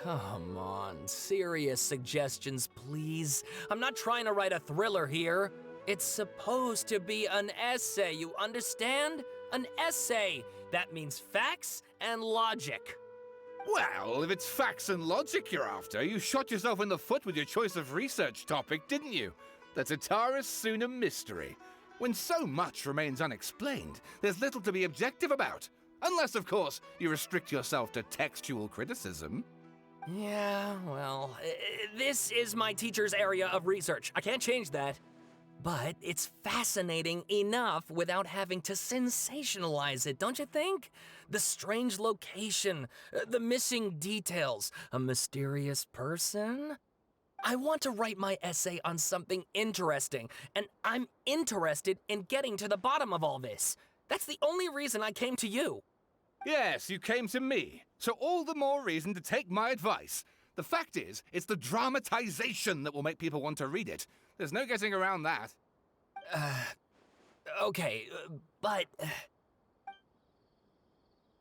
Come on, serious suggestions, please. I'm not trying to write a thriller here. It's supposed to be an essay, you understand? An essay. That means facts and logic. Well, if it's facts and logic you're after, you shot yourself in the foot with your choice of research topic, didn't you? The Tatara Suna mystery. When so much remains unexplained, there's little to be objective about. Unless, of course, you restrict yourself to textual criticism. Yeah, well, this is my teacher's area of research. I can't change that. But it's fascinating enough without having to sensationalize it, don't you think? The strange location, the missing details, a mysterious person. I want to write my essay on something interesting, and I'm interested in getting to the bottom of all this. That's the only reason I came to you. Yes, you came to me, so all the more reason to take my advice. The fact is, it's the dramatization that will make people want to read it. There's no getting around that. Okay, but...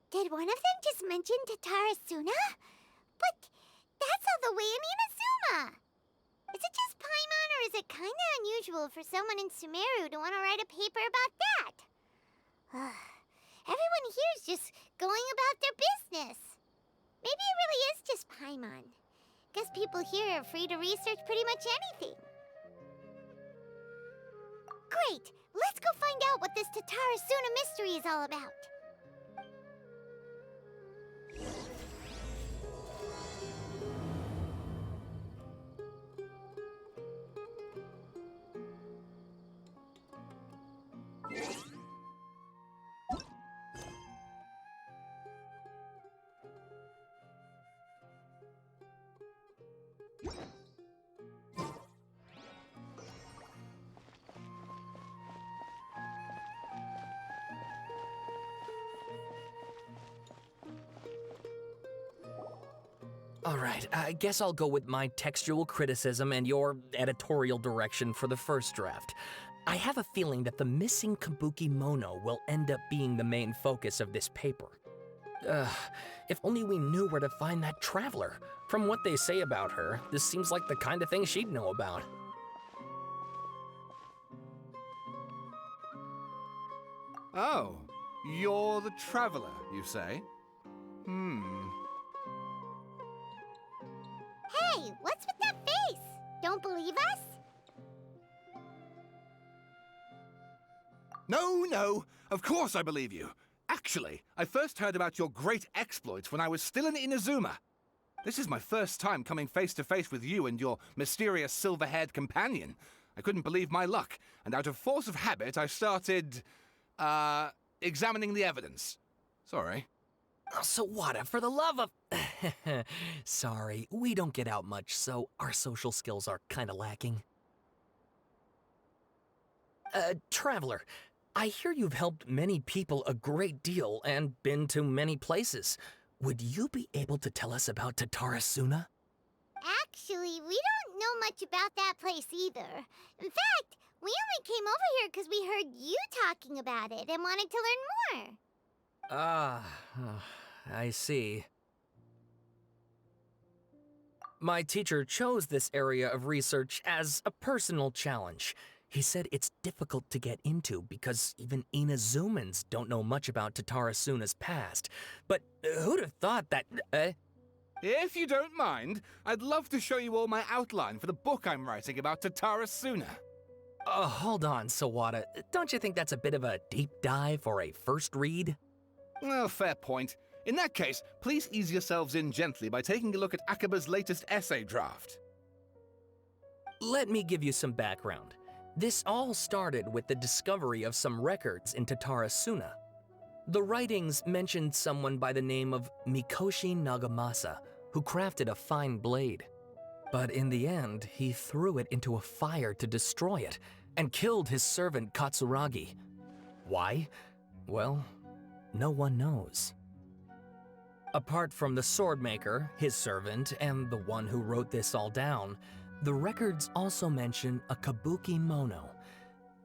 Did one of them just mention Tatara Suna? But that's all the way in Inazuma! Is it just Paimon, or is it kinda unusual for someone in Sumeru to want to write a paper about that? Everyone here is just going about their business. Maybe it really is just Paimon. Guess people here are free to research pretty much anything. Great! Let's go find out what this Tatara Suna mystery is all about. Alright, I guess I'll go with my textual criticism and your editorial direction for the first draft. I have a feeling that the missing Kabuki Mono will end up being the main focus of this paper. If only we knew where to find that traveler. From what they say about her, this seems like the kind of thing she'd know about. Oh, you're the traveler, you say? Hey, what's with that face? Don't believe us? No, of course I believe you. Actually, I first heard about your great exploits when I was still in Inazuma. This is my first time coming face to face with you and your mysterious silver-haired companion. I couldn't believe my luck, and out of force of habit, I started, examining the evidence. Sorry. Oh, Sawada, for the love of... Sorry, we don't get out much, so our social skills are kinda lacking. Traveler, I hear you've helped many people a great deal and been to many places. Would you be able to tell us about Tatara Suna? Actually, we don't know much about that place either. In fact, we only came over here because we heard you talking about it and wanted to learn more. I see. My teacher chose this area of research as a personal challenge. He said it's difficult to get into because even Inazumans don't know much about Tatara Suna's past. But who'd have thought that... If you don't mind, I'd love to show you all my outline for the book I'm writing about Tatara Suna. Hold on, Sawada. Don't you think that's a bit of a deep dive or a first read? Well, fair point. In that case, please ease yourselves in gently by taking a look at Akaba's latest essay draft. Let me give you some background. This all started with the discovery of some records in Tatara Suna. The writings mentioned someone by the name of Mikoshi Nagamasa, who crafted a fine blade. But in the end, he threw it into a fire to destroy it, and killed his servant Katsuragi. Why? Well, no one knows. Apart from the swordmaker, his servant, and the one who wrote this all down, the records also mention a Kabuki Mono.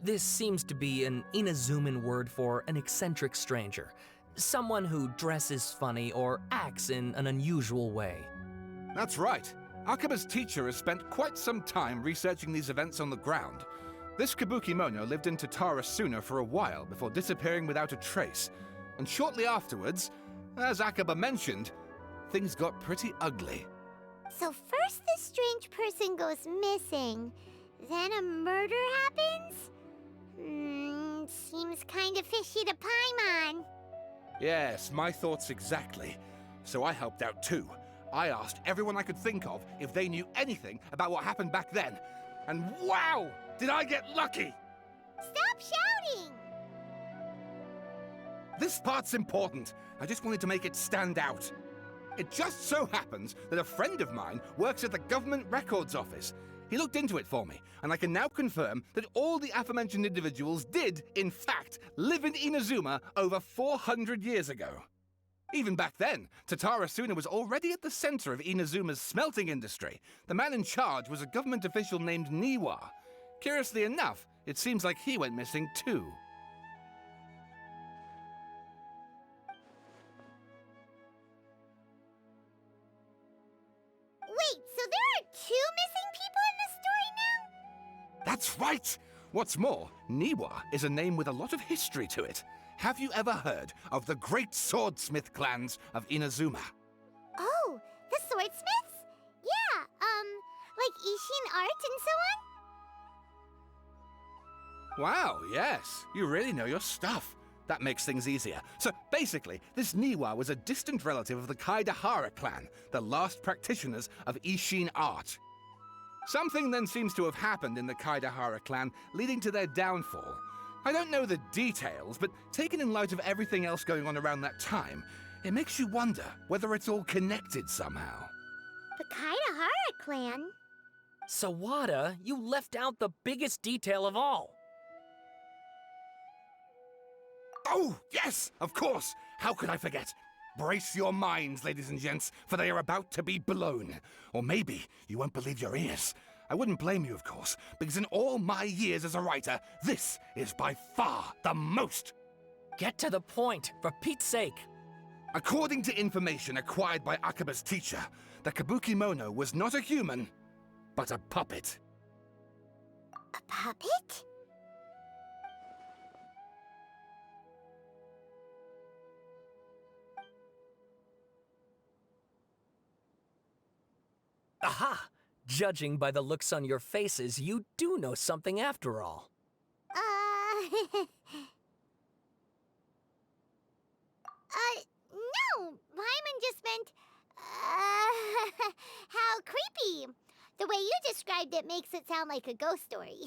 This seems to be an Inazuman word for an eccentric stranger, someone who dresses funny or acts in an unusual way. That's right. Akaba's teacher has spent quite some time researching these events on the ground. This Kabukimono lived in Tatarasuna for a while before disappearing without a trace. And shortly afterwards, as Akaba mentioned, things got pretty ugly. So first this strange person goes missing, then a murder happens? Seems kind of fishy to Paimon. Yes, my thoughts exactly. So I helped out too. I asked everyone I could think of if they knew anything about what happened back then. And wow! Did I get lucky! Stop shouting! This part's important. I just wanted to make it stand out. It just so happens that a friend of mine works at the Government Records Office. He looked into it for me, and I can now confirm that all the aforementioned individuals did, in fact, live in Inazuma over 400 years ago. Even back then, Tatarasuna was already at the center of Inazuma's smelting industry. The man in charge was a government official named Niwa. Curiously enough, it seems like he went missing too. Wait, so there are 2 missing people in this story now? That's right! What's more, Niwa is a name with a lot of history to it. Have you ever heard of the great swordsmith clans of Inazuma? Oh, the swordsmiths? Yeah, like Ishin art and so on? Wow, yes. You really know your stuff. That makes things easier. So basically, this Niwa was a distant relative of the Kaedahara clan, the last practitioners of Ishin art. Something then seems to have happened in the Kaedahara clan, leading to their downfall. I don't know the details, but taken in light of everything else going on around that time, it makes you wonder whether it's all connected somehow. The Kaedahara clan? Sawada, you left out the biggest detail of all. Oh, yes, of course. How could I forget? Brace your minds, ladies and gents, for they are about to be blown. Or maybe you won't believe your ears. I wouldn't blame you, of course, because in all my years as a writer, this is by far the most. Get to the point, for Pete's sake. According to information acquired by Akaba's teacher, the Kabukimono was not a human, but a puppet. A puppet? Aha! Judging by the looks on your faces, you do know something after all. No! Paimon just meant, how creepy. The way you described it makes it sound like a ghost story.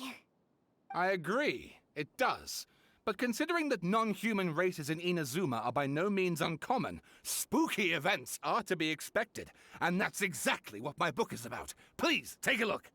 I agree, it does. But considering that non-human races in Inazuma are by no means uncommon, spooky events are to be expected. And that's exactly what my book is about. Please, take a look.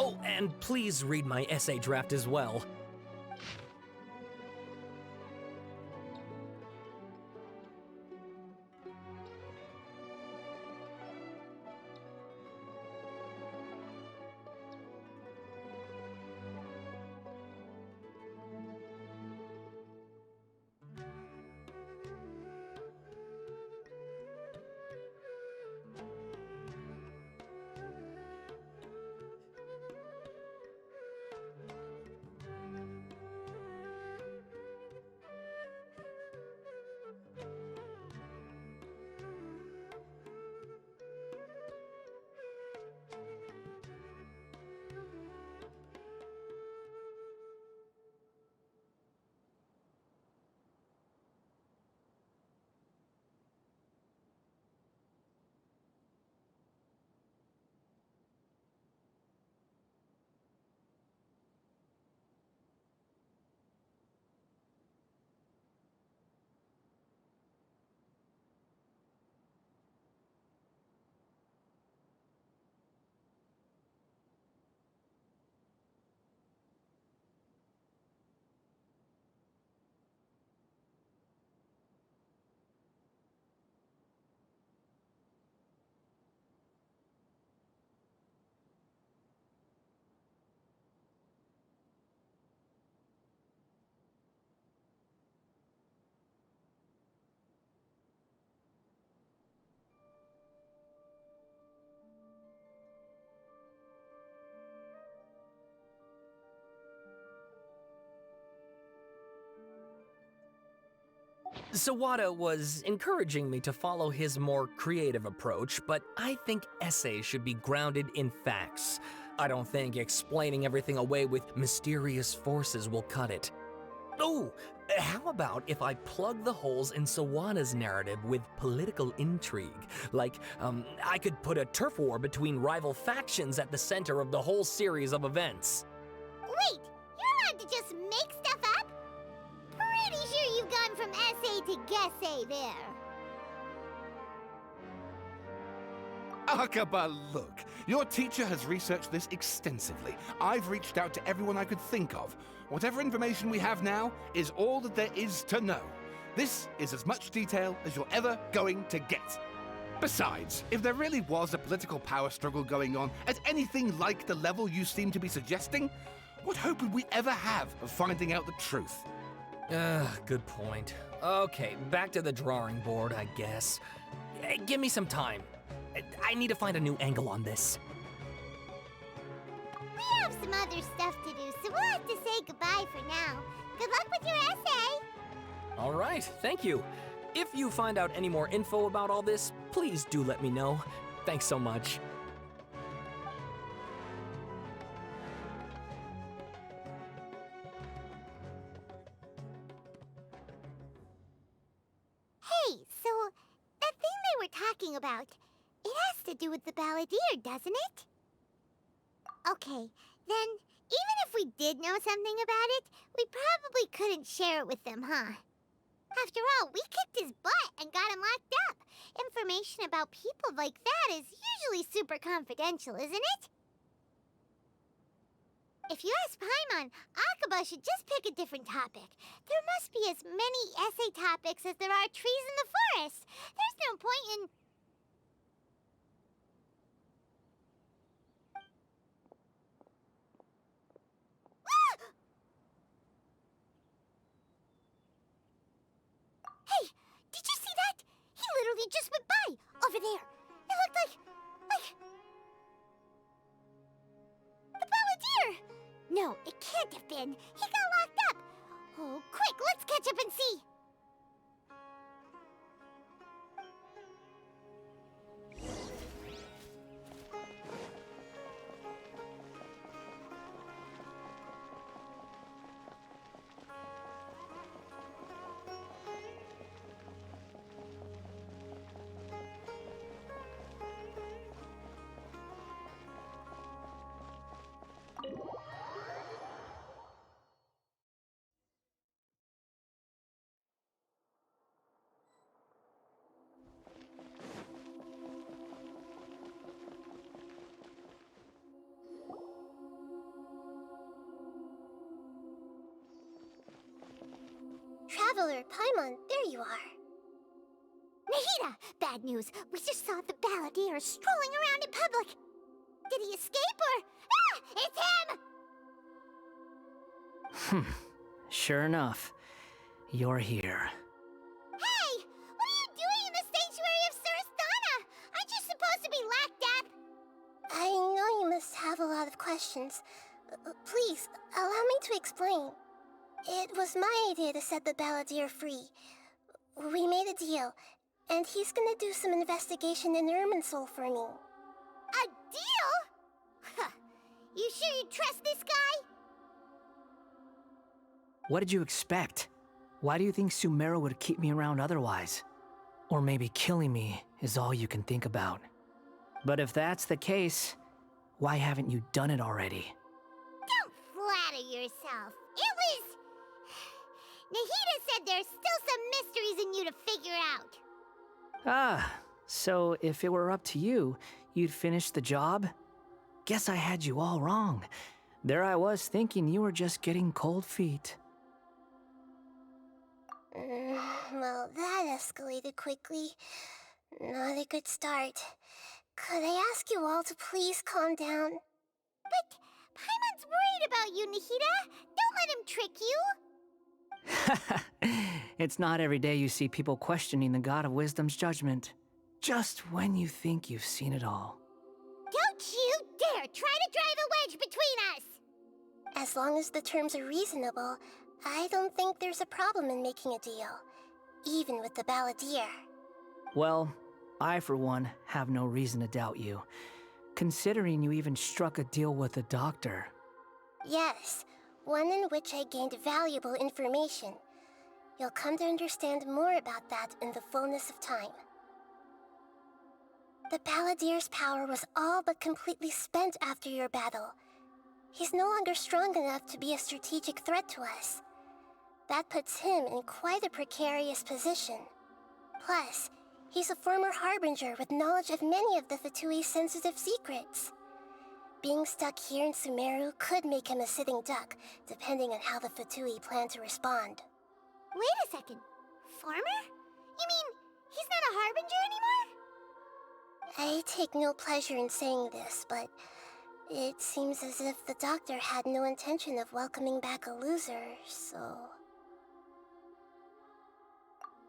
Oh, and please read my essay draft as well. Sawada was encouraging me to follow his more creative approach, but I think essays should be grounded in facts. I don't think explaining everything away with mysterious forces will cut it. Oh, how about if I plug the holes in Sawada's narrative with political intrigue? Like, I could put a turf war between rival factions at the center of the whole series of events. Wait, you're allowed to just make stuff up? Pretty sure you've gone from essay to guessay there. Akaba, look. Your teacher has researched this extensively. I've reached out to everyone I could think of. Whatever information we have now is all that there is to know. This is as much detail as you're ever going to get. Besides, if there really was a political power struggle going on at anything like the level you seem to be suggesting, what hope would we ever have of finding out the truth? Good point. Okay, back to the drawing board, I guess. Give me some time. I need to find a new angle on this. We have some other stuff to do, so we'll have to say goodbye for now. Good luck with your essay! All right, thank you. If you find out any more info about all this, please do let me know. Thanks so much. Hey, so that thing they were talking about, it has to do with the Balladeer, doesn't it? Okay, then even if we did know something about it, we probably couldn't share it with them, huh? After all, we kicked his butt and got him locked up. Information about people like that is usually super confidential, isn't it? If you ask Paimon, Akaba should just pick a different topic. There must be as many essay topics as there are trees in the forest. There's no point in... Hey, did you see that? He literally just went by, over there. It looked like... the Balladeer! No, it can't have been. He got locked up. Oh, quick, let's catch up and see. Traveler, Paimon, there you are. Nahida! Bad news. We just saw the Balladeer strolling around in public. Did he escape or... Ah! It's him! Sure enough, you're here. Hey! What are you doing in the sanctuary of Surasthana? Aren't you supposed to be locked up? I know you must have a lot of questions. Please, allow me to explain. It was my idea to set the Balladeer free. We made a deal, and he's gonna do some investigation in Irminsul for me. A deal? Huh. You sure you trust this guy? What did you expect? Why do you think Sumeru would keep me around otherwise? Or maybe killing me is all you can think about. But if that's the case, why haven't you done it already? Don't flatter yourself. It was... Nahida said there's still some mysteries in you to figure out. Ah, so if it were up to you, you'd finish the job? Guess I had you all wrong. There I was thinking you were just getting cold feet. Well, that escalated quickly. Not a good start. Could I ask you all to please calm down? But Paimon's worried about you, Nahida. Don't let him trick you. It's not every day you see people questioning the God of Wisdom's judgment. Just when you think you've seen it all. Don't you dare try to drive a wedge between us! As long as the terms are reasonable, I don't think there's a problem in making a deal. even with the Balladeer. Well, I for one have no reason to doubt you, considering you even struck a deal with the doctor. Yes, one in which I gained valuable information. You'll come to understand more about that in the fullness of time. The Balladeer's power was all but completely spent after your battle. He's no longer strong enough to be a strategic threat to us. That puts him in quite a precarious position. Plus, he's a former Harbinger with knowledge of many of the Fatui's sensitive secrets. Being stuck here in Sumeru could make him a sitting duck, depending on how the Fatui plan to respond. Wait a second. Former? You mean he's not a Harbinger anymore? I take no pleasure in saying this, but it seems as if the doctor had no intention of welcoming back a loser, so...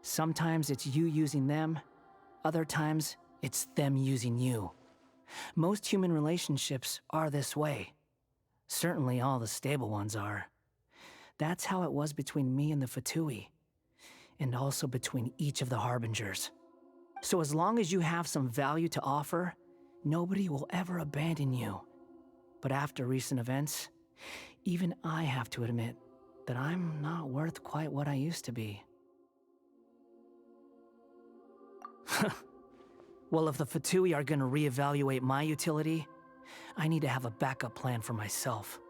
Sometimes it's you using them, other times it's them using you. Most human relationships are this way. Certainly all the stable ones are. That's how it was between me and the Fatui, and also between each of the Harbingers. So as long as you have some value to offer, nobody will ever abandon you. But after recent events, even I have to admit that I'm not worth quite what I used to be. Well, if the Fatui are gonna reevaluate my utility, I need to have a backup plan for myself.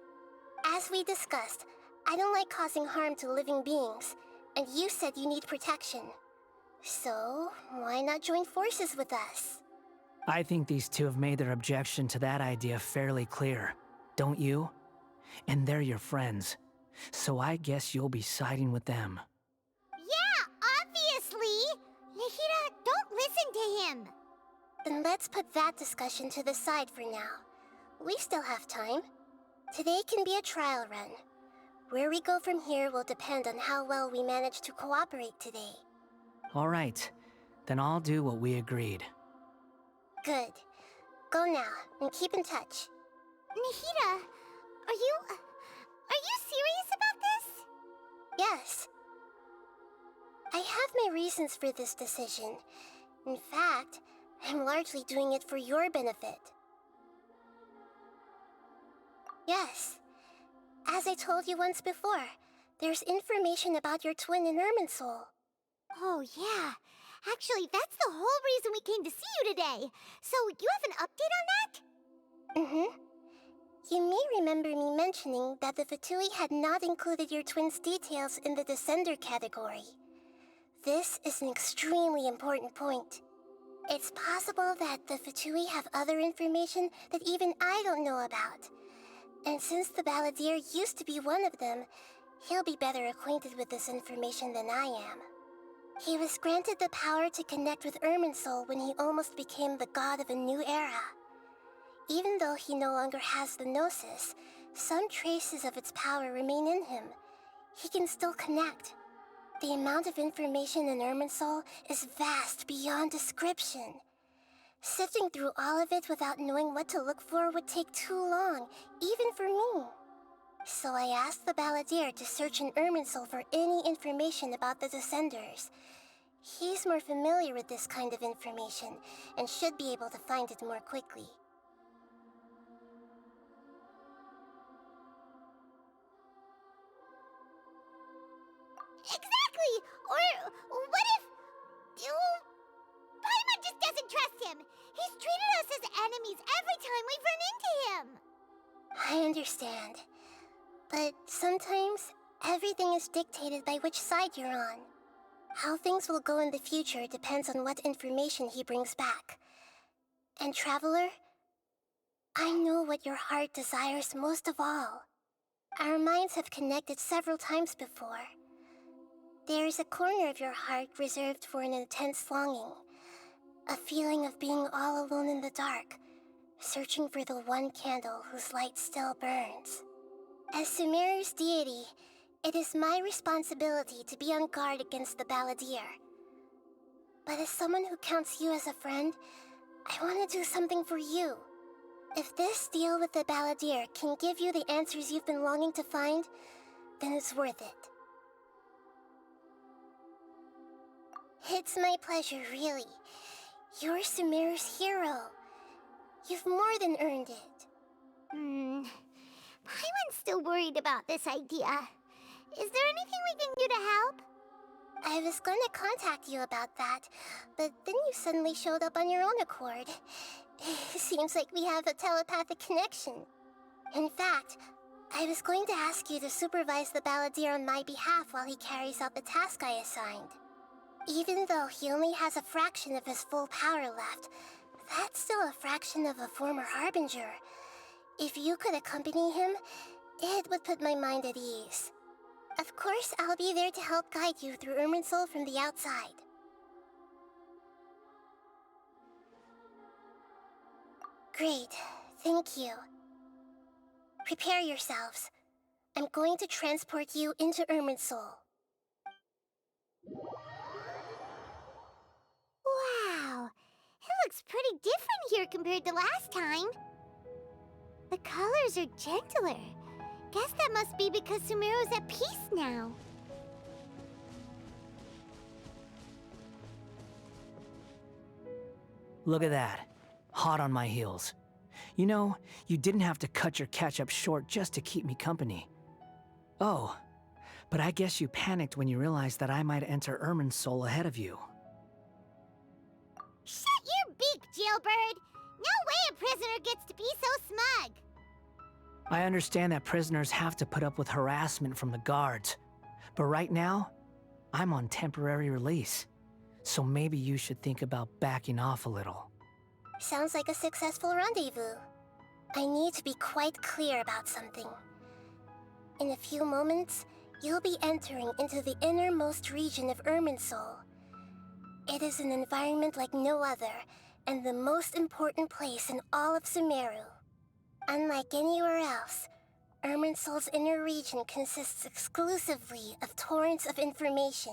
As we discussed, I don't like causing harm to living beings, and you said you need protection. So, why not join forces with us? I think these two have made their objection to that idea fairly clear, don't you? And they're your friends, so I guess you'll be siding with them. Yeah, obviously! Nahida, don't listen to him! Then let's put that discussion to the side for now. We still have time. Today can be a trial run. Where we go from here will depend on how well we manage to cooperate today. All right, then I'll do what we agreed. Good. Go now, and keep in touch. Nahida, are you serious about this? Yes. I have my reasons for this decision. In fact, I'm largely doing it for your benefit. Yes. As I told you once before, there's information about your twin in Irminsul. Oh, yeah. Actually, that's the whole reason we came to see you today. So, you have an update on that? Mm-hmm. You may remember me mentioning that the Fatui had not included your twin's details in the Descender category. This is an extremely important point. It's possible that the Fatui have other information that even I don't know about. And since the Balladeer used to be one of them, he'll be better acquainted with this information than I am. He was granted the power to connect with Irminsul when he almost became the god of a new era. Even though he no longer has the Gnosis, some traces of its power remain in him. He can still connect. The amount of information in Irminsul is vast beyond description. Sifting through all of it without knowing what to look for would take too long, even for me. So I asked the Balladeer to search in Irminsul for any information about the Descenders. He's more familiar with this kind of information, and should be able to find it more quickly. Exactly! Or what if... Paimon just doesn't trust him! He's treated us as enemies every time we've run into him! I understand. But sometimes, everything is dictated by which side you're on. How things will go in the future depends on what information he brings back. And Traveler, I know what your heart desires most of all. Our minds have connected several times before. There is a corner of your heart reserved for an intense longing. A feeling of being all alone in the dark, searching for the one candle whose light still burns. As Sumeru's deity, it is my responsibility to be on guard against the Balladeer. But as someone who counts you as a friend, I want to do something for you. If this deal with the Balladeer can give you the answers you've been longing to find, then it's worth it. It's my pleasure, really. You're Sumeru's hero. You've more than earned it. Paimon's still worried about this idea. Is there anything we can do to help? I was going to contact you about that, but then you suddenly showed up on your own accord. Seems like we have a telepathic connection. In fact, I was going to ask you to supervise the Balladeer on my behalf while he carries out the task I assigned. Even though he only has a fraction of his full power left, that's still a fraction of a former Harbinger. If you could accompany him, it would put my mind at ease. Of course, I'll be there to help guide you through Irminsul from the outside. Great, thank you. Prepare yourselves. I'm going to transport you into Irminsul. Wow, it looks pretty different here compared to last time. The colors are gentler. Guess that must be because Sumeru's at peace now. Look at that. Hot on my heels. You know, you didn't have to cut your catch-up short just to keep me company. Oh, but I guess you panicked when you realized that I might enter Irminsul ahead of you. Shut your beak, jailbird! No way a prisoner gets to be so smug! I understand that prisoners have to put up with harassment from the guards, but right now, I'm on temporary release, so maybe you should think about backing off a little. Sounds like a successful rendezvous. I need to be quite clear about something. In a few moments, you'll be entering into the innermost region of Irminsul. It is an environment like no other, and the most important place in all of Sumeru. Unlike anywhere else, Irminsul's inner region consists exclusively of torrents of information.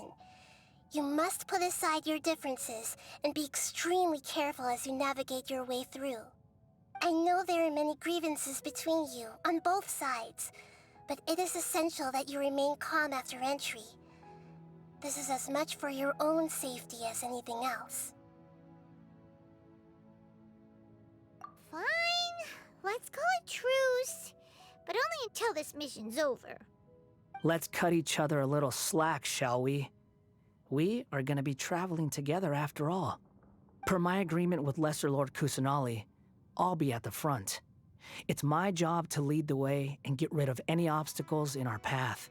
You must put aside your differences and be extremely careful as you navigate your way through. I know there are many grievances between you, on both sides, but it is essential that you remain calm after entry. This is as much for your own safety as anything else. Fine. Let's call it truce. But only until this mission's over. Let's cut each other a little slack, shall we? We are gonna be traveling together after all. Per my agreement with Lesser Lord Kusanali, I'll be at the front. It's my job to lead the way and get rid of any obstacles in our path.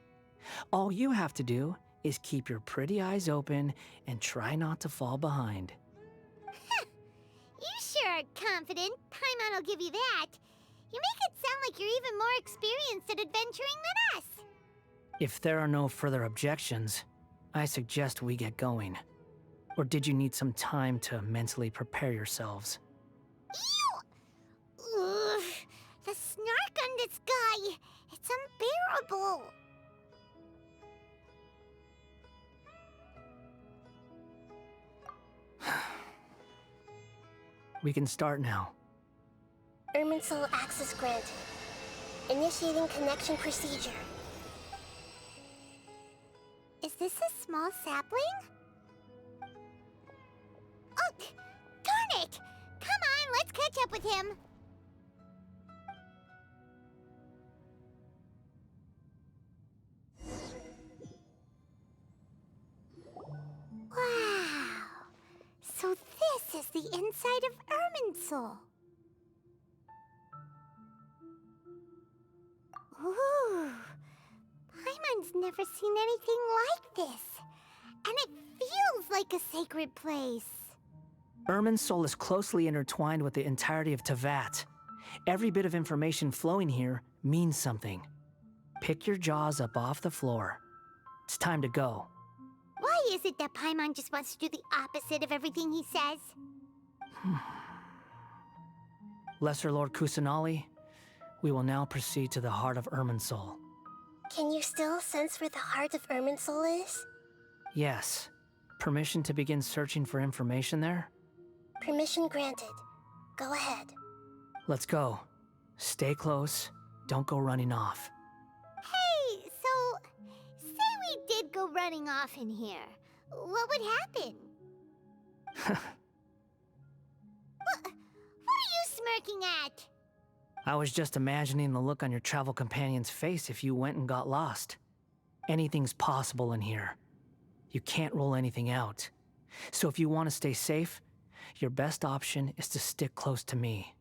All you have to do is keep your pretty eyes open and try not to fall behind. You sure are confident. Paimon will give you that. You make it sound like you're even more experienced at adventuring than us. If there are no further objections, I suggest we get going. Or did you need some time to mentally prepare yourselves? Ew! Ugh, the snark on this guy. It's unbearable. We can start now. Irminsul access granted. Initiating connection procedure. Is this a small sapling? Oh, darn it! Come on, let's catch up with him. Wow. So this is the inside of Irminsul. Ooh. Paimon's never seen anything like this. And it feels like a sacred place. Irminsul is closely intertwined with the entirety of Teyvat. Every bit of information flowing here means something. Pick your jaws up off the floor. It's time to go. Why is it that Paimon just wants to do the opposite of everything he says? Lesser Lord Kusanali, we will now proceed to the heart of Irminsul. Can you still sense where the heart of Irminsul is? Yes. Permission to begin searching for information there? Permission granted. Go ahead. Let's go. Stay close. Don't go running off. Hey, so say we did go running off in here. What would happen? What are you smirking at? I was just imagining the look on your travel companion's face if you went and got lost. Anything's possible in here. You can't rule anything out. So if you want to stay safe, your best option is to stick close to me.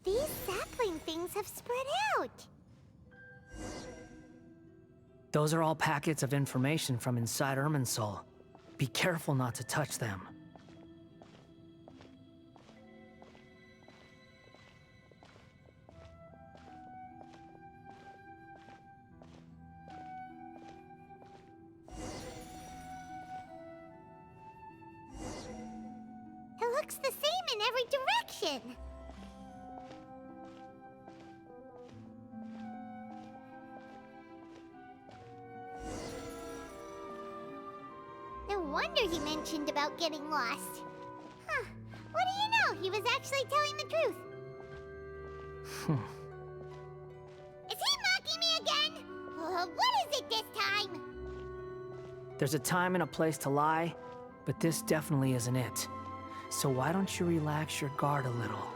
These sapling things have spread out. Those are all packets of information from inside Irminsul. Be careful not to touch them. It looks the same in every direction. No wonder he mentioned about getting lost. Huh. What do you know? He was actually telling the truth. Is he mocking me again? What is it this time? There's a time and a place to lie, but this definitely isn't it. So why don't you relax your guard a little?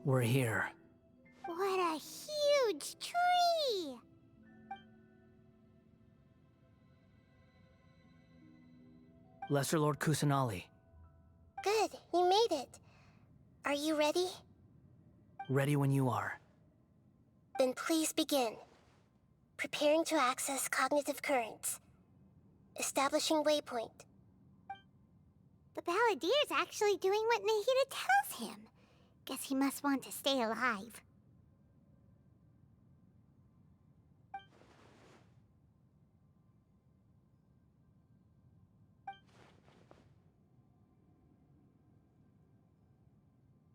We're here. What a huge tree! Lesser Lord Kusanali, Good, you made it. Are you ready? ready when you are. Then please begin. Preparing to access cognitive currents. Establishing waypoint. The Balladier's actually doing what Nahida tells him. Guess he must want to stay alive.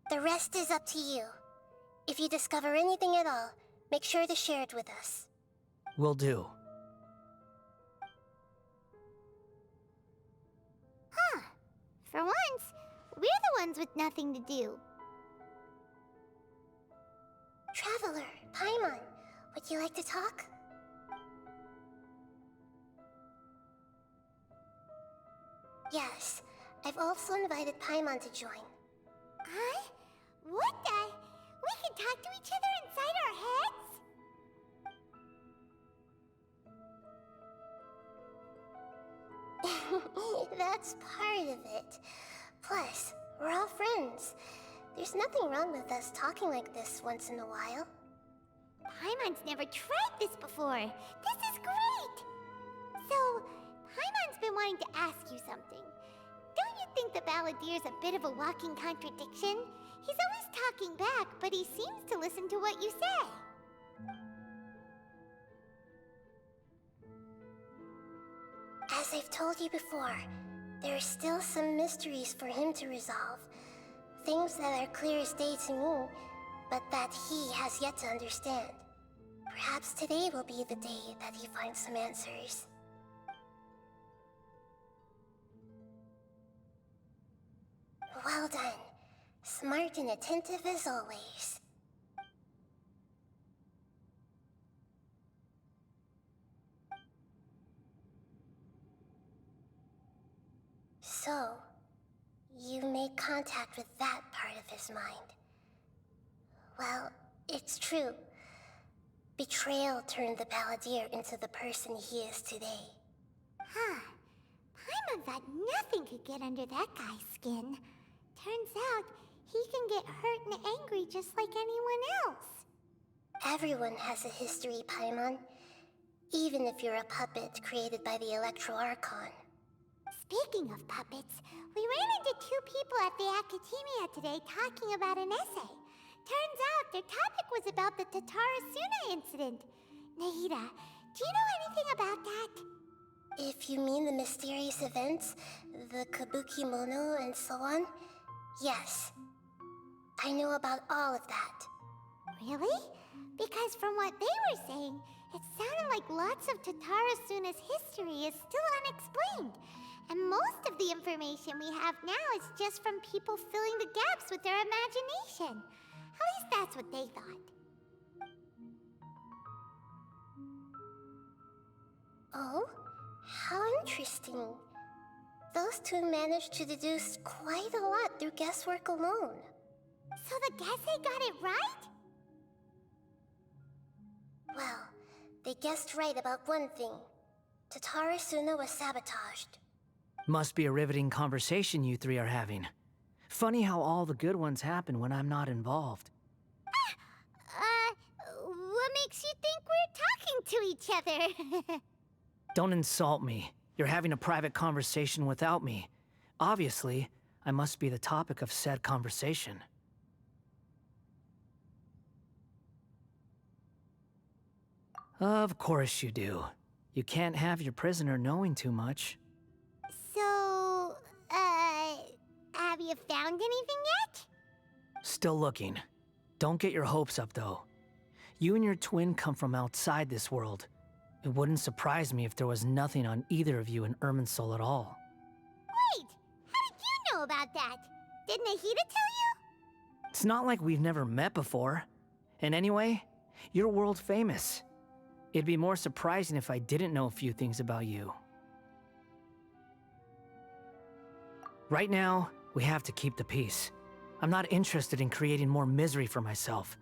The rest is up to you. If you discover anything at all, make sure to share it with us. Will do. Huh. For once, we're the ones with nothing to do. Traveler, Paimon, would you like to talk? Yes, I've also invited Paimon to join. Huh? What the? We can talk to each other inside our heads? That's part of it. Plus, we're all friends. There's nothing wrong with us talking like this once in a while. Paimon's never tried this before. This is great! So, Paimon's been wanting to ask you something. Don't you think the Balladier's a bit of a walking contradiction? He's always talking back, but he seems to listen to what you say. As I've told you before, there are still some mysteries for him to resolve. Things that are clear as day to me, but that he has yet to understand. Perhaps today will be the day that he finds some answers. Well done. Smart and attentive as always. So, you made contact with that part of his mind. Well, it's true. Betrayal turned the Balladeer into the person he is today. Huh. Paimon thought nothing could get under that guy's skin. Turns out, he can get hurt and angry just like anyone else. Everyone has a history, Paimon. Even if you're a puppet created by the Electro Archon. Speaking of puppets, we ran into two people at the Academia today talking about an essay. Turns out their topic was about the Tatarasuna incident. Nahida, do you know anything about that? If you mean the mysterious events, the Kabuki Mono and so on, yes. I know about all of that. Really? Because from what they were saying, It sounded like lots of Tatarasuna's history is still unexplained, and most of the information we have now is just from people filling the gaps with their imagination. At least that's what they thought. Oh? How interesting. Those two managed to deduce quite a lot through guesswork alone. So the Gesse got it right? Well, they guessed right about one thing. Tatarasuna was sabotaged. Must be a riveting conversation you three are having. Funny how all the good ones happen when I'm not involved. What makes you think we're talking to each other? Don't insult me. You're having a private conversation without me. Obviously, I must be the topic of said conversation. Of course you do. You can't have your prisoner knowing too much. So, have you found anything yet? Still looking. Don't get your hopes up, though. You and your twin come from outside this world. It wouldn't surprise me if there was nothing on either of you in Irminsul at all. Wait, how did you know about that? Did Nahida tell you? It's not like we've never met before. And anyway, you're world famous. It'd be more surprising if I didn't know a few things about you. Right now, we have to keep the peace. I'm not interested in creating more misery for myself.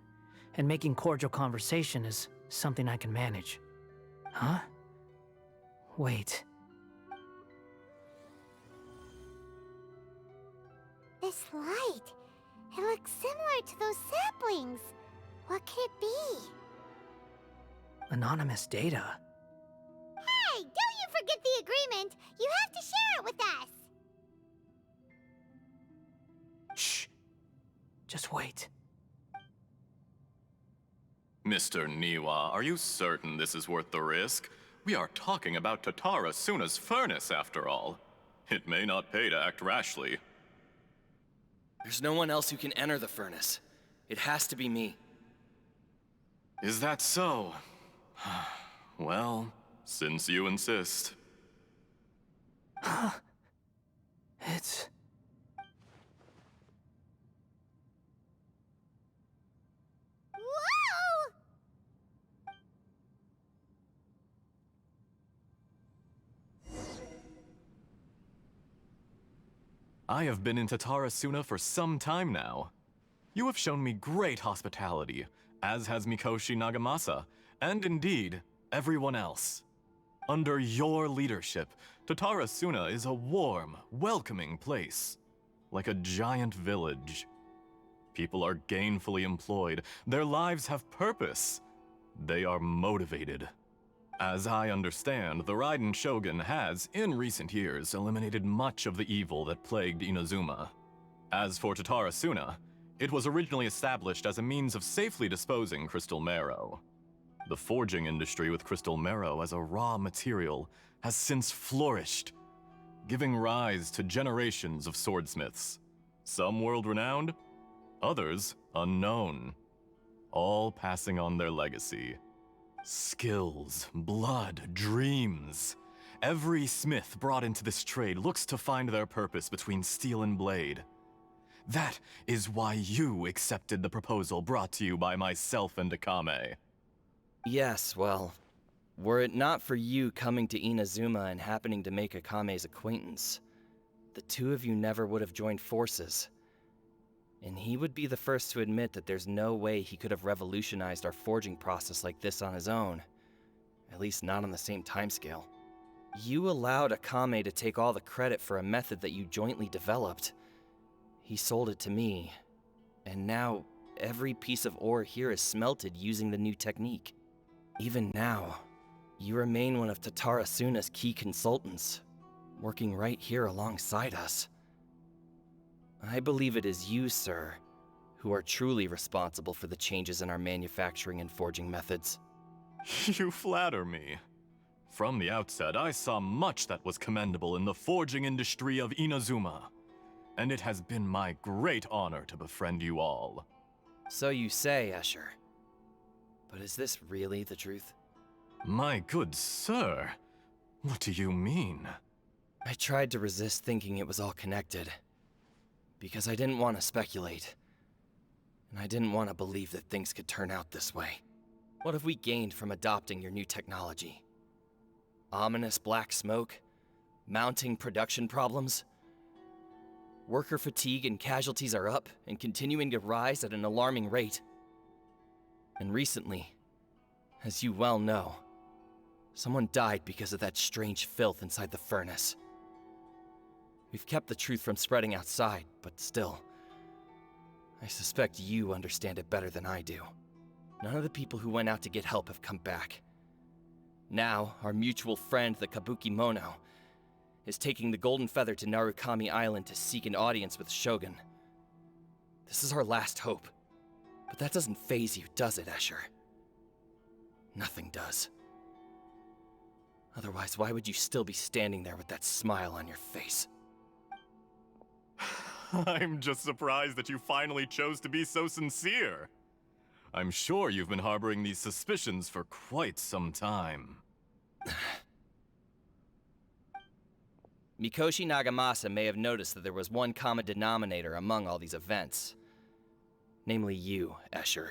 And making cordial conversation is something I can manage. Huh? Wait. This light, it looks similar to those saplings. What could it be? Anonymous data. Hey, don't you forget the agreement! You have to share it with us! Shh. Just wait. Mr. Niwa, are you certain this is worth the risk? We are talking about Tatarasuna's furnace, after all. It may not pay to act rashly. There's no one else who can enter the furnace. It has to be me. Is that so? Well, since you insist. It's... Whoa! I have been in Tatarasuna for some time now. You have shown me great hospitality, as has Mikoshi Nagamasa, and indeed, everyone else. Under your leadership, Tatarasuna is a warm, welcoming place, like a giant village. People are gainfully employed, their lives have purpose. They are motivated. As I understand, the Raiden Shogun has, in recent years, eliminated much of the evil that plagued Inazuma. As for Tatarasuna, it was originally established as a means of safely disposing crystal marrow. The forging industry with crystal marrow as a raw material has since flourished, giving rise to generations of swordsmiths. Some world-renowned, others unknown, all passing on their legacy. Skills, blood, dreams. Every smith brought into this trade looks to find their purpose between steel and blade. That is why you accepted the proposal brought to you by myself and Akame. Yes, well, were it not for you coming to Inazuma and happening to make Akame's acquaintance, the two of you never would have joined forces. And he would be the first to admit that there's no way he could have revolutionized our forging process like this on his own. At least not on the same timescale. You allowed Akame to take all the credit for a method that you jointly developed. He sold it to me, and now every piece of ore here is smelted using the new technique. Even now, you remain one of Tatarasuna's key consultants, working right here alongside us. I believe it is you, sir, who are truly responsible for the changes in our manufacturing and forging methods. You flatter me. From the outset, I saw much that was commendable in the forging industry of Inazuma, and it has been my great honor to befriend you all. So you say, Escher. But is this really the truth? My good sir, what do you mean? I tried to resist thinking it was all connected. Because I didn't want to speculate. And I didn't want to believe that things could turn out this way. What have we gained from adopting your new technology? Ominous black smoke? Mounting production problems? Worker fatigue and casualties are up and continuing to rise at an alarming rate. And recently, as you well know, someone died because of that strange filth inside the furnace. We've kept the truth from spreading outside, but still, I suspect you understand it better than I do. None of the people who went out to get help have come back. Now, our mutual friend, the Kabuki Mono, is taking the Golden Feather to Narukami Island to seek an audience with Shogun. This is our last hope. But that doesn't faze you, does it, Escher? Nothing does. Otherwise, why would you still be standing there with that smile on your face? I'm just surprised that you finally chose to be so sincere. I'm sure you've been harboring these suspicions for quite some time. Mikoshi Nagamasa may have noticed that there was one common denominator among all these events. Namely you, Escher.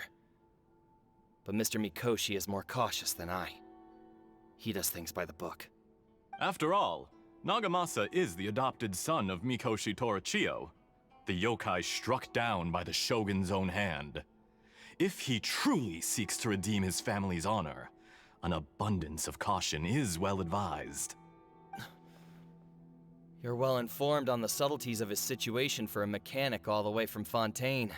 But Mr. Mikoshi is more cautious than I. He does things by the book. After all, Nagamasa is the adopted son of Mikoshi Torichio, the yokai struck down by the Shogun's own hand. If he truly seeks to redeem his family's honor, an abundance of caution is well advised. You're well informed on the subtleties of his situation for a mechanic all the way from Fontaine.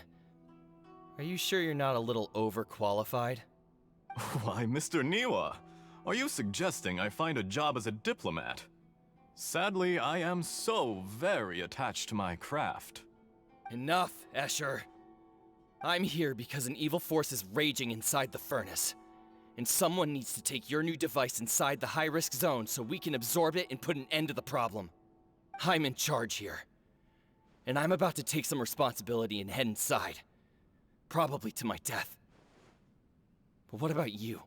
Are you sure you're not a little overqualified? Why, Mr. Niwa, are you suggesting I find a job as a diplomat? Sadly, I am so very attached to my craft. Enough, Escher. I'm here because an evil force is raging inside the furnace. And someone needs to take your new device inside the high-risk zone so we can absorb it and put an end to the problem. I'm in charge here. And I'm about to take some responsibility and head inside. Probably to my death. But what about you?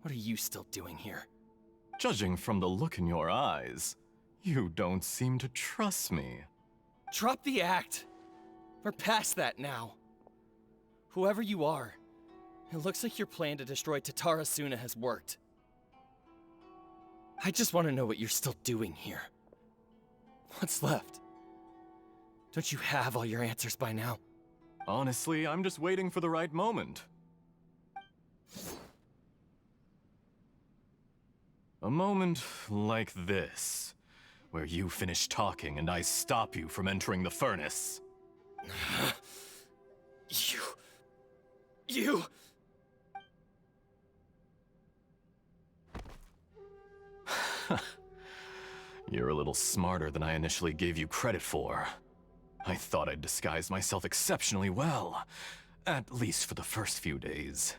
What are you still doing here? Judging from the look in your eyes, you don't seem to trust me. Drop the act! We're past that now. Whoever you are, it looks like your plan to destroy Tatarasuna has worked. I just want to know what you're still doing here. What's left? Don't you have all your answers by now? Honestly, I'm just waiting for the right moment. A moment like this, where you finish talking and I stop you from entering the furnace. You... You're a little smarter than I initially gave you credit for. I thought I'd disguised myself exceptionally well, at least for the first few days.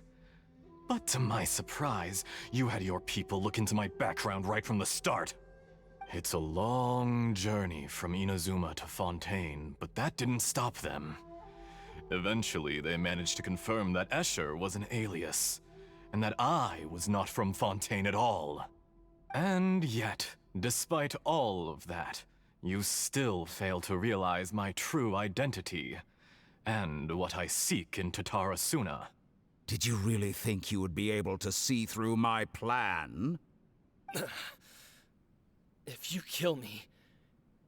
But to my surprise, you had your people look into my background right from the start. It's a long journey from Inazuma to Fontaine, but that didn't stop them. Eventually, they managed to confirm that Escher was an alias, and that I was not from Fontaine at all. And yet, despite all of that, you still fail to realize my true identity, and what I seek in Tatarasuna. Did you really think you would be able to see through my plan? If you kill me,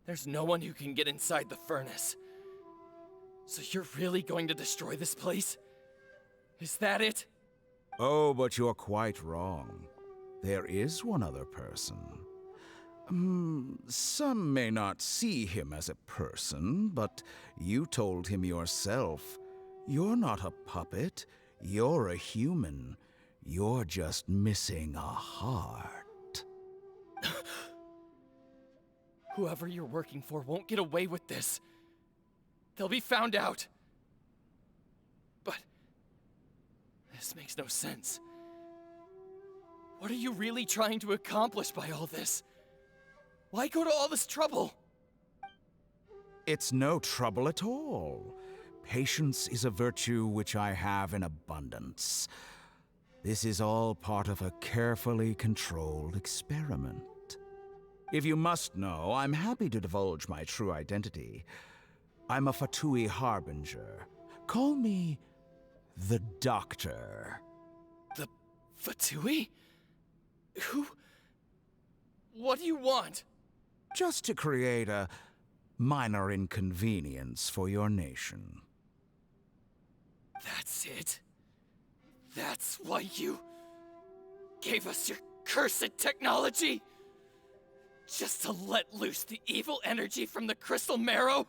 there's no one who can get inside the furnace. So you're really going to destroy this place? Is that it? Oh, but you're quite wrong. There is one other person. Some may not see him as a person, but you told him yourself. You're not a puppet. You're a human. You're just missing a heart. Whoever you're working for won't get away with this. They'll be found out. But this makes no sense. What are you really trying to accomplish by all this? Why go to all this trouble? It's no trouble at all. Patience is a virtue which I have in abundance. This is all part of a carefully controlled experiment. If you must know, I'm happy to divulge my true identity. I'm a Fatui Harbinger. Call me the Doctor. The Fatui? Who? What do you want? Just to create a minor inconvenience for your nation. That's it? That's why you gave us your cursed technology? Just to let loose the evil energy from the crystal marrow?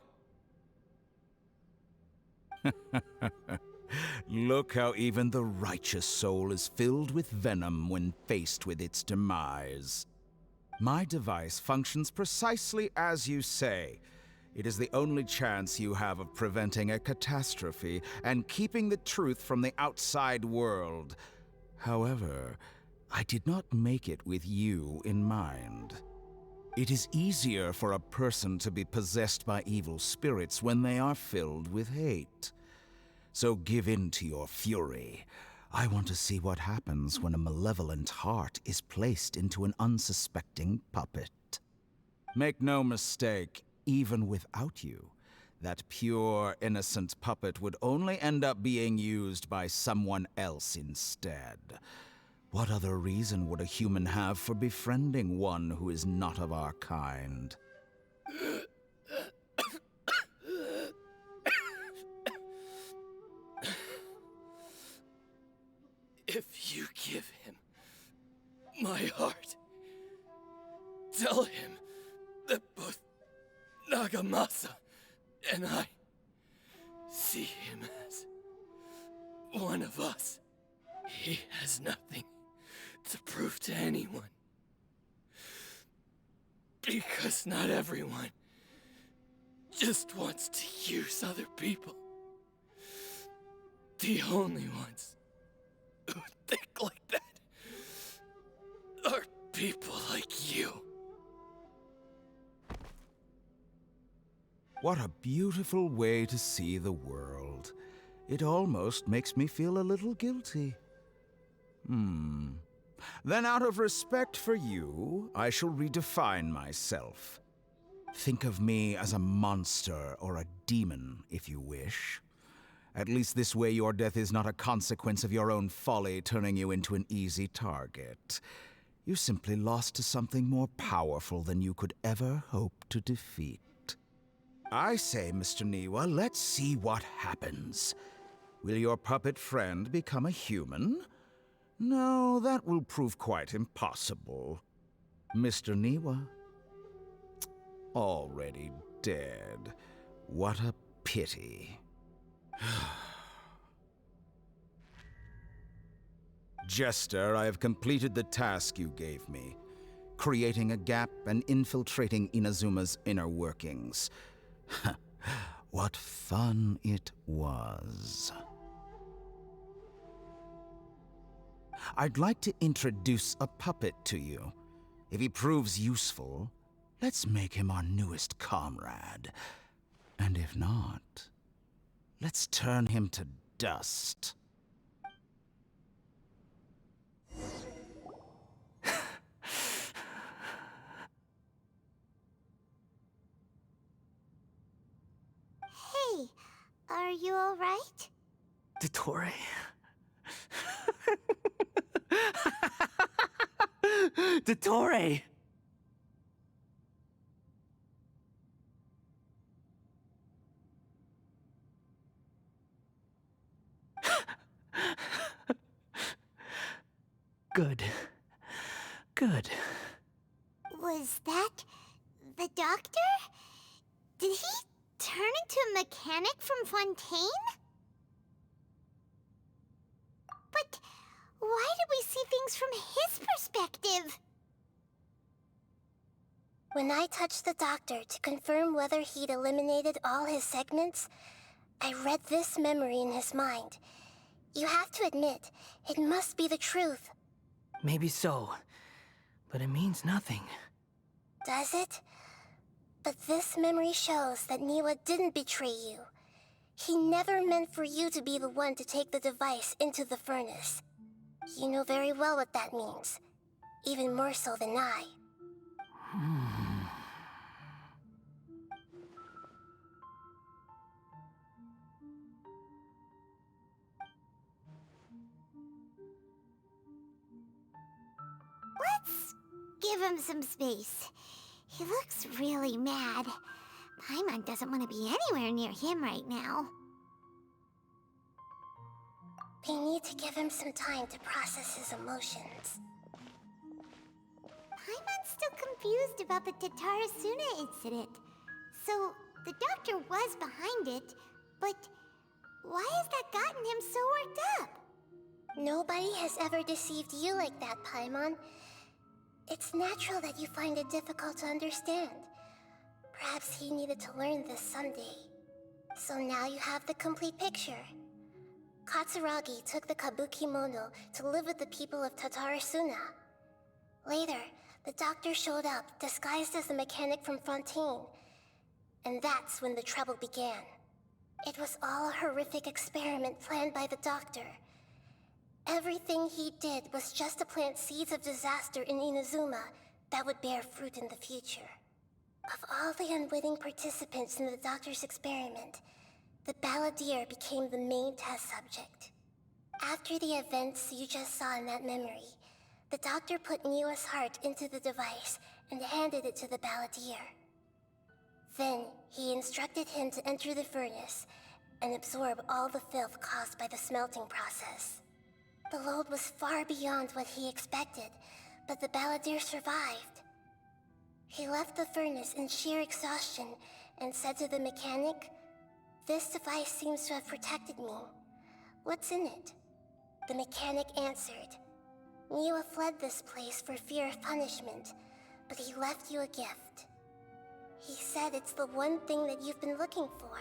Look how even the righteous soul is filled with venom when faced with its demise. My device functions precisely as you say. It is the only chance you have of preventing a catastrophe and keeping the truth from the outside world. However, I did not make it with you in mind. It is easier for a person to be possessed by evil spirits when they are filled with hate. So give in to your fury. I want to see what happens when a malevolent heart is placed into an unsuspecting puppet. Make no mistake, even without you, that pure, innocent puppet would only end up being used by someone else instead. What other reason would a human have for befriending one who is not of our kind? If you give him my heart, tell him that both Nagamasa and I see him as one of us. He has nothing to prove to anyone. Because not everyone just wants to use other people. The only ones who think like that are people like you. What a beautiful way to see the world. It almost makes me feel a little guilty. Then out of respect for you, I shall redefine myself. Think of me as a monster or a demon, if you wish. At least this way your death is not a consequence of your own folly turning you into an easy target. You simply lost to something more powerful than you could ever hope to defeat. I say, Mr. Niwa, let's see what happens. Will your puppet friend become a human? No, that will prove quite impossible. Mr. Niwa? Already dead. What a pity. Jester, I have completed the task you gave me. Creating a gap and infiltrating Inazuma's inner workings. What fun it was. I'd like to introduce a puppet to you. If he proves useful, let's make him our newest comrade. And if not, let's turn him to dust. Hey, are you alright? Dottore? Dottore! Good. Good. Was that the doctor? Did he turn into a mechanic from Fontaine? But why did we see things from his perspective? When I touched the doctor to confirm whether he'd eliminated all his segments, I read this memory in his mind. You have to admit, it must be the truth. Maybe so, but it means nothing. Does it? But this memory shows that Niwa didn't betray you. He never meant for you to be the one to take the device into the furnace. You know very well what that means. Even more so than I. Let's give him some space. He looks really mad. Paimon doesn't want to be anywhere near him right now. We need to give him some time to process his emotions. Paimon's still confused about the Tatarasuna incident. So, the doctor was behind it, but why has that gotten him so worked up? Nobody has ever deceived you like that, Paimon. It's natural that you find it difficult to understand. Perhaps he needed to learn this someday. So now you have the complete picture. Katsuragi took the Kabuki Mono to live with the people of Tatarasuna. Later, the doctor showed up, disguised as a mechanic from Fontaine. And that's when the trouble began. It was all a horrific experiment planned by the doctor. Everything he did was just to plant seeds of disaster in Inazuma that would bear fruit in the future. Of all the unwitting participants in the doctor's experiment, the Balladeer became the main test subject. After the events you just saw in that memory, the doctor put Niwa's heart into the device and handed it to the Balladeer. Then, he instructed him to enter the furnace and absorb all the filth caused by the smelting process. The load was far beyond what he expected, but the Balladeer survived. He left the furnace in sheer exhaustion and said to the mechanic, "This device seems to have protected me. What's in it?" The mechanic answered, "Niwa fled this place for fear of punishment, but he left you a gift. He said it's the one thing that you've been looking for."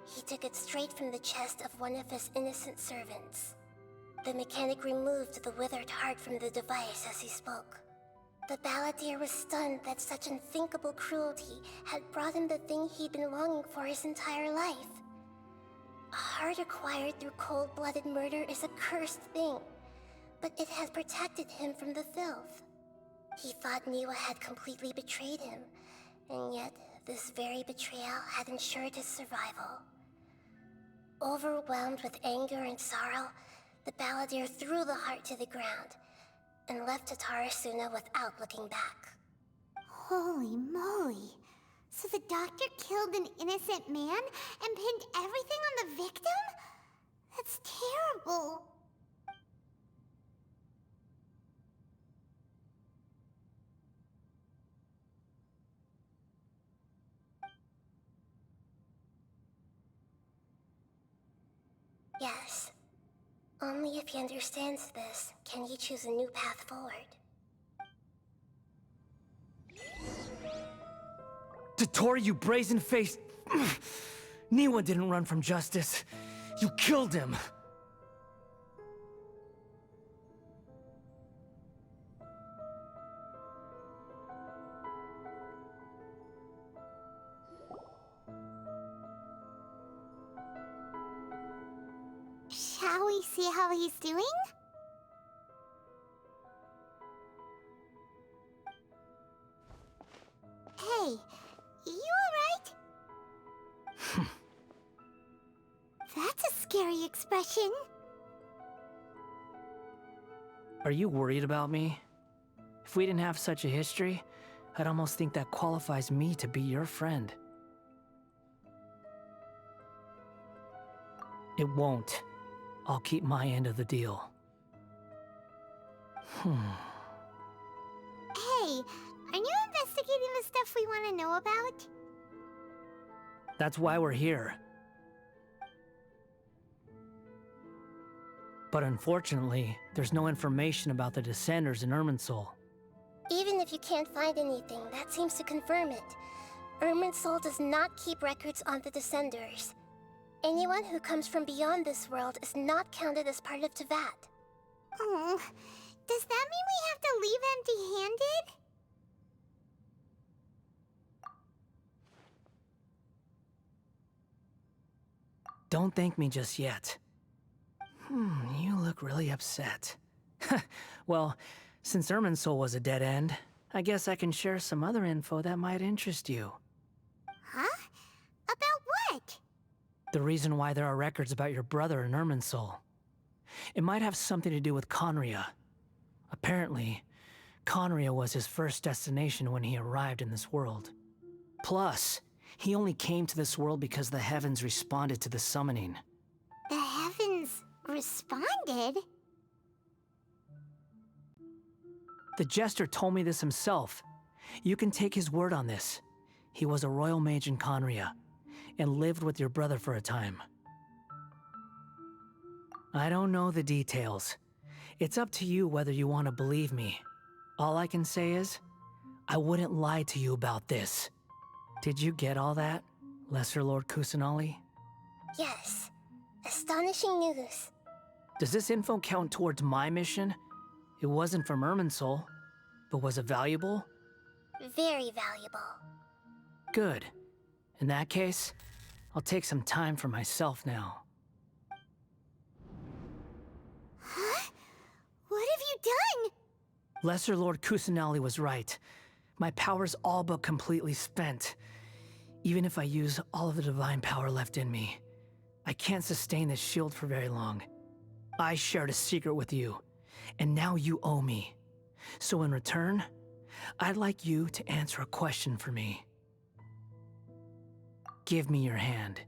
He took it straight from the chest of one of his innocent servants. The mechanic removed the withered heart from the device as he spoke. The Balladeer was stunned that such unthinkable cruelty had brought him the thing he'd been longing for his entire life. A heart acquired through cold-blooded murder is a cursed thing, but it had protected him from the filth. He thought Niwa had completely betrayed him, and yet this very betrayal had ensured his survival. Overwhelmed with anger and sorrow, the Balladeer threw the heart to the ground and left Tatarasuna without looking back. Holy moly. So the doctor killed an innocent man and pinned everything on the victim? That's terrible. Yes. Only if he understands this can he choose a new path forward. Tottori, you brazen-faced... Niwa didn't run from justice. You killed him. Shall we see how he's doing? Hey, you alright? That's a scary expression. Are you worried about me? If we didn't have such a history, I'd almost think that qualifies me to be your friend. It won't. I'll keep my end of the deal. Hey, aren't you investigating the stuff we want to know about? That's why we're here. But unfortunately, there's no information about the Descenders in Irminsul. Even if you can't find anything, that seems to confirm it. Irminsul does not keep records on the Descenders. Anyone who comes from beyond this world is not counted as part of Teyvat. Oh, does that mean we have to leave empty-handed? Don't thank me just yet. You look look really upset. Well, since Irminsul was a dead end, I guess I can share some other info that might interest you. Huh? About what? The reason why there are records about your brother in Irminsul. It might have something to do with Conria. Apparently, Conria was his first destination when he arrived in this world. Plus, he only came to this world because the heavens responded to the summoning. The heavens responded? The Jester told me this himself. You can take his word on this. He was a royal mage in Conria, and lived with your brother for a time. I don't know the details. It's up to you whether you want to believe me. All I can say is, I wouldn't lie to you about this. Did you get all that, Lesser Lord Kusanali? Yes. Astonishing news. Does this info count towards my mission? It wasn't from Irminsul, but was it valuable? Very valuable. Good. In that case, I'll take some time for myself now. Huh? What have you done? Lesser Lord Kusanali was right. My power's all but completely spent. Even if I use all of the divine power left in me, I can't sustain this shield for very long. I shared a secret with you, and now you owe me. So in return, I'd like you to answer a question for me. Give me your hand.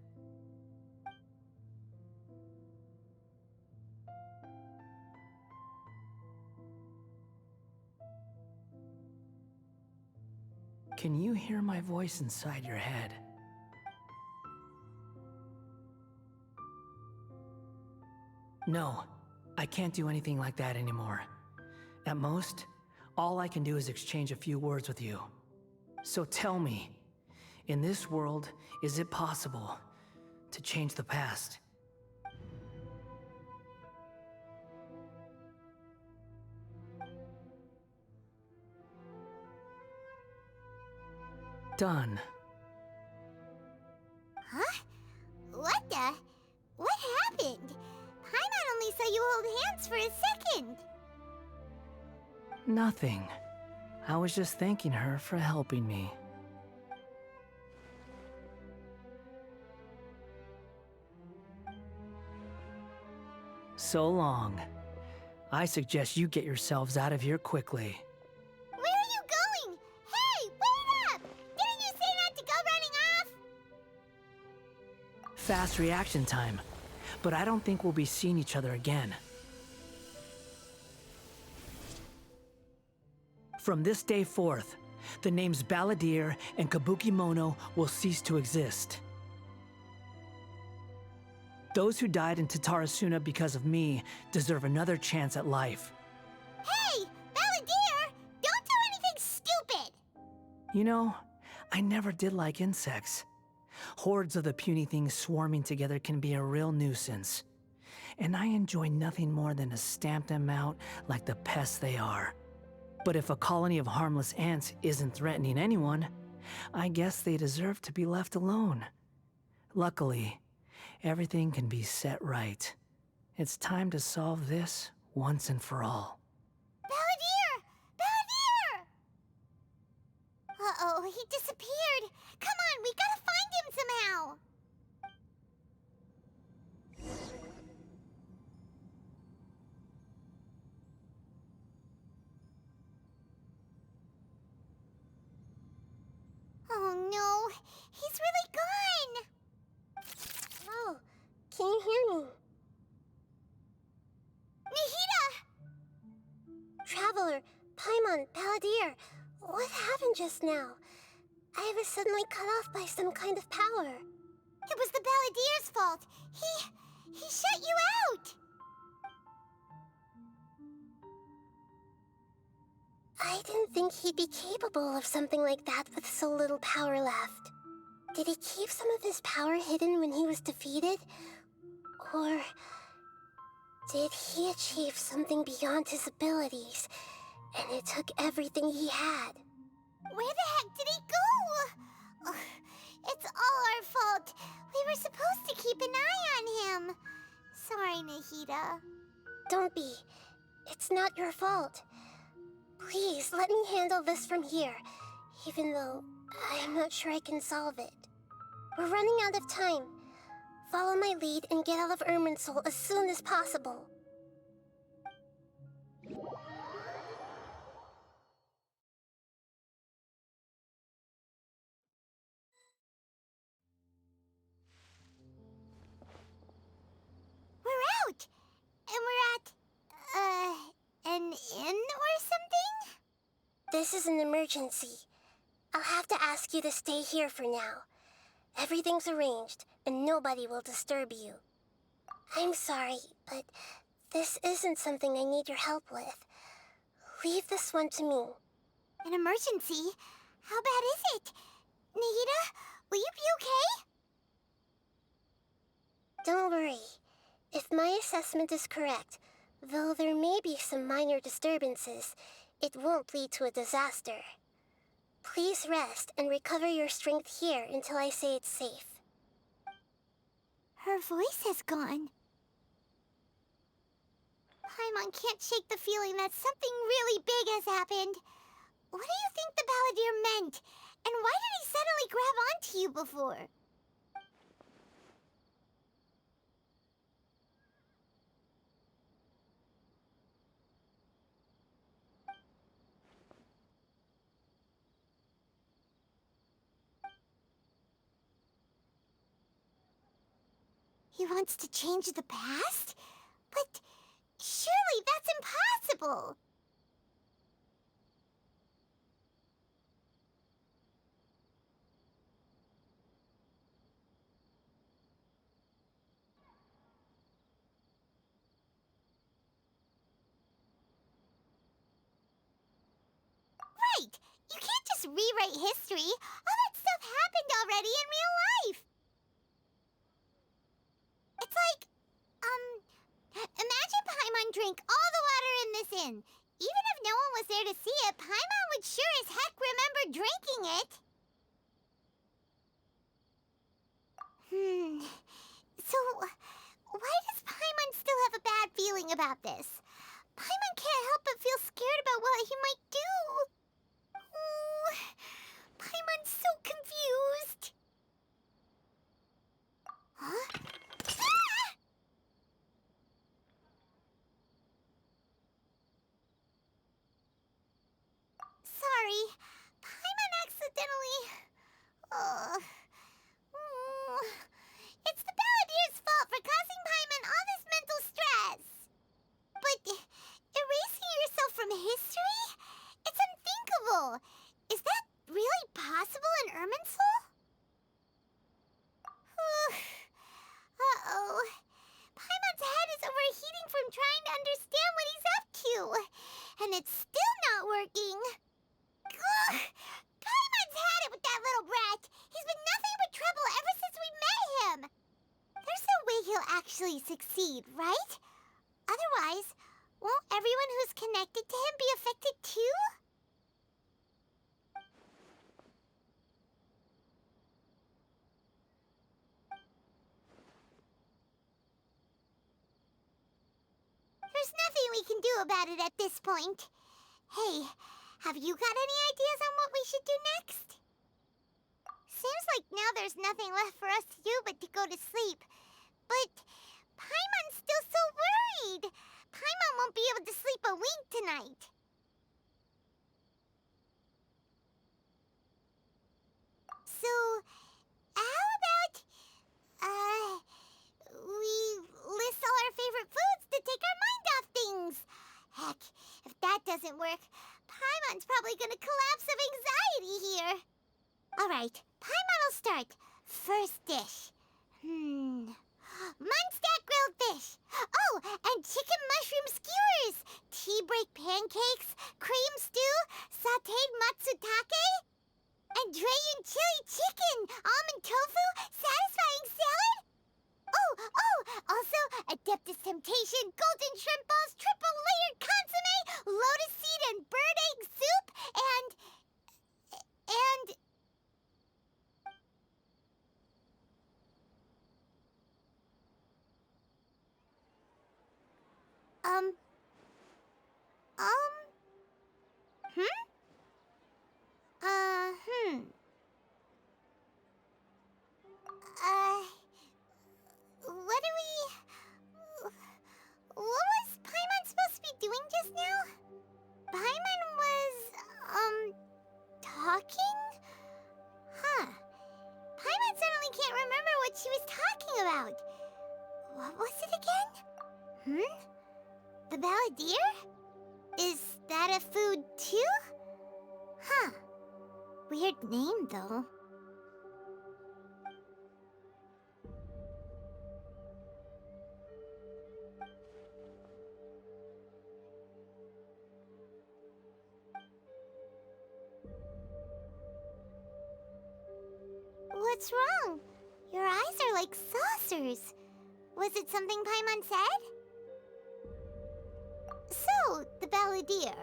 Can you hear my voice inside your head? No, I can't do anything like that anymore. At most, all I can do is exchange a few words with you. So tell me, in this world, is it possible to change the past? Done. Huh? What the? What happened? Paimon only saw you hold hands for a second. Nothing. I was just thanking her for helping me. So long. I suggest you get yourselves out of here quickly. Where are you going? Hey, wait up! Didn't you say not to go running off? Fast reaction time. But I don't think we'll be seeing each other again. From this day forth, the names Balladeer and Kabukimono will cease to exist. Those who died in Tatarasuna because of me deserve another chance at life. Hey, Balladeer! Don't do anything stupid! You know, I never did like insects. Hordes of the puny things swarming together can be a real nuisance. And I enjoy nothing more than to stamp them out like the pests they are. But if a colony of harmless ants isn't threatening anyone, I guess they deserve to be left alone. Luckily, everything can be set right. It's time to solve this once and for all. Balladeer! Balladeer! Uh-oh, he disappeared. Come on, we gotta find him somehow. Oh no, he's really gone. Oh, can you hear me? Nahida! Traveler, Paimon, Balladeer, what happened just now? I was suddenly cut off by some kind of power. It was the Balladeer's fault. He shut you out. I didn't think he'd be capable of something like that with so little power left. Did he keep some of his power hidden when he was defeated? Or did he achieve something beyond his abilities, and it took everything he had? Where the heck did he go? Ugh, it's all our fault. We were supposed to keep an eye on him. Sorry, Nahida. Don't be. It's not your fault. Please, let me handle this from here, even though I'm not sure I can solve it. We're running out of time. Follow my lead and get out of Irminsul as soon as possible. We're out! And we're at, an inn or something? This is an emergency. I'll have to ask you to stay here for now. Everything's arranged, and nobody will disturb you. I'm sorry, but this isn't something I need your help with. Leave this one to me. An emergency? How bad is it? Nahida, will you be okay? Don't worry. If my assessment is correct, though there may be some minor disturbances, it won't lead to a disaster. Please rest and recover your strength here until I say it's safe. Her voice has gone. Paimon can't shake the feeling that something really big has happened. What do you think the Balladeer meant? And why did he suddenly grab onto you before? He wants to change the past? But surely that's impossible! Right! You can't just rewrite history! All that stuff happened already in real life! It's like, imagine Paimon drank all the water in this inn. Even if no one was there to see it, Paimon would sure as heck remember drinking it. So, why does Paimon still have a bad feeling about this? Paimon can't help but feel scared about what he might do. Oh, Paimon's so confused. Huh? Ah! Sorry, Paimon accidentally... It's the Balladeer's fault for causing Paimon all this mental stress. But erasing yourself from history? It's unthinkable. Is that really possible in Irminsul? Uh-oh. Paimon's head is overheating from trying to understand what he's up to. And it's still not working. Ugh! Paimon's had it with that little brat. He's been nothing but trouble ever since we met him. There's no way he'll actually succeed, right? Otherwise, won't everyone who's connected to him be affected too? There's nothing we can do about it at this point. Hey, have you got any ideas on what we should do next? Seems like now there's nothing left for us to do but to go to sleep. But Paimon's still so worried. Paimon won't be able to sleep a wink tonight. So, how about, we list all our favorite foods to take our mind off things? Heck, if that doesn't work, Paimon's probably gonna collapse of anxiety here. Alright, Paimon will start. First dish. Munstack grilled fish. Oh, and chicken mushroom skewers. Tea break pancakes, cream stew, sauteed matsutake, and Dragon chili chicken, almond tofu, satisfying salad. Oh, also Adeptus Temptation, golden shrimp balls, triple layered consomme, lotus seed and bird egg soup, and... Um... What do we... What was Paimon supposed to be doing just now? Paimon was, talking? Huh. Paimon suddenly can't remember what she was talking about. What was it again? The Balladeer? Is that a food too? Huh. Weird name, though. What's wrong? Your eyes are like saucers. Was it something Paimon said? So, the Balladeer.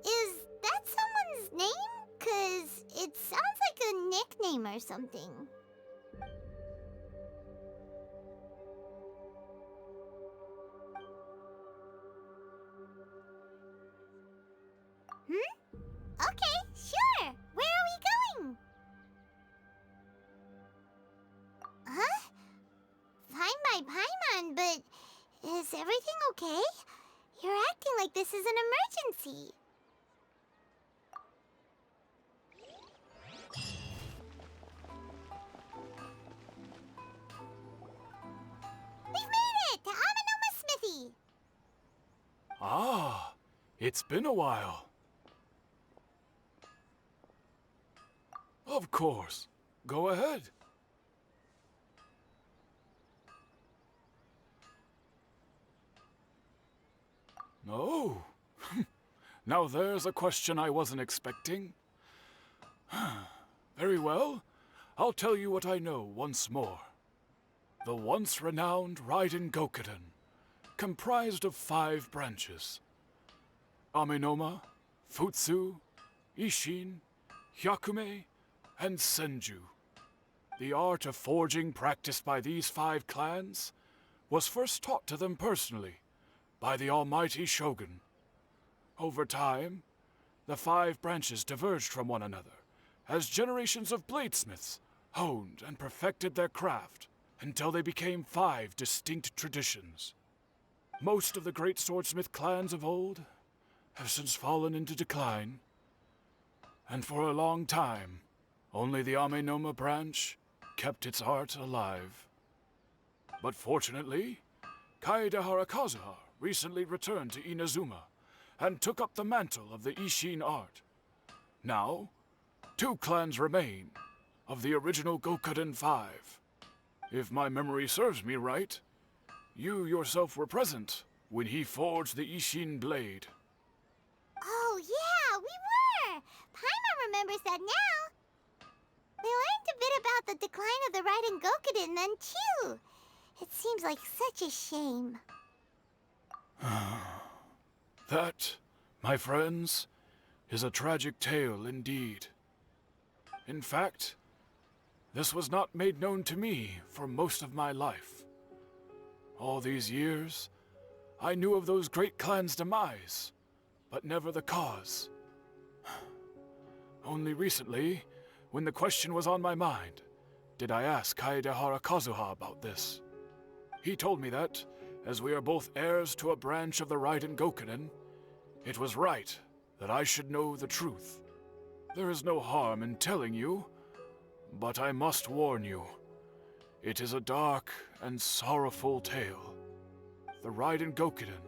Is that someone's name? 'Cause it sounds like a nickname or something. Okay, sure. Where are we going? Huh? Fine by Paimon, but is everything okay? You're acting like this is an emergency. We've made it to Amanoma Smithy. Ah, it's been a while. Of course. Go ahead. Oh. Now there's a question I wasn't expecting. Very well. I'll tell you what I know once more. The once renowned Raiden Gokuden, comprised of 5 branches. Amenoma, Futsu, Ishin, Hyakume, and Senju. The art of forging practiced by these 5 clans was first taught to them personally by the almighty Shogun. Over time, the 5 branches diverged from one another as generations of bladesmiths honed and perfected their craft until they became 5 distinct traditions. Most of the great swordsmith clans of old have since fallen into decline, and for a long time, only the Amenoma branch kept its art alive. But fortunately, Kaeya Kazuha recently returned to Inazuma and took up the mantle of the Ishin art. Now, 2 clans remain of the original Gokuden 5. If my memory serves me right, you yourself were present when he forged the Ishin blade. Oh yeah, we were! Paimon remembers that now. We learned a bit about the decline of the Raiden Gokuden then too. It seems like such a shame. That, my friends, is a tragic tale indeed. In fact, this was not made known to me for most of my life. All these years, I knew of those great clans' demise, but never the cause. Only recently, when the question was on my mind, did I ask Kaeya Kazuha about this. He told me that, as we are both heirs to a branch of the Raiden Gokuden, it was right that I should know the truth. There is no harm in telling you, but I must warn you. It is a dark and sorrowful tale. The Raiden Gokuden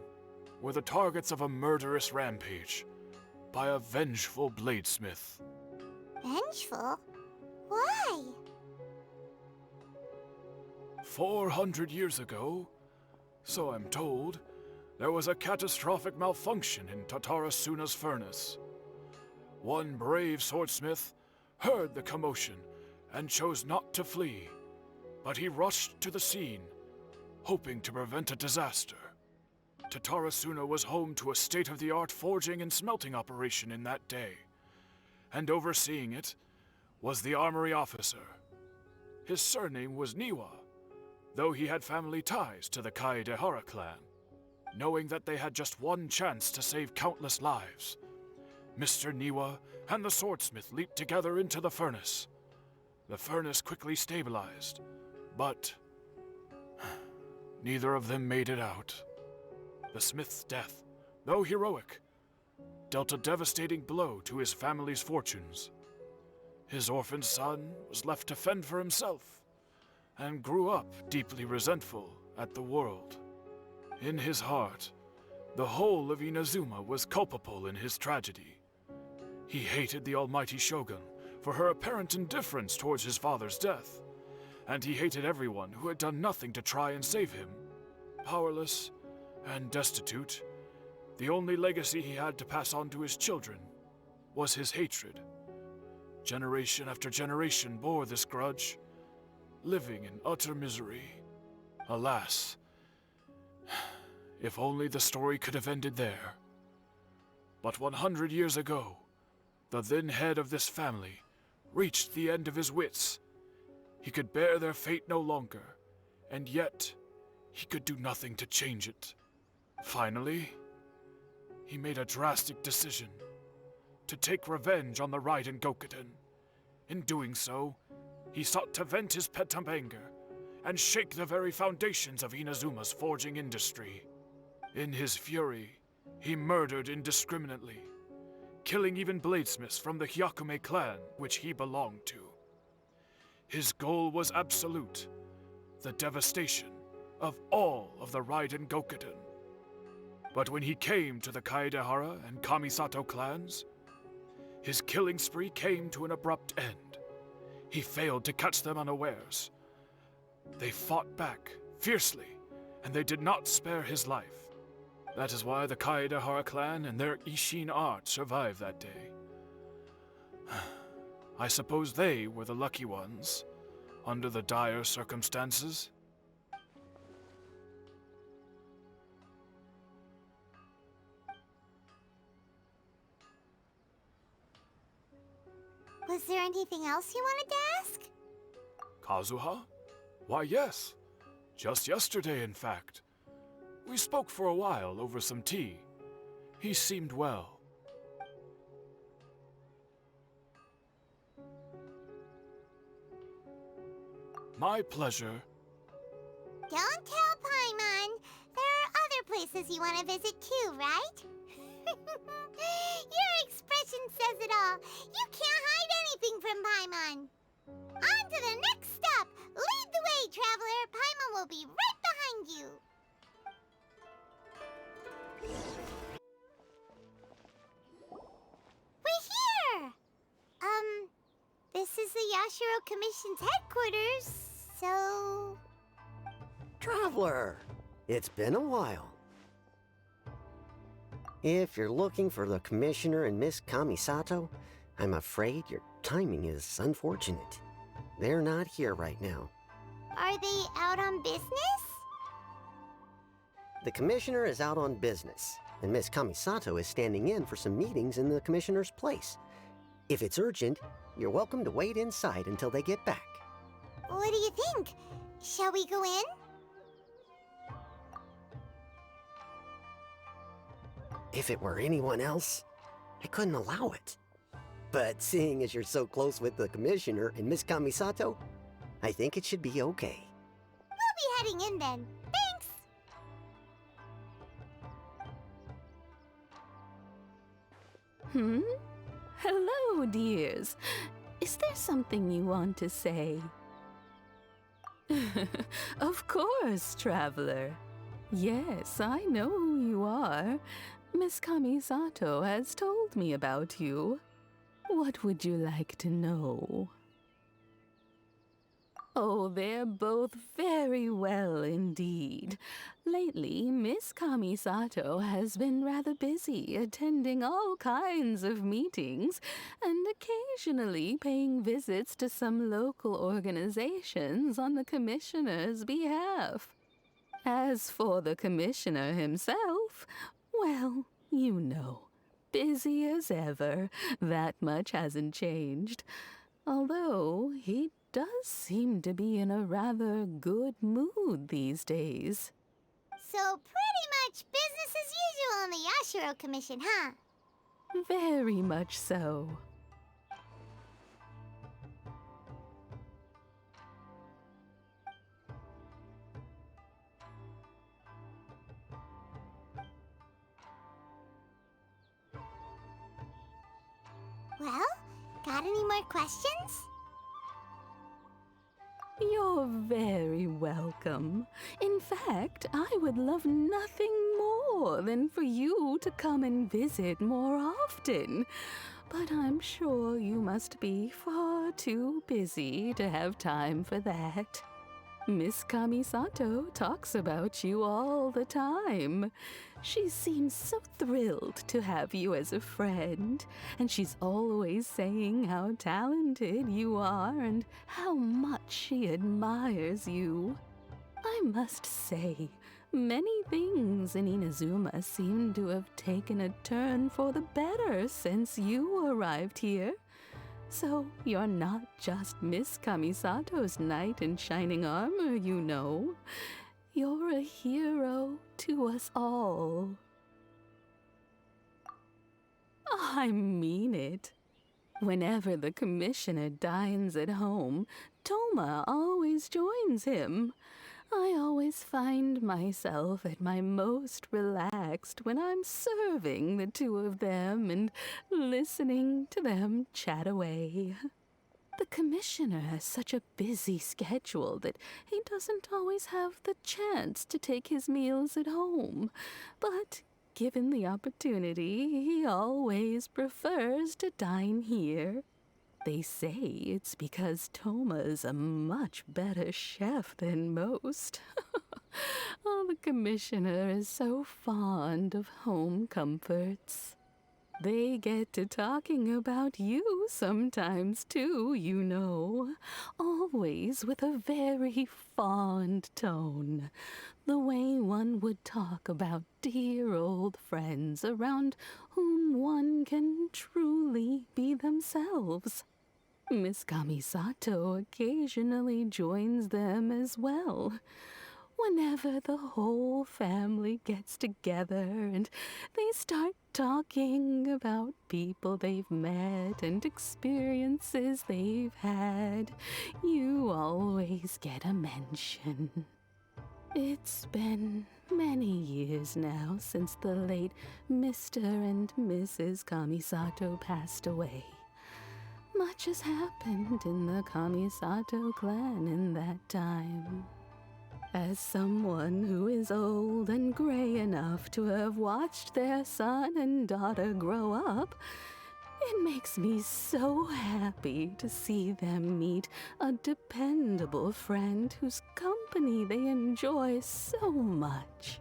were the targets of a murderous rampage by a vengeful bladesmith. Vengeful? Why? 400 years ago, so I'm told, there was a catastrophic malfunction in Tatarasuna's furnace. One brave swordsmith heard the commotion and chose not to flee, but he rushed to the scene, hoping to prevent a disaster. Tatarasuna was home to a state-of-the-art forging and smelting operation in that day, and overseeing it was the armory officer. His surname was Niwa, though he had family ties to the Kaeya clan. knowing that they had just one chance to save countless lives. Mr. Niwa and the swordsmith leaped together into the furnace. The furnace quickly stabilized, but neither of them made it out. The smith's death, though heroic, dealt a devastating blow to his family's fortunes. His orphaned son was left to fend for himself, and grew up deeply resentful at the world. In his heart, the whole of Inazuma was culpable in his tragedy. He hated the almighty shogun for her apparent indifference towards his father's death, and he hated everyone who had done nothing to try and save him. Powerless and destitute, the only legacy he had to pass on to his children was his hatred. Generation after generation bore this grudge, living in utter misery. Alas, if only the story could have ended there. But 100 years ago, the then head of this family reached the end of his wits. He could bear their fate no longer, and yet he could do nothing to change it. Finally, he made a drastic decision to take revenge on the Raiden Gokuden. In doing so, he sought to vent his pent-up anger and shake the very foundations of Inazuma's forging industry. In his fury, he murdered indiscriminately, killing even bladesmiths from the Hyakume clan which he belonged to. His goal was absolute, the devastation of all of the Raiden Gokuden. But when he came to the Kaedehara and Kamisato clans, his killing spree came to an abrupt end. He failed to catch them unawares. They fought back fiercely, and they did not spare his life. That is why the Kaedehara clan and their Ishin art survived that day. I suppose they were the lucky ones, under the dire circumstances. Was there anything else you wanted to ask? Kazuha? Why, yes. Just yesterday, in fact. We spoke for a while over some tea. He seemed well. My pleasure. Don't tell Paimon. There are other places you want to visit too, right? Your expression says it all. You can't hide anything from Paimon. On to the next stop. Lead the way, traveler. Paimon will be right behind you. We're here! This is the Yashiro Commission's headquarters, so... Traveler, it's been a while. If you're looking for the Commissioner and Miss Kamisato, I'm afraid your timing is unfortunate. They're not here right now. Are they out on business? The Commissioner is out on business, and Miss Kamisato is standing in for some meetings in the Commissioner's place. If it's urgent, you're welcome to wait inside until they get back. What do you think? Shall we go in? If it were anyone else, I couldn't allow it. But seeing as you're so close with the Commissioner and Miss Kamisato, I think it should be okay. We'll be heading in then. Thanks! Hello, dears. Is there something you want to say? Of course, traveler. Yes, I know who you are. Miss Kamisato has told me about you. What would you like to know? Oh, they're both very well indeed. Lately, Miss Kamisato has been rather busy attending all kinds of meetings and occasionally paying visits to some local organizations on the Commissioner's behalf. As for the Commissioner himself, well, you know, busy as ever. That much hasn't changed. Although he does seem to be in a rather good mood these days. So pretty much business on the Yashiro Commission, huh? Very much so. Well, got any more questions? You're very welcome. In fact, I would love nothing more than for you to come and visit more often. But I'm sure you must be far too busy to have time for that. Miss Kamisato talks about you all the time. She seems so thrilled to have you as a friend, and she's always saying how talented you are and how much she admires you. I must say, many things in Inazuma seem to have taken a turn for the better since you arrived here. So you're not just Miss Kamisato's knight in shining armor, you know. You're a hero to us all. I mean it. Whenever the commissioner dines at home, Toma always joins him. I always find myself at my most relaxed when I'm serving the two of them and listening to them chat away. The commissioner has such a busy schedule that he doesn't always have the chance to take his meals at home. But given the opportunity, he always prefers to dine here. They say it's because Toma's a much better chef than most. Oh, the commissioner is so fond of home comforts. They get to talking about you sometimes too, you know. Always with a very fond tone. The way one would talk about dear old friends around whom one can truly be themselves. Miss Kamisato occasionally joins them as well. Whenever the whole family gets together and they start talking about people they've met and experiences they've had, you always get a mention. It's been many years now since the late Mr. and Mrs. Kamisato passed away. Much has happened in the Kamisato clan in that time. As someone who is old and gray enough to have watched their son and daughter grow up, it makes me so happy to see them meet a dependable friend whose company they enjoy so much.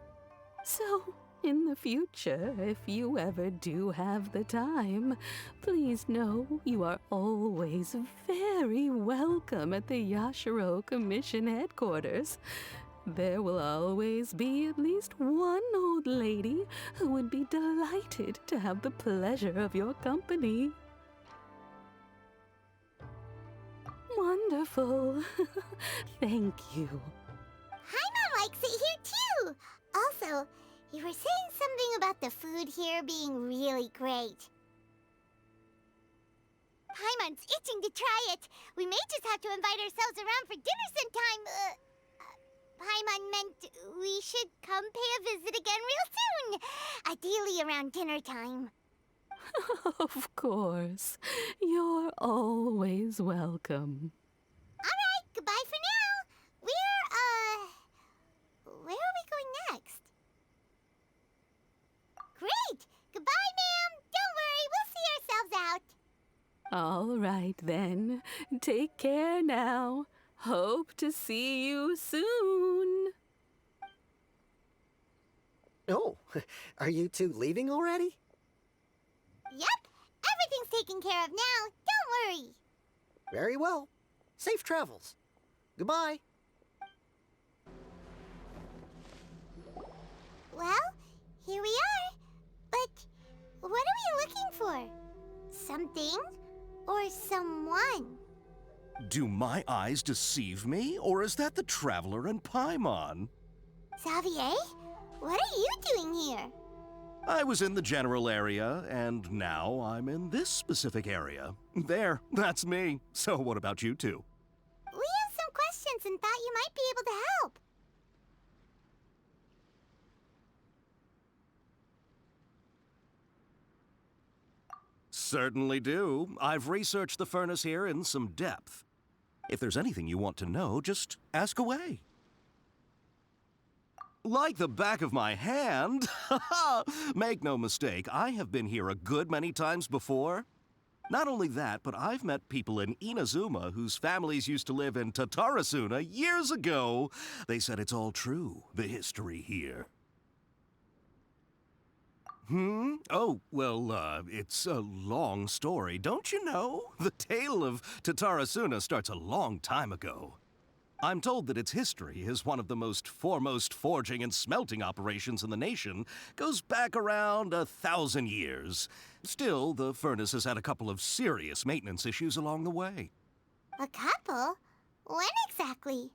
So, in the future, if you ever do have the time, please know you are always very welcome at the Yashiro Commission headquarters. There will always be at least one old lady who would be delighted to have the pleasure of your company. Wonderful. Thank you. Paimon likes it here too. Also, you were saying something about the food here being really great. Paimon's itching to try it. We may just have to invite ourselves around for dinner sometime. Paimon meant we should come pay a visit again real soon. Ideally around dinner time. Of course. You're always welcome. Alright, goodbye for now. Where are we going next? Great! Goodbye, ma'am! Don't worry, we'll see ourselves out. All right, then. Take care now. Hope to see you soon. Oh, are you two leaving already? Yep, everything's taken care of now. Don't worry. Very well. Safe travels. Goodbye. Well, here we are. But what are we looking for? Something or someone? Do my eyes deceive me, or is that the Traveler and Paimon? Xavier, what are you doing here? I was in the general area, and now I'm in this specific area. There, that's me. So what about you two? We have some questions and thought you might be able to help. Certainly do. I've researched the furnace here in some depth. If there's anything you want to know, just ask away. Like the back of my hand. Make no mistake, I have been here a good many times before. Not only that, but I've met people in Inazuma whose families used to live in Tatarasuna years ago. They said it's all true, the history here. Oh, well, it's a long story, don't you know? The tale of Tatarasuna starts a long time ago. I'm told that its history is one of the most foremost forging and smelting operations in the nation, goes back around 1,000 years. Still, the furnace has had a couple of serious maintenance issues along the way. A couple? When exactly?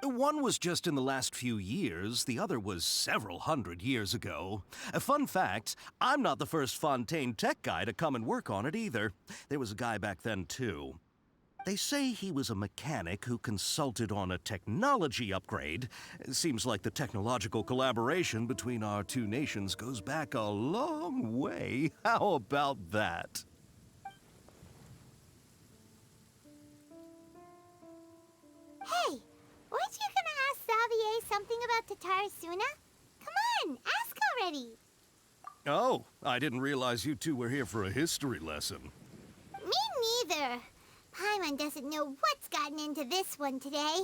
One was just in the last few years, the other was several hundred years ago. A fun fact, I'm not the first Fontaine tech guy to come and work on it either. There was a guy back then too. They say he was a mechanic who consulted on a technology upgrade. It seems like the technological collaboration between our two nations goes back a long way. How about that? Hey, weren't you gonna ask Xavier something about Tatarasuna? Come on, ask already. Oh, I didn't realize you two were here for a history lesson. Me neither. Paimon doesn't know what's gotten into this one today.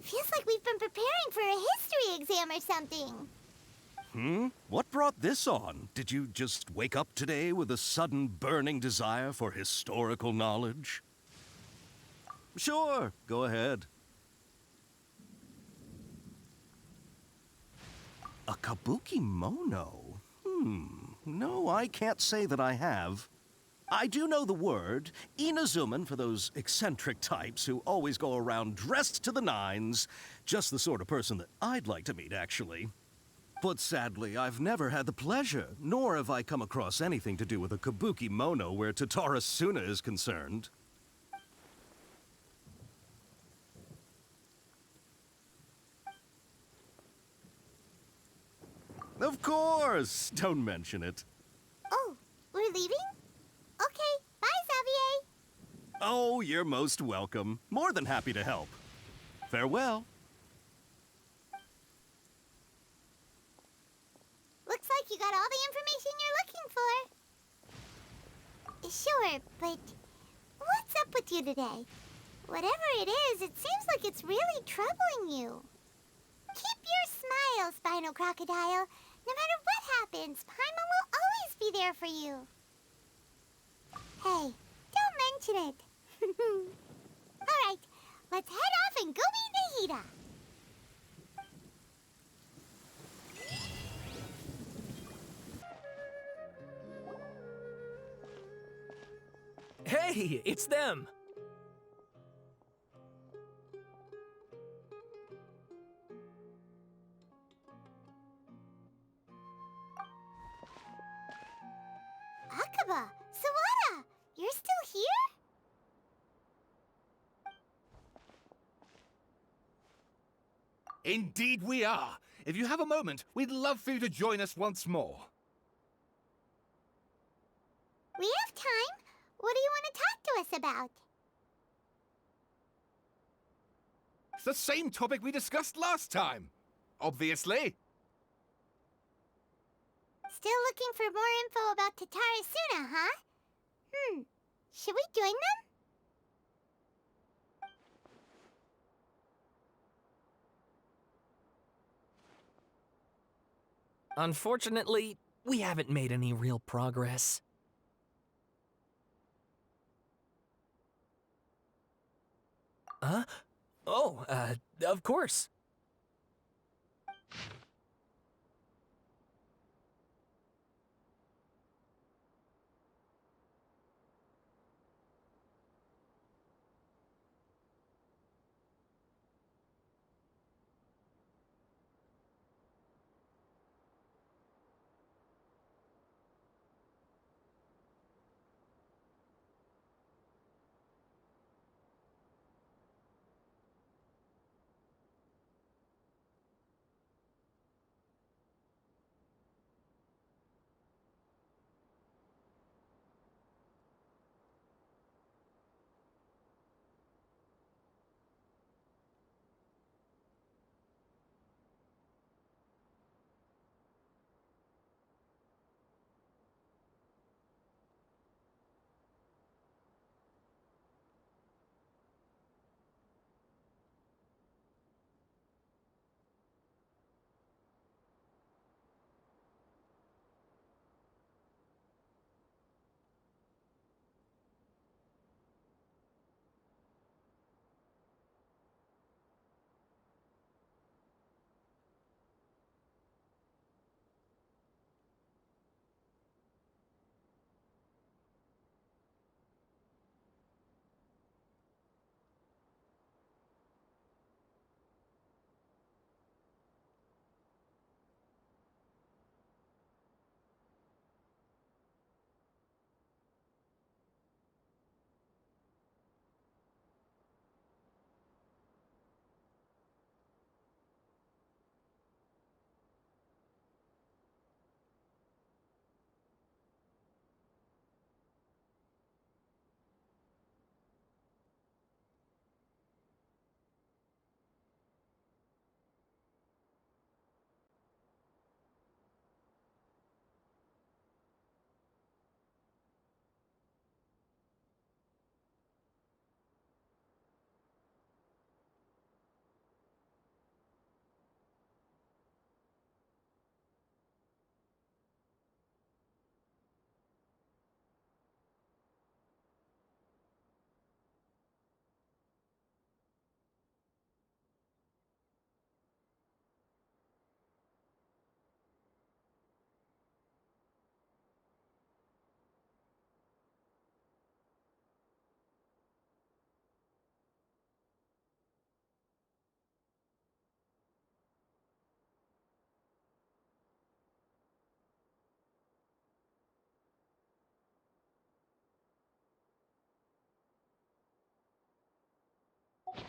Feels like we've been preparing for a history exam or something. What brought this on? Did you just wake up today with a sudden burning desire for historical knowledge? Sure, go ahead. A kabuki mono? No, I can't say that I have. I do know the word, Inazuman for those eccentric types who always go around dressed to the nines. Just the sort of person that I'd like to meet, actually. But sadly, I've never had the pleasure, nor have I come across anything to do with a kabuki mono where Tatarasuna is concerned. Of course! Don't mention it. Oh, we're leaving? Okay, bye, Xavier. Oh, you're most welcome. More than happy to help. Farewell. Looks like you got all the information you're looking for. Sure, but what's up with you today? Whatever it is, it seems like it's really troubling you. Keep your smile, Spinal Crocodile. No matter what happens, Paimon will always be there for you. Hey, don't mention it. All right, let's head off and go meet Nahida. Hey, it's them! Akaba, Sawada, you're still here? Indeed we are. If you have a moment, we'd love for you to join us once more. We have time. What do you want to talk to us about? It's the same topic we discussed last time. Obviously. Still looking for more info about Tatarasuna, huh? Should we join them? Unfortunately, we haven't made any real progress. Huh? Oh, of course.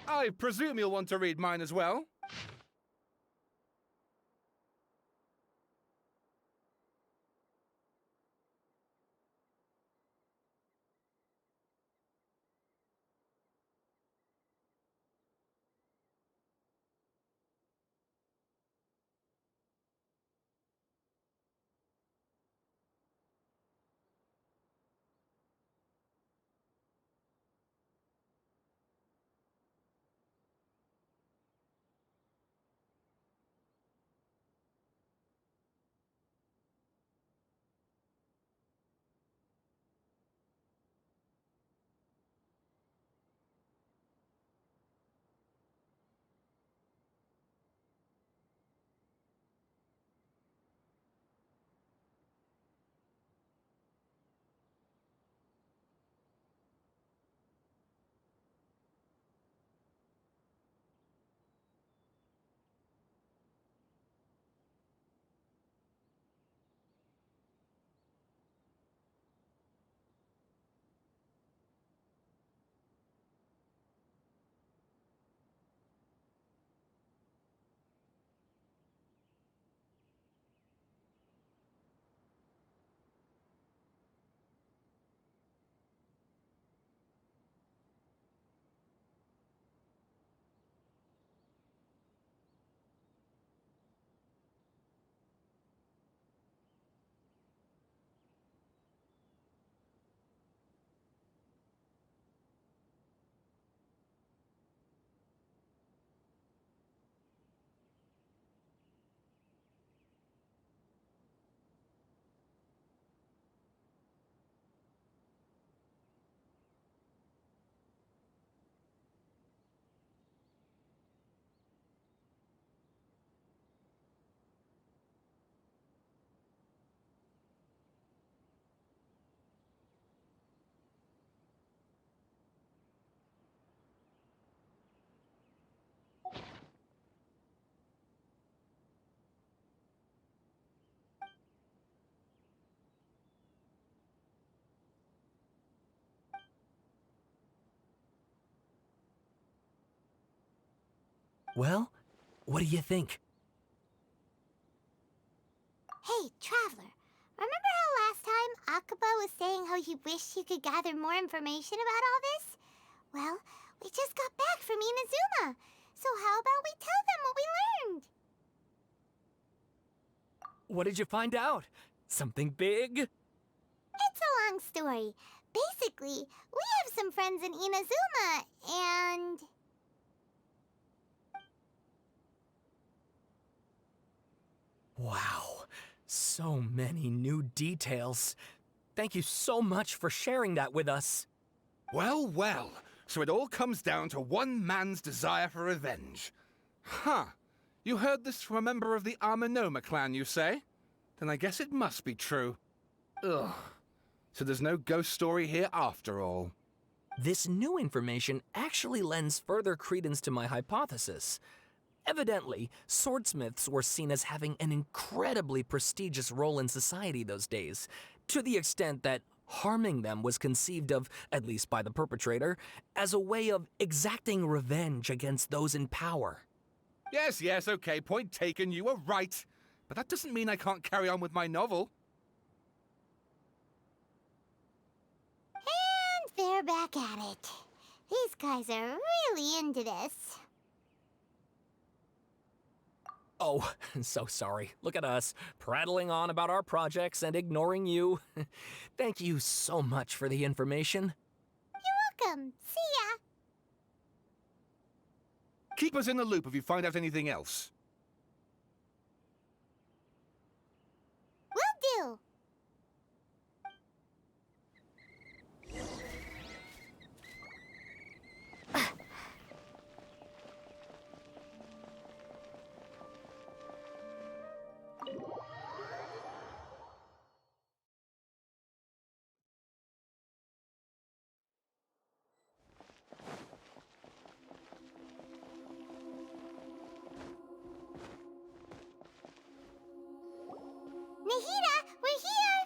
I presume you'll want to read mine as well. Well, what do you think? Hey, Traveler. Remember how last time Akaba was saying how he wished he could gather more information about all this? Well, we just got back from Inazuma. So how about we tell them what we learned? What did you find out? Something big? It's a long story. Basically, we have some friends in Inazuma, and... Wow, so many new details. Thank you so much for sharing that with us. Well, well. So it all comes down to one man's desire for revenge. Huh. You heard this from a member of the Amanoma clan, you say? Then I guess it must be true. Ugh. So there's no ghost story here after all. This new information actually lends further credence to my hypothesis. Evidently, swordsmiths were seen as having an incredibly prestigious role in society those days, to the extent that harming them was conceived of, at least by the perpetrator, as a way of exacting revenge against those in power. Yes, okay, point taken, you were right. But that doesn't mean I can't carry on with my novel. And they're back at it. These guys are really into this. Oh, so sorry. Look at us, prattling on about our projects and ignoring you. Thank you so much for the information. You're welcome. See ya. Keep us in the loop if you find out anything else. Will do. Nahida, we're here!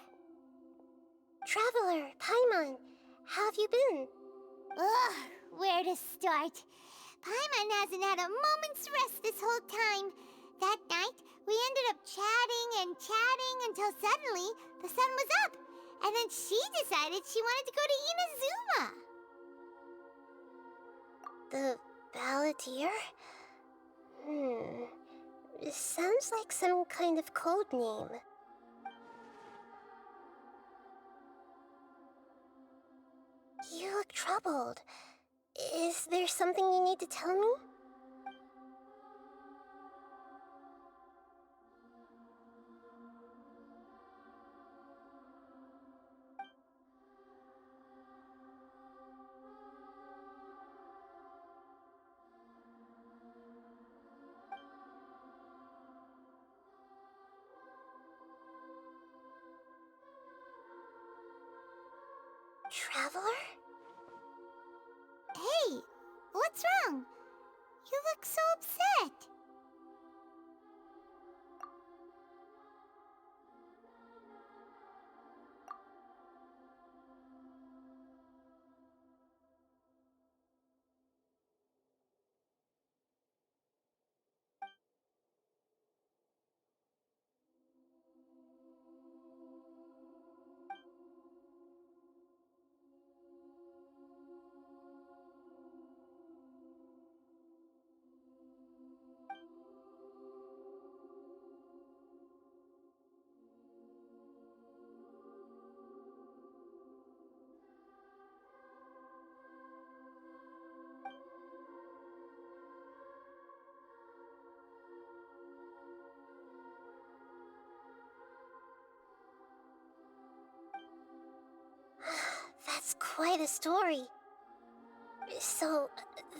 Traveler, Paimon, how have you been? Ugh, where to start? Paimon hasn't had a moment's rest this whole time. That night, we ended up chatting and chatting until suddenly the sun was up. And then she decided she wanted to go to Inazuma. The Balladeer? It sounds like some kind of code name. You look troubled. Is there something you need to tell me? Traveler? Hey, what's wrong? You look so upset. That's quite a story. So,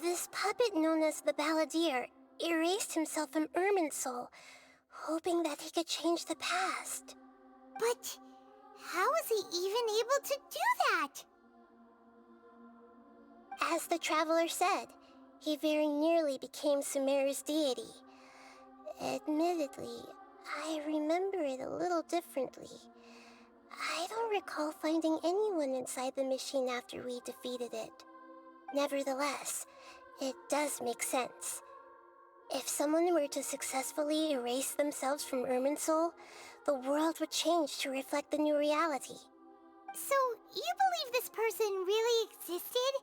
this puppet known as the Balladeer erased himself from Irminsul, hoping that he could change the past. But how was he even able to do that? As the Traveler said, he very nearly became Sumeru's deity. Admittedly, I remember it a little differently. I don't recall finding anyone inside the machine after we defeated it. Nevertheless, it does make sense. If someone were to successfully erase themselves from Irminsul, the world would change to reflect the new reality. So, you believe this person really existed,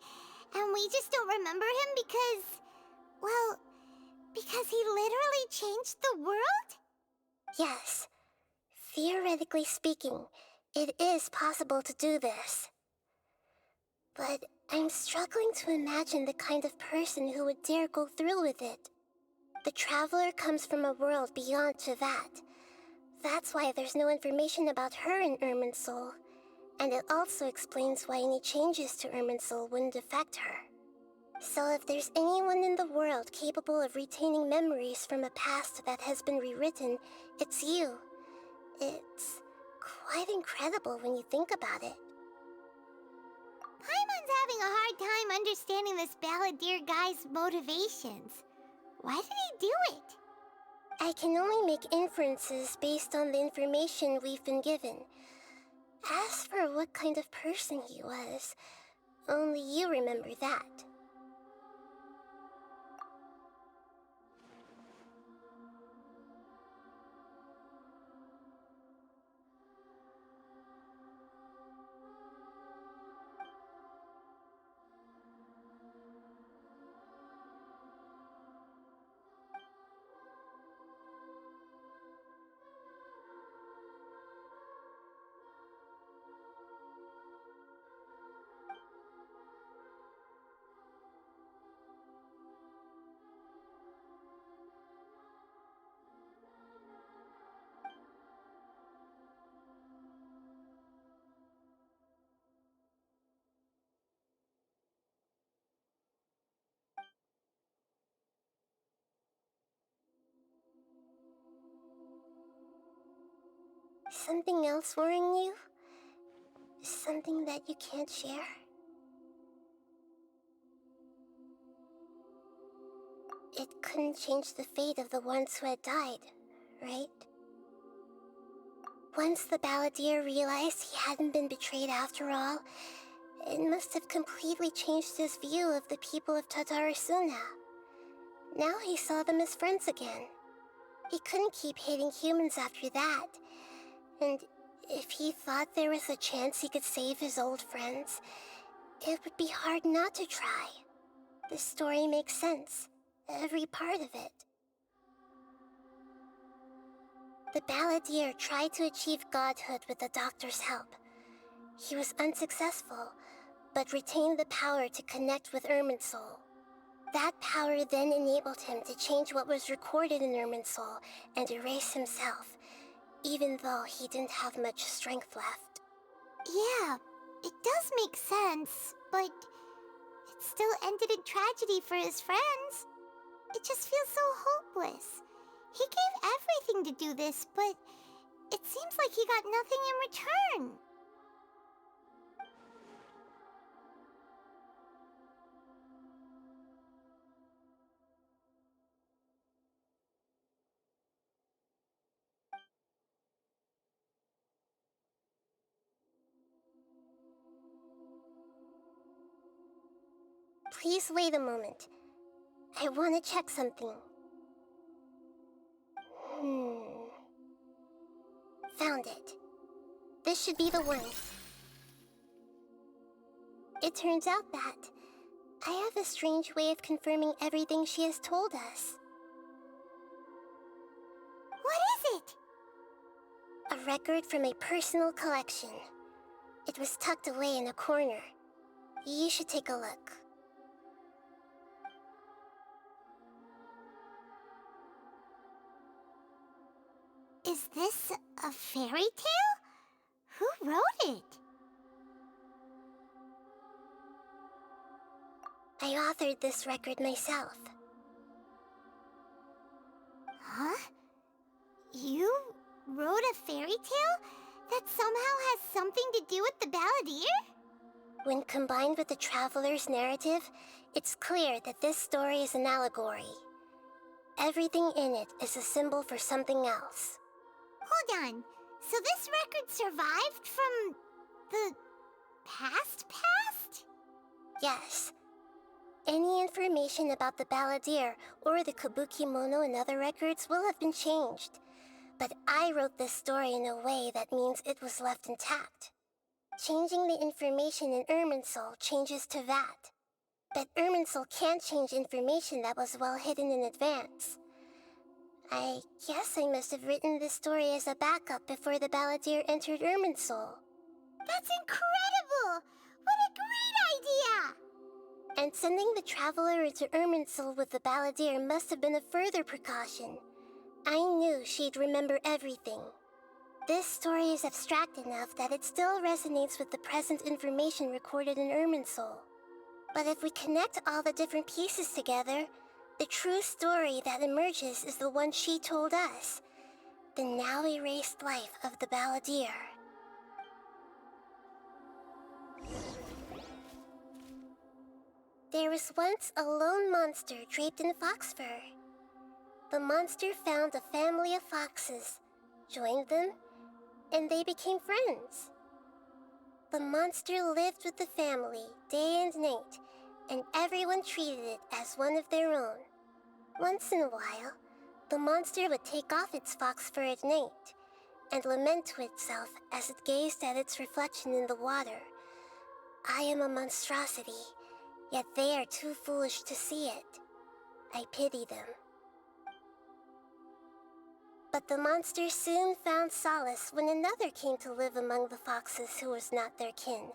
and we just don't remember him because... well, because he literally changed the world? Yes. Theoretically speaking, it is possible to do this. But I'm struggling to imagine the kind of person who would dare go through with it. The Traveler comes from a world beyond Javat. That's why there's no information about her in Irminsul. And it also explains why any changes to Irminsul wouldn't affect her. So if there's anyone in the world capable of retaining memories from a past that has been rewritten, it's you. It's quite incredible when you think about it. Paimon's having a hard time understanding this Balladeer guy's motivations. Why did he do it? I can only make inferences based on the information we've been given. As for what kind of person he was, only you remember that. Something else worrying you? Something that you can't share? It couldn't change the fate of the ones who had died, right? Once the Balladeer realized he hadn't been betrayed after all, it must have completely changed his view of the people of Tatarasuna. Now he saw them as friends again. He couldn't keep hating humans after that. And if he thought there was a chance he could save his old friends, it would be hard not to try. This story makes sense, every part of it. The Balladeer tried to achieve godhood with the doctor's help. He was unsuccessful, but retained the power to connect with Irminsul. That power then enabled him to change what was recorded in Irminsul and erase himself, even though he didn't have much strength left. Yeah, it does make sense, but it still ended in tragedy for his friends. It just feels so hopeless. He gave everything to do this, but it seems like he got nothing in return. Please wait a moment. I want to check something. Found it. This should be the one. It turns out that I have a strange way of confirming everything she has told us. What is it? A record from a personal collection. It was tucked away in a corner. You should take a look. Is this a fairy tale? Who wrote it? I authored this record myself. Huh? You wrote a fairy tale that somehow has something to do with the Balladeer? When combined with the Traveler's narrative, it's clear that this story is an allegory. Everything in it is a symbol for something else. Hold on. So this record survived from the past? Yes. Any information about the Balladeer or the Kabuki-mono and other records will have been changed. But I wrote this story in a way that means it was left intact. Changing the information in Irminsul changes to that. But Irminsul can't change information that was well hidden in advance. I guess I must have written this story as a backup before the Balladeer entered Irminsul. That's incredible! What a great idea! And sending the Traveler into Irminsul with the Balladeer must have been a further precaution. I knew she'd remember everything. This story is abstract enough that it still resonates with the present information recorded in Irminsul. But if we connect all the different pieces together, the true story that emerges is the one she told us. The now erased life of the Balladeer. There was once a lone monster draped in fox fur. The monster found a family of foxes, joined them, and they became friends. The monster lived with the family day and night, and everyone treated it as one of their own. Once in a while, the monster would take off its fox fur at night and lament to itself as it gazed at its reflection in the water. I am a monstrosity, yet they are too foolish to see it. I pity them. But the monster soon found solace when another came to live among the foxes who was not their kin.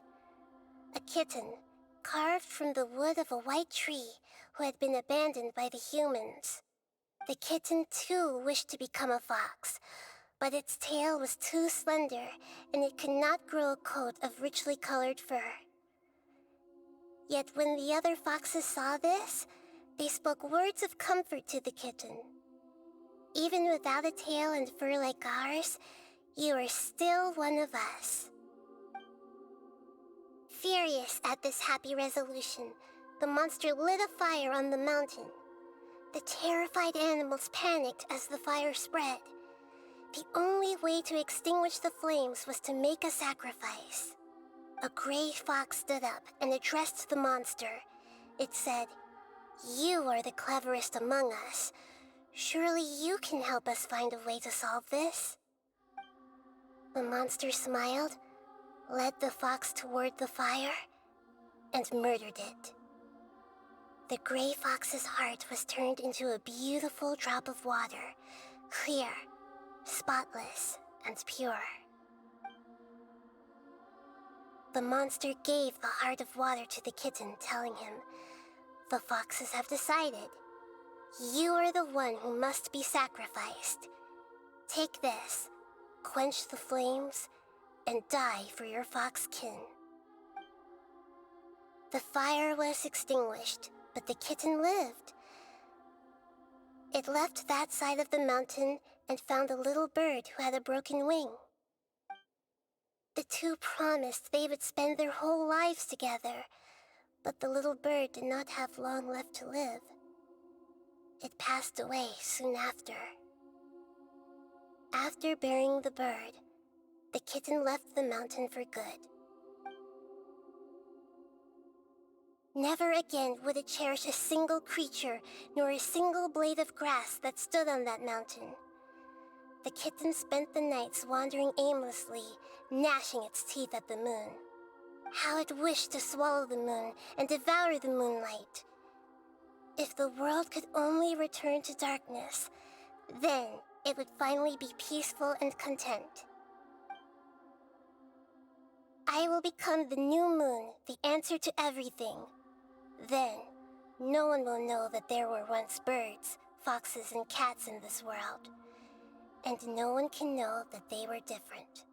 A kitten, carved from the wood of a white tree who had been abandoned by the humans. The kitten too wished to become a fox, but its tail was too slender and it could not grow a coat of richly colored fur. Yet when the other foxes saw this, they spoke words of comfort to the kitten. Even without a tail and fur like ours, you are still one of us. Furious at this happy resolution, the monster lit a fire on the mountain. The terrified animals panicked as the fire spread. The only way to extinguish the flames was to make a sacrifice. A gray fox stood up and addressed the monster. It said, You are the cleverest among us. Surely you can help us find a way to solve this. The monster smiled, led the fox toward the fire, and murdered it. The gray fox's heart was turned into a beautiful drop of water, clear, spotless, and pure. The monster gave the heart of water to the kitten, telling him, "The foxes have decided. You are the one who must be sacrificed. Take this, quench the flames, and die for your fox kin." The fire was extinguished, but the kitten lived. It left that side of the mountain and found a little bird who had a broken wing. The two promised they would spend their whole lives together, but the little bird did not have long left to live. It passed away soon after. After burying the bird, the kitten left the mountain for good. Never again would it cherish a single creature nor a single blade of grass that stood on that mountain. The kitten spent the nights wandering aimlessly, gnashing its teeth at the moon. How it wished to swallow the moon and devour the moonlight. If the world could only return to darkness, then it would finally be peaceful and content. I will become the new moon, the answer to everything. Then, no one will know that there were once birds, foxes, and cats in this world. And no one can know that they were different.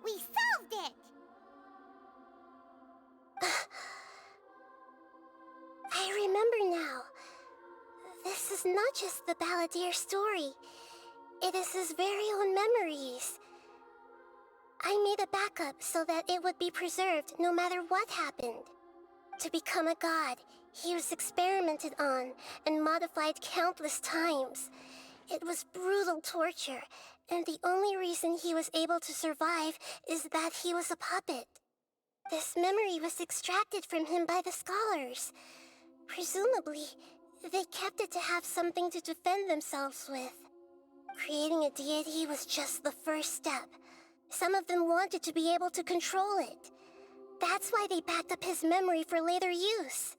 We solved it! I remember now. This is not just the Balladeer story. It is his very own memories. I made a backup so that it would be preserved no matter what happened. To become a god, he was experimented on and modified countless times. It was brutal torture, and the only reason he was able to survive is that he was a puppet. This memory was extracted from him by the scholars. Presumably, they kept it to have something to defend themselves with. Creating a deity was just the first step. Some of them wanted to be able to control it. That's why they backed up his memory for later use.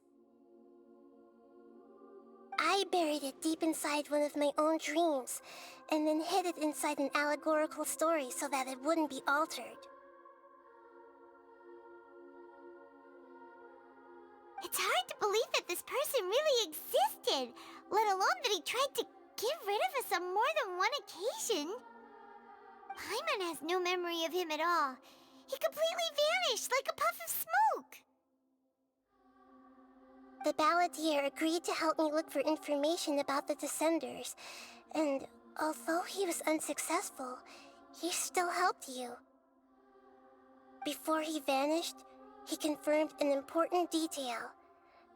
I buried it deep inside one of my own dreams, and then hid it inside an allegorical story so that it wouldn't be altered. It's hard to believe that this person really existed, let alone that he tried to get rid of us on more than one occasion. Paimon has no memory of him at all. He completely vanished like a puff of smoke. The Balladeer agreed to help me look for information about the Descenders, and although he was unsuccessful, he still helped you. Before he vanished, he confirmed an important detail,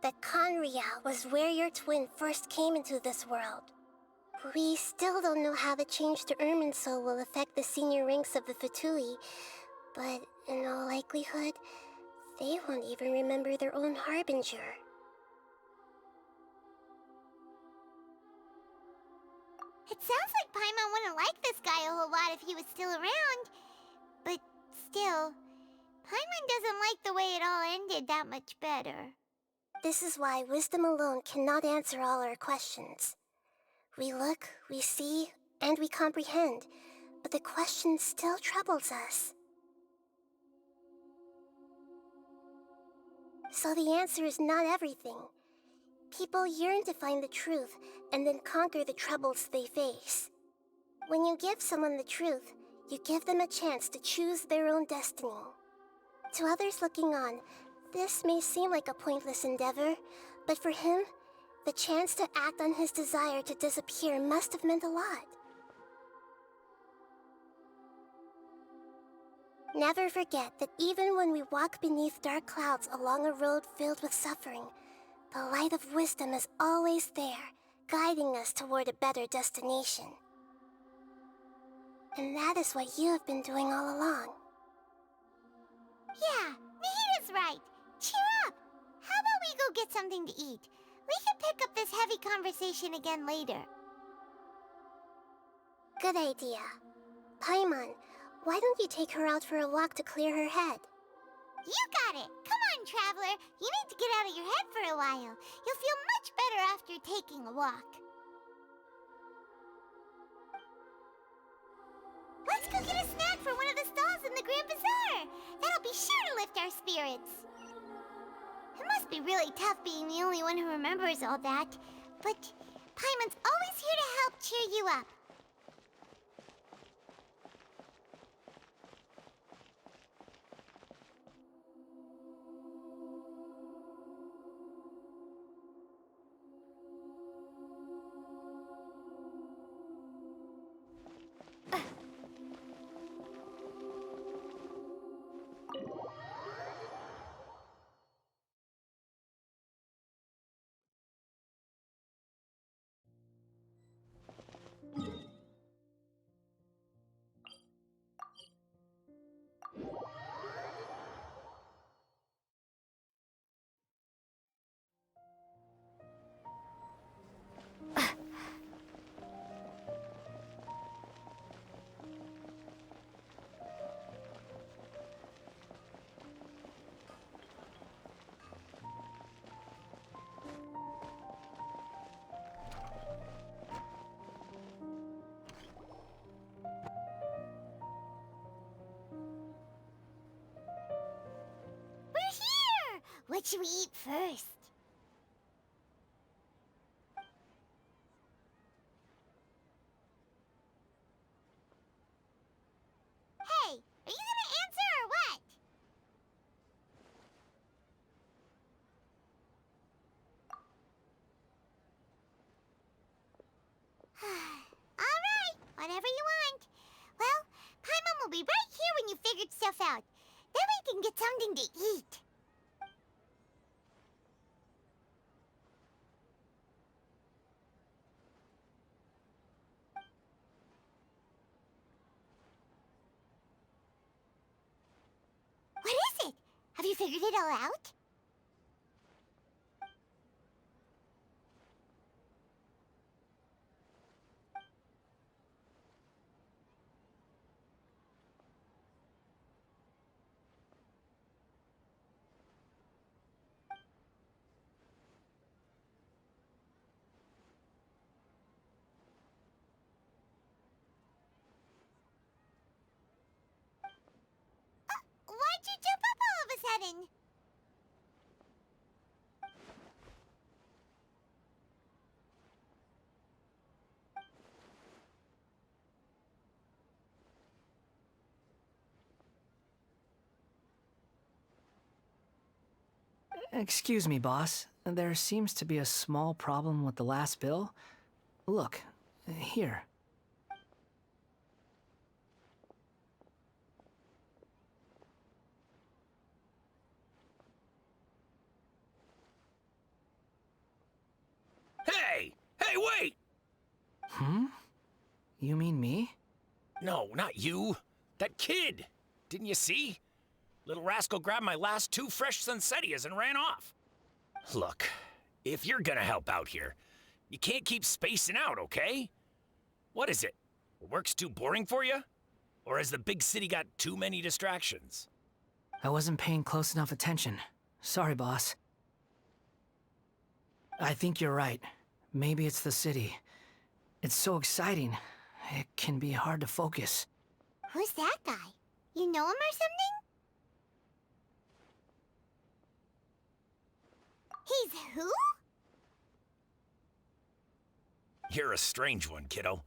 that Conria was where your twin first came into this world. We still don't know how the change to Irminsul will affect the senior ranks of the Fatui, but in all likelihood, they won't even remember their own Harbinger. It sounds like Paimon wouldn't like this guy a whole lot if he was still around. But still, Paimon doesn't like the way it all ended that much better. This is why wisdom alone cannot answer all our questions. We look, we see, and we comprehend, but the question still troubles us. So the answer is not everything. People yearn to find the truth and then conquer the troubles they face. When you give someone the truth, you give them a chance to choose their own destiny. To others looking on, this may seem like a pointless endeavor, but for him, the chance to act on his desire to disappear must have meant a lot. Never forget that even when we walk beneath dark clouds along a road filled with suffering, the light of wisdom is always there, guiding us toward a better destination. And that is what you have been doing all along. Yeah, Nahita's right. Cheer up! How about we go get something to eat? We can pick up this heavy conversation again later. Good idea. Paimon, why don't you take her out for a walk to clear her head? You got it! Come on, Traveler! You need to get out of your head for a while. You'll feel much better after taking a walk. Let's go get a snack from one of the stalls in the Grand Bazaar! That'll be sure to lift our spirits! It must be really tough being the only one who remembers all that, but Paimon's always here to help cheer you up. What should we eat first? Hey, are you gonna answer or what? Alright, whatever you want. Well, Paimon will be right here when you figured stuff out. Then we can get something to eat. What is it? Have you figured it all out? Why'd you jump up all of a sudden? Excuse me, boss. There seems to be a small problem with the last bill. Look, here. Hey! Hey, wait! Hmm? You mean me? No, not you. That kid! Didn't you see? Little rascal grabbed my last 2 fresh Sunsettias and ran off. Look, if you're gonna help out here, you can't keep spacing out, okay? What is it? Work's too boring for you? Or has the big city got too many distractions? I wasn't paying close enough attention. Sorry, boss. I think you're right. Maybe it's the city. It's so exciting. It can be hard to focus. Who's that guy? You know him or something? He's who? You're a strange one, kiddo.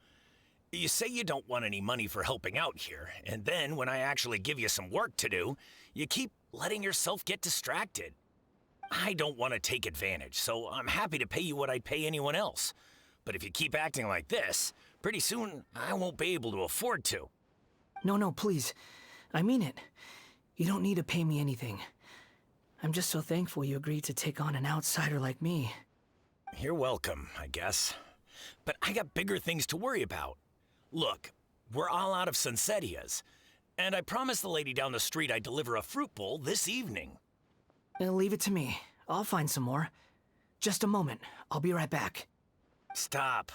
You say you don't want any money for helping out here, and then when I actually give you some work to do, you keep letting yourself get distracted. I don't want to take advantage, so I'm happy to pay you what I'd pay anyone else. But if you keep acting like this, pretty soon I won't be able to afford to. No, please. I mean it. You don't need to pay me anything. I'm just so thankful you agreed to take on an outsider like me. You're welcome, I guess. But I got bigger things to worry about. Look, we're all out of Sunsettias. And I promised the lady down the street I'd deliver a fruit bowl this evening. Leave it to me. I'll find some more. Just a moment. I'll be right back. Stop.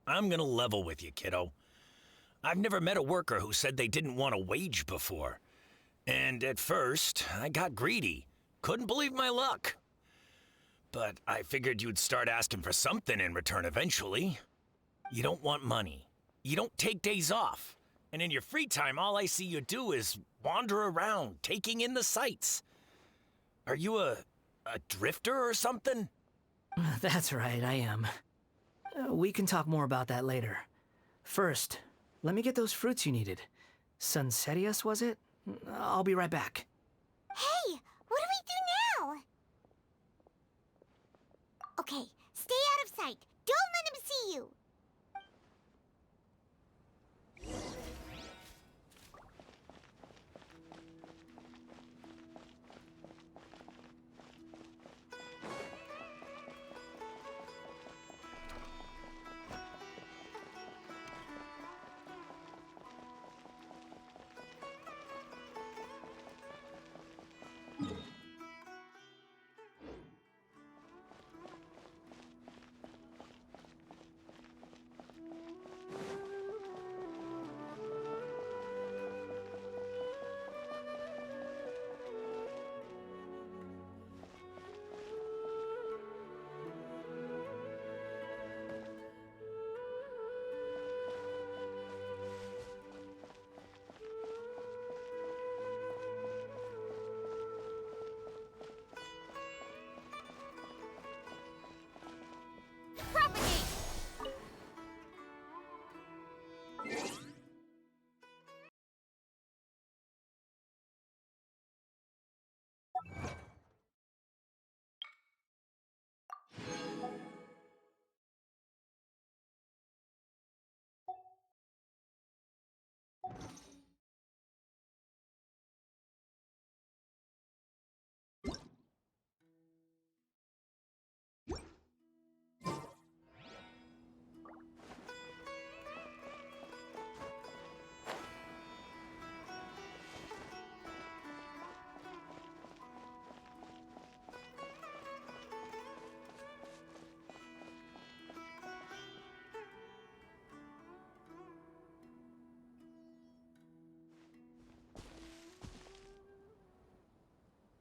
I'm gonna level with you, kiddo. I've never met a worker who said they didn't want a wage before. And at first, I got greedy. Couldn't believe my luck. But I figured you'd start asking for something in return eventually. You don't want money. You don't take days off. And in your free time, all I see you do is wander around, taking in the sights. Are you a drifter or something? That's right, I am. We can talk more about that later. First, let me get those fruits you needed. Sunsetius, was it? I'll be right back. Hey, what do we do now? Okay, stay out of sight. Don't let him see you.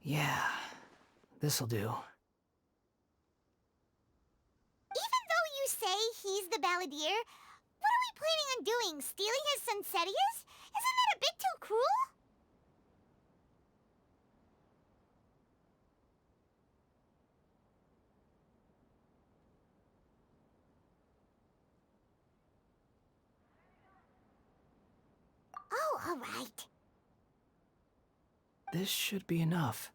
Yeah, this'll do. Even though you say he's the Balladeer, what are we planning on doing? Stealing his Sunsetius? Isn't that a bit too cruel? Oh, all right. This should be enough.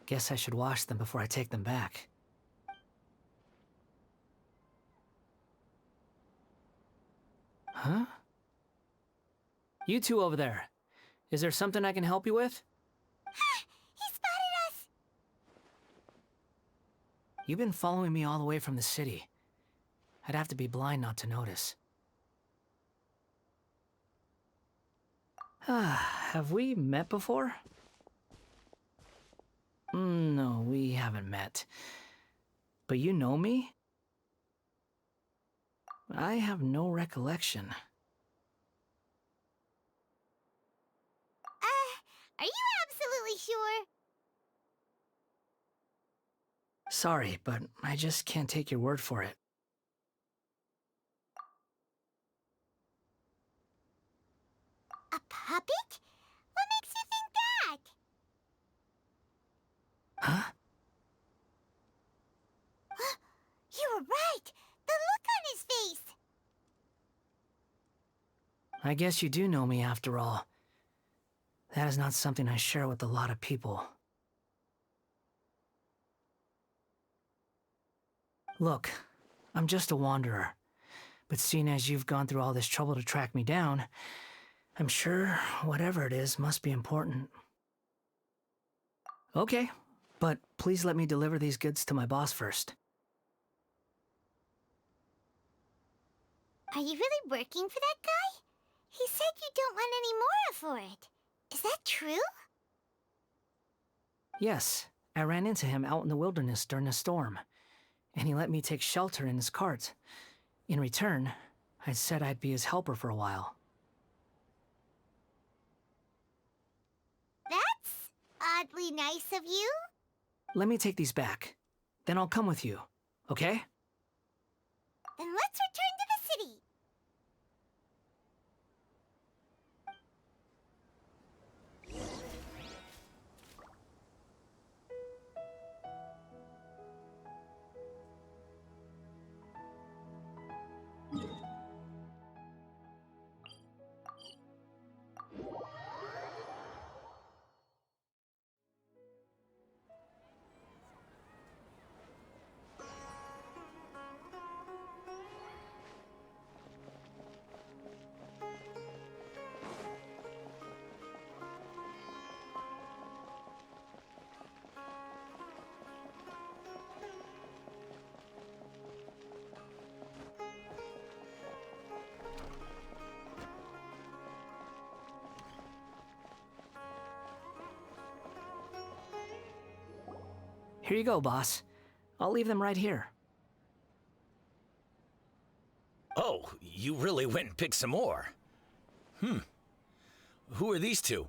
Guess I should wash them before I take them back. Huh? You two over there. Is there something I can help you with? He spotted us! You've been following me all the way from the city. I'd have to be blind not to notice. Have we met before? No, we haven't met. But you know me? I have no recollection. Are you absolutely sure? Sorry, but I just can't take your word for it. A puppet? What makes you think that? Huh? You were right! The look on his face! I guess you do know me after all. That is not something I share with a lot of people. Look, I'm just a wanderer. But seeing as you've gone through all this trouble to track me down, I'm sure whatever it is must be important. Okay, but please let me deliver these goods to my boss first. Are you really working for that guy? He said you don't want any more for it. Is that true? Yes, I ran into him out in the wilderness during a storm, and he let me take shelter in his cart. In return, I said I'd be his helper for a while. That's oddly nice of you. Let me take these back. Then I'll come with you, okay? Then let's return to the city. Here you go, boss. I'll leave them right here. Oh, you really went and picked some more. Who are these two?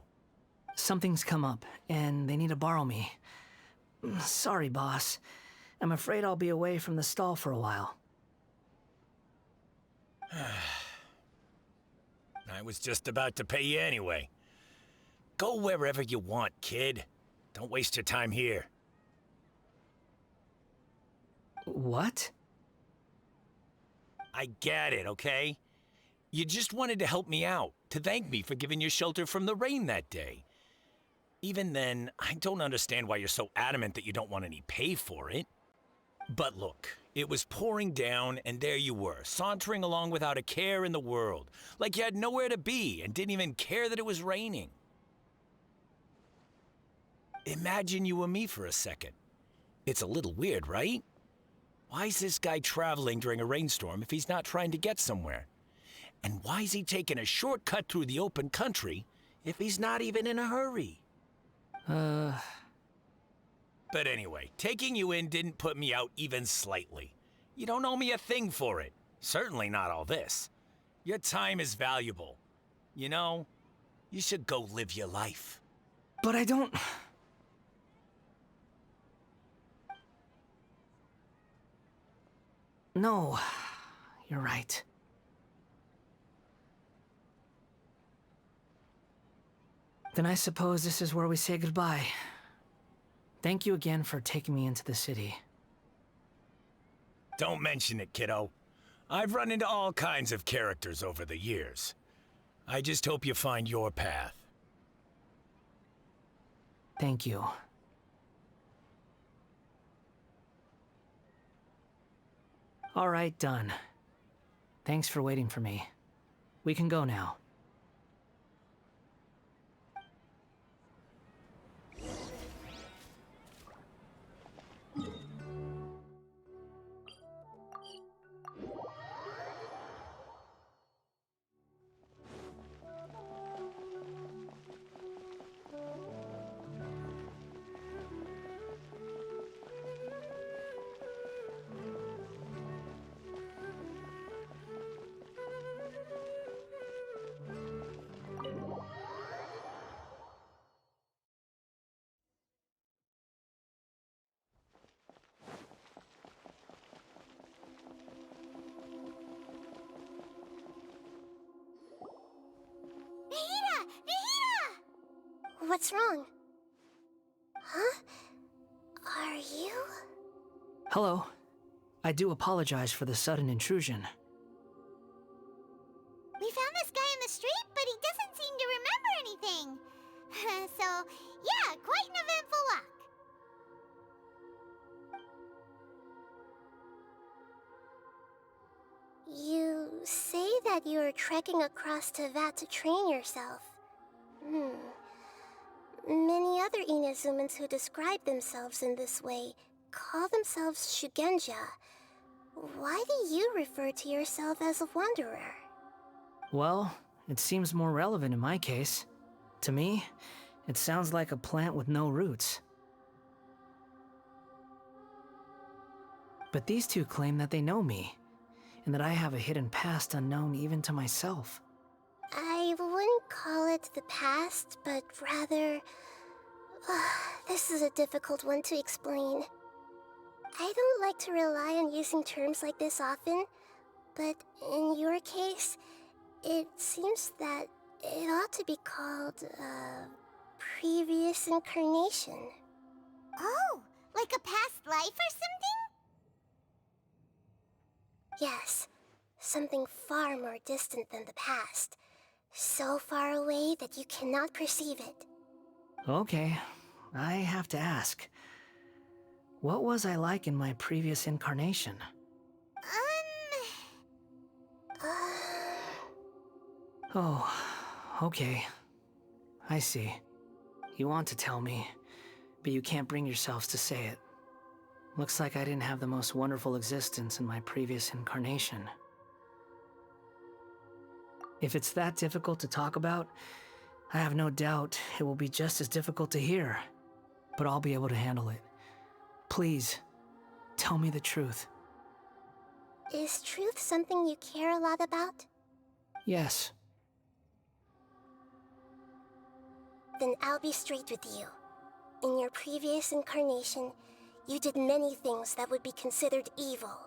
Something's come up, and they need to borrow me. Sorry, boss. I'm afraid I'll be away from the stall for a while. I was just about to pay you anyway. Go wherever you want, kid. Don't waste your time here. What? I get it, okay? You just wanted to help me out, to thank me for giving you shelter from the rain that day. Even then, I don't understand why you're so adamant that you don't want any pay for it. But look, it was pouring down, and there you were, sauntering along without a care in the world, like you had nowhere to be and didn't even care that it was raining. Imagine you were me for a second. It's a little weird, right? Why is this guy traveling during a rainstorm if he's not trying to get somewhere? And why is he taking a shortcut through the open country if he's not even in a hurry? But anyway, taking you in didn't put me out even slightly. You don't owe me a thing for it. Certainly not all this. Your time is valuable. You know, you should go live your life. But I don't... No, you're right. Then I suppose this is where we say goodbye. Thank you again for taking me into the city. Don't mention it, kiddo. I've run into all kinds of characters over the years. I just hope you find your path. Thank you. All right, done. Thanks for waiting for me. We can go now. What's wrong? Huh? Are you? Hello. I do apologize for the sudden intrusion. We found this guy in the street, but he doesn't seem to remember anything. So, yeah, quite an eventful walk. You say that you're trekking across Teyvat to train yourself. Many other Inazumans who describe themselves in this way call themselves Shugenja, Why do you refer to yourself as a wanderer? Well, it seems more relevant in my case. To me, it sounds like a plant with no roots. But these two claim that they know me, and that I have a hidden past unknown even to myself. I wouldn't call it the past, but rather... this is a difficult one to explain. I don't like to rely on using terms like this often, but in your case, it seems that it ought to be called, previous incarnation. Oh, like a past life or something? Yes, something far more distant than the past. So far away that you cannot perceive it. Okay, I have to ask. What was I like in my previous incarnation? Oh, okay. I see. You want to tell me, but you can't bring yourselves to say it. Looks like I didn't have the most wonderful existence in my previous incarnation. If it's that difficult to talk about, I have no doubt it will be just as difficult to hear, but I'll be able to handle it. Please, tell me the truth. Is truth something you care a lot about? Yes. Then I'll be straight with you. In your previous incarnation, you did many things that would be considered evil.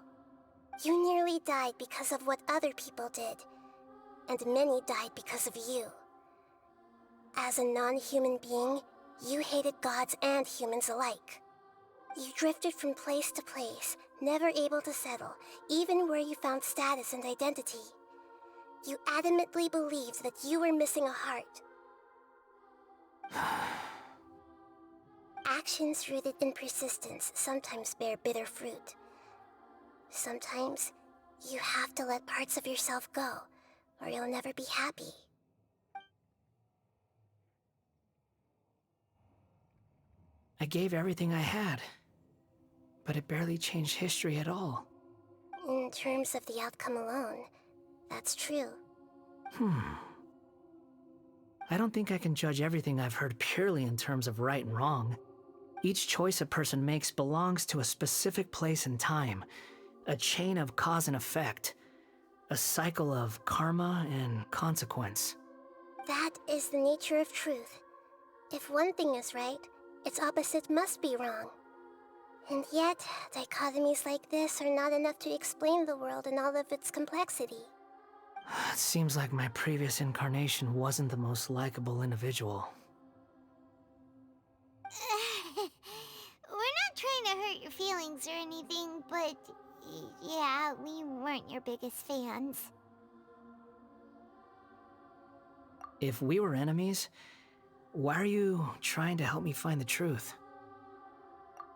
You nearly died because of what other people did, and many died because of you. As a non-human being, you hated gods and humans alike. You drifted from place to place, never able to settle, even where you found status and identity. You adamantly believed that you were missing a heart. Actions rooted in persistence sometimes bear bitter fruit. Sometimes, you have to let parts of yourself go, or you'll never be happy. I gave everything I had, but it barely changed history at all. In terms of the outcome alone, that's true. I don't think I can judge everything I've heard purely in terms of right and wrong. Each choice a person makes belongs to a specific place and time, a chain of cause and effect, a cycle of karma and consequence. That is the nature of truth. If one thing is right, its opposite must be wrong. And yet, dichotomies like this are not enough to explain the world in all of its complexity. It seems like my previous incarnation wasn't the most likable individual. We're not trying to hurt your feelings or anything, but yeah, we weren't your biggest fans. If we were enemies, why are you trying to help me find the truth?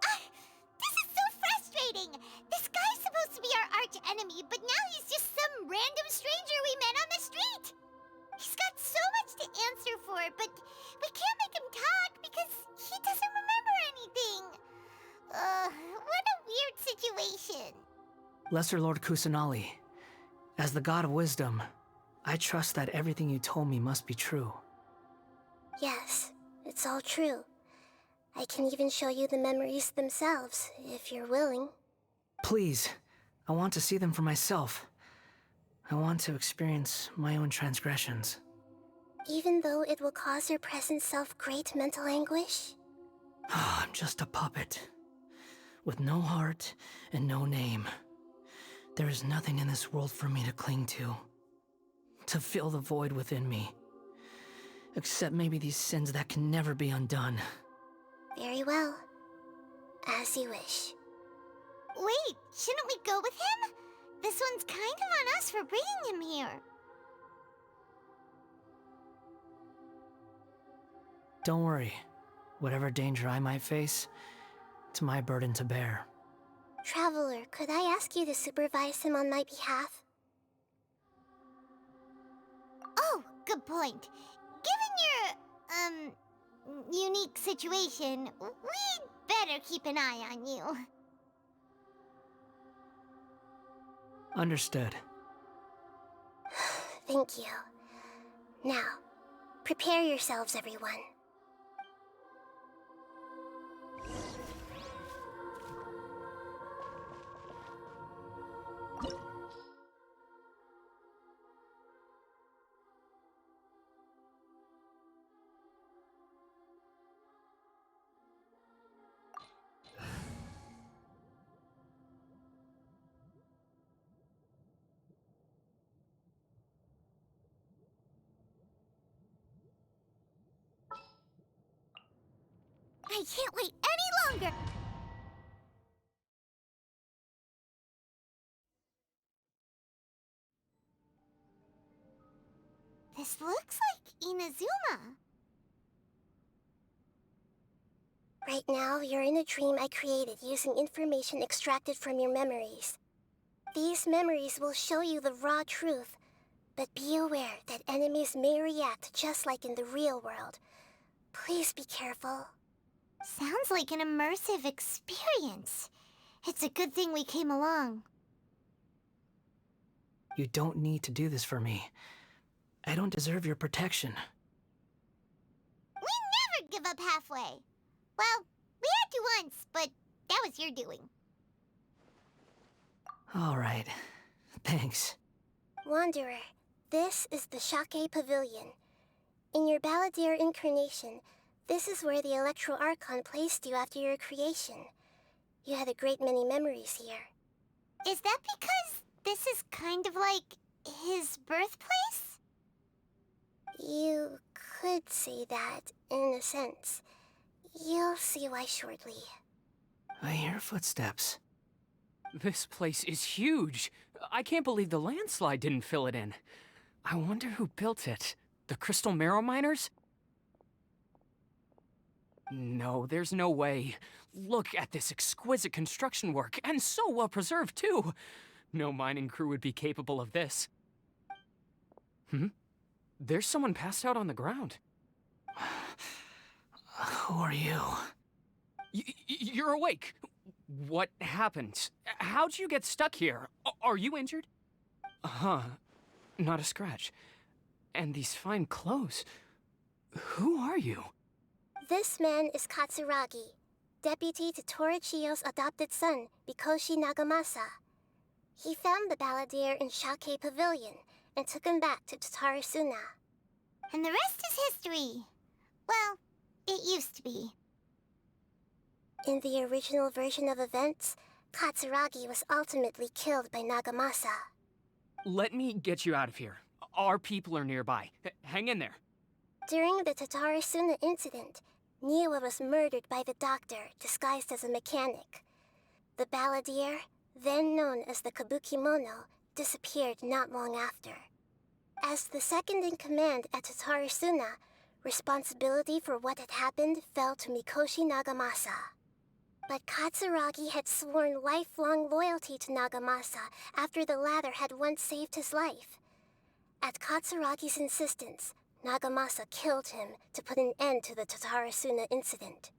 This is so frustrating! This guy's supposed to be our arch enemy, but now he's just some random stranger we met on the street! He's got so much to answer for, but we can't make him talk because he doesn't remember anything. What a weird situation. Lesser Lord Kusanali, as the God of Wisdom, I trust that everything you told me must be true. Yes, it's all true. I can even show you the memories themselves, if you're willing. Please, I want to see them for myself. I want to experience my own transgressions. Even though it will cause your present self great mental anguish? I'm just a puppet, with no heart and no name. There is nothing in this world for me to cling to fill the void within me. Except maybe these sins that can never be undone. Very well. As you wish. Wait, shouldn't we go with him? This one's kind of on us for bringing him here. Don't worry. Whatever danger I might face, it's my burden to bear. Traveler, could I ask you to supervise him on my behalf? Oh, good point. Given your, unique situation, we'd better keep an eye on you. Understood. Thank you. Now, prepare yourselves, everyone. I can't wait any longer! This looks like Inazuma. Right now, you're in a dream I created using information extracted from your memories. These memories will show you the raw truth, but be aware that enemies may react just like in the real world. Please be careful. Sounds like an immersive experience. It's a good thing we came along. You don't need to do this for me. I don't deserve your protection. We never give up halfway. Well, we had to once, but that was your doing. All right. Thanks. Wanderer, this is the Shake Pavilion. In your Balladeer incarnation, this is where the Electro Archon placed you after your creation. You had a great many memories here. Is that because this is kind of like his birthplace? You could say that, in a sense. You'll see why shortly. I hear footsteps. This place is huge. I can't believe the landslide didn't fill it in. I wonder who built it. The Crystal Marrow Miners? No, there's no way. Look at this exquisite construction work, and so well preserved, too. No mining crew would be capable of this. There's someone passed out on the ground. Who are you? You're awake. What happened? How'd you get stuck here? Are you injured? Huh. Not a scratch. And these fine clothes. Who are you? This man is Katsuragi, deputy to Torichio's adopted son, Mikoshi Nagamasa. He found the Balladeer in Shake Pavilion and took him back to Tatarasuna. And the rest is history. Well, it used to be. In the original version of events, Katsuragi was ultimately killed by Nagamasa. Let me get you out of here. Our people are nearby. Hang in there. During the Tatarasuna incident, Niwa was murdered by the doctor disguised as a mechanic. The Balladeer, then known as the Kabukimono, disappeared not long after. As the second in command at Tatarasuna, responsibility for what had happened fell to Mikoshi Nagamasa. But Katsuragi had sworn lifelong loyalty to Nagamasa after the latter had once saved his life. At Katsuragi's insistence, Nagamasa killed him to put an end to the Tatarasuna incident.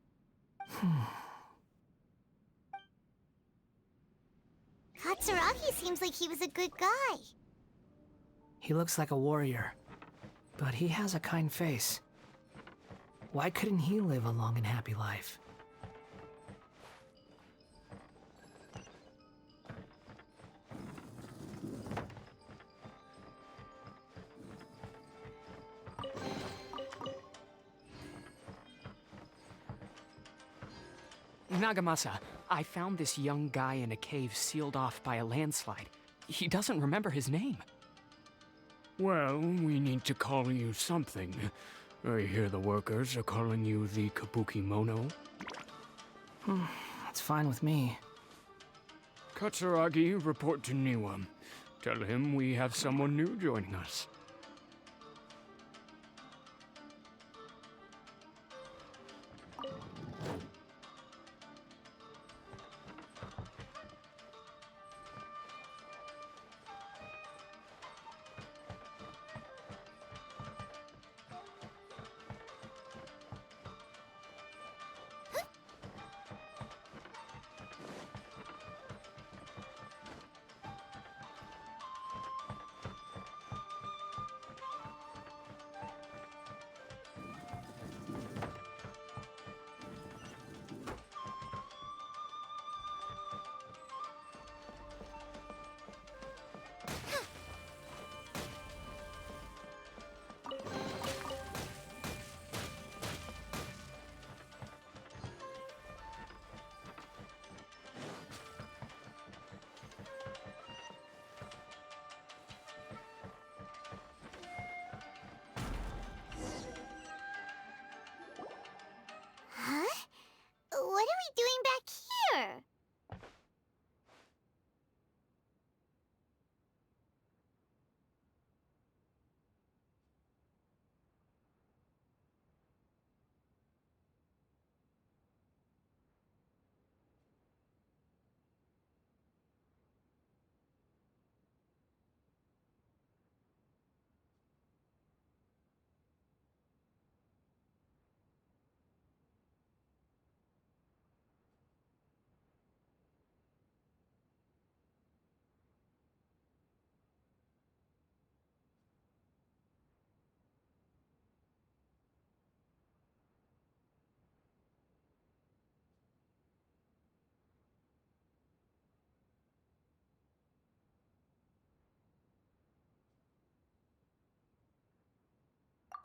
Katsuragi seems like he was a good guy. He looks like a warrior, but he has a kind face. Why couldn't he live a long and happy life? Nagamasa, I found this young guy in a cave sealed off by a landslide. He doesn't remember his name. Well, we need to call you something. I hear the workers are calling you the Kabukimono. That's fine with me. Katsuragi, report to Niwa. Tell him we have someone new joining us.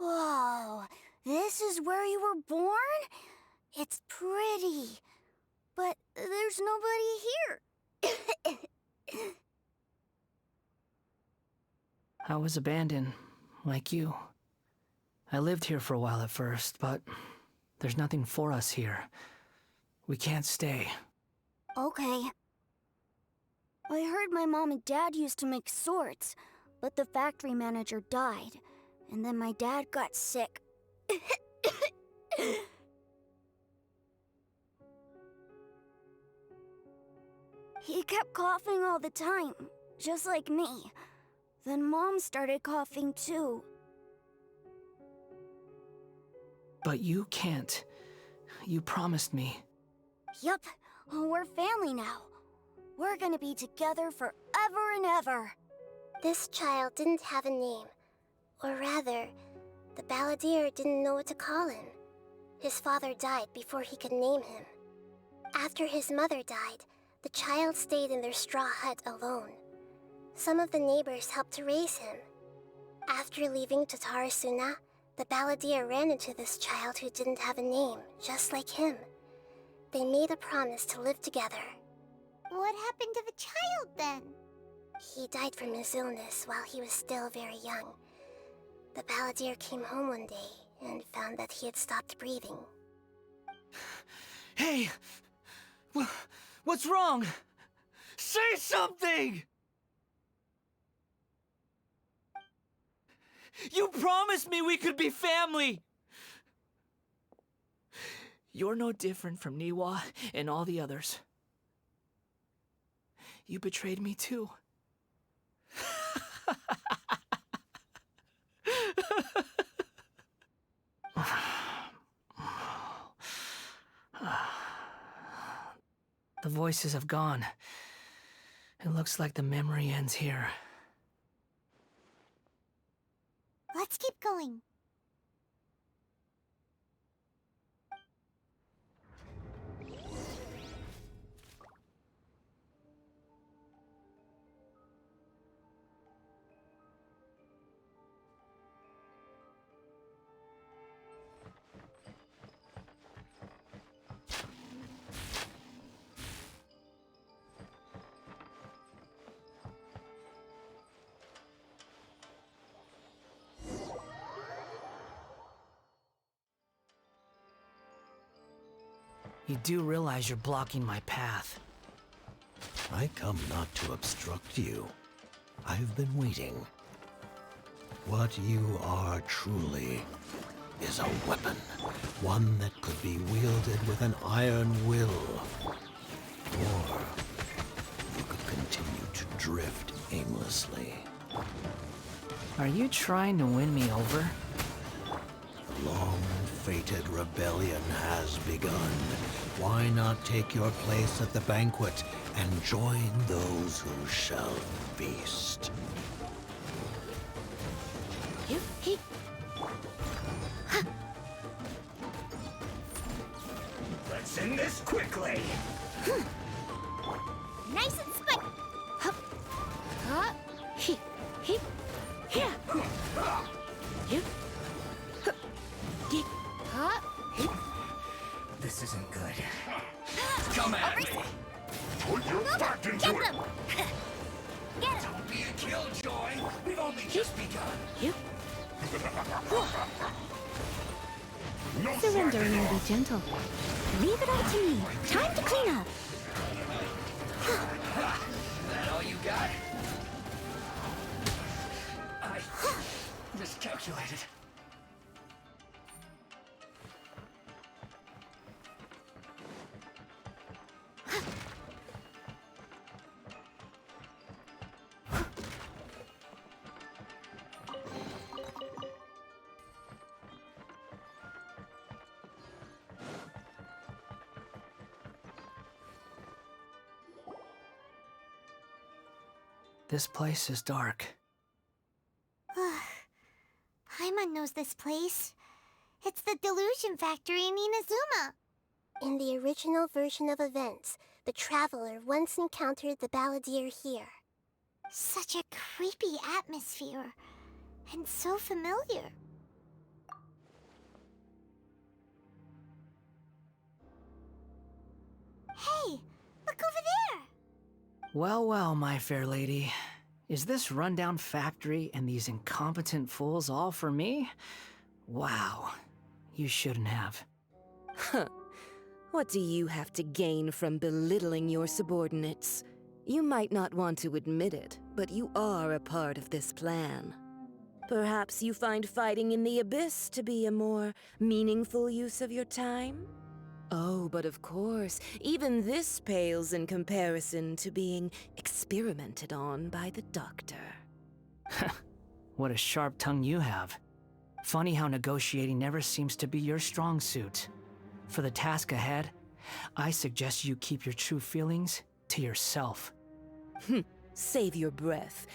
Whoa, this is where you were born? It's pretty, but there's nobody here. I was abandoned, like you. I lived here for a while at first, but there's nothing for us here. We can't stay. Okay. I heard my mom and dad used to make swords, but the factory manager died, and then my dad got sick. He kept coughing all the time, just like me. Then Mom started coughing too. But you can't. You promised me. Yup, we're family now. We're gonna be together forever and ever. This child didn't have a name. Or rather, the Balladeer didn't know what to call him. His father died before he could name him. After his mother died, the child stayed in their straw hut alone. Some of the neighbors helped to raise him. After leaving Tatarasuna, the Balladeer ran into this child who didn't have a name, just like him. They made a promise to live together. What happened to the child then? He died from his illness while he was still very young. The Balladeer came home one day and found that he had stopped breathing. Hey! What's wrong? Say something! You promised me we could be family! You're no different from Niwa and all the others. You betrayed me too. The voices have gone. It looks like the memory ends here. Let's keep going. You do realize you're blocking my path. I come not to obstruct you. I've been waiting. What you are truly is a weapon. One that could be wielded with an iron will. Or you could continue to drift aimlessly. Are you trying to win me over? The long-fated rebellion has begun. Why not take your place at the banquet and join those who shall feast? Let's end this quickly. Nice and spike. Hup. Huh. He. Here. Yep. This isn't good. Come at me. Put your back into Get it. them. Get him. Don't be a killjoy. We've only just begun. Yep. No Surrender slacking and off. be gentle. Leave it up to me. Time to clean up. That all you got? I miscalculated. This place is dark. Paimon knows this place. It's the Delusion Factory in Inazuma. In the original version of events, the Traveler once encountered the Balladeer here. Such a creepy atmosphere. And so familiar. Well, well, my fair lady. Is this rundown factory and these incompetent fools all for me? Wow. You shouldn't have. Huh. What do you have to gain from belittling your subordinates? You might not want to admit it, but you are a part of this plan. Perhaps you find fighting in the Abyss to be a more meaningful use of your time? Oh, but of course, even this pales in comparison to being experimented on by the Doctor. What a sharp tongue you have. Funny how negotiating never seems to be your strong suit. For the task ahead, I suggest you keep your true feelings to yourself. Save your breath.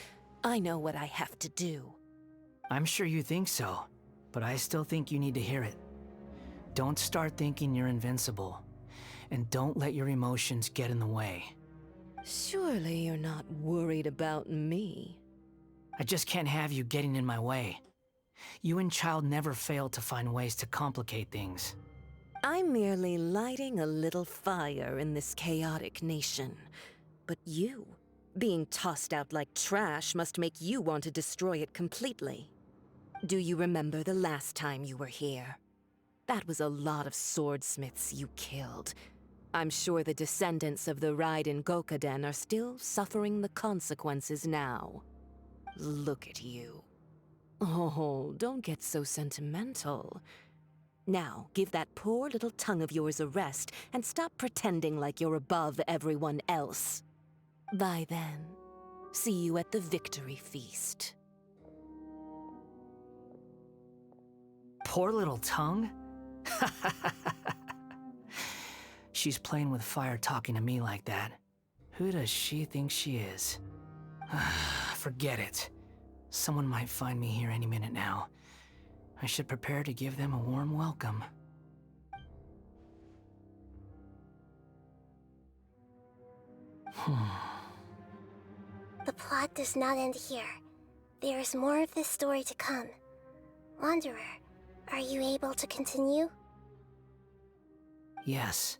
I know what I have to do. I'm sure you think so, but I still think you need to hear it. Don't start thinking you're invincible, and don't let your emotions get in the way. Surely you're not worried about me. I just can't have you getting in my way. You and Child never fail to find ways to complicate things. I'm merely lighting a little fire in this chaotic nation. But you, being tossed out like trash, must make you want to destroy it completely. Do you remember the last time you were here? That was a lot of swordsmiths you killed. I'm sure the descendants of the Raiden Gokaden are still suffering the consequences now. Look at you. Oh, don't get so sentimental. Now, give that poor little tongue of yours a rest and stop pretending like you're above everyone else. Bye then. See you at the victory feast. Poor little tongue? She's playing with fire talking to me like that. Who does she think she is? Forget it. Someone might find me here any minute now. I should prepare to give them a warm welcome. The plot does not end here. There is more of this story to come. Wanderer, are you able to continue? Yes.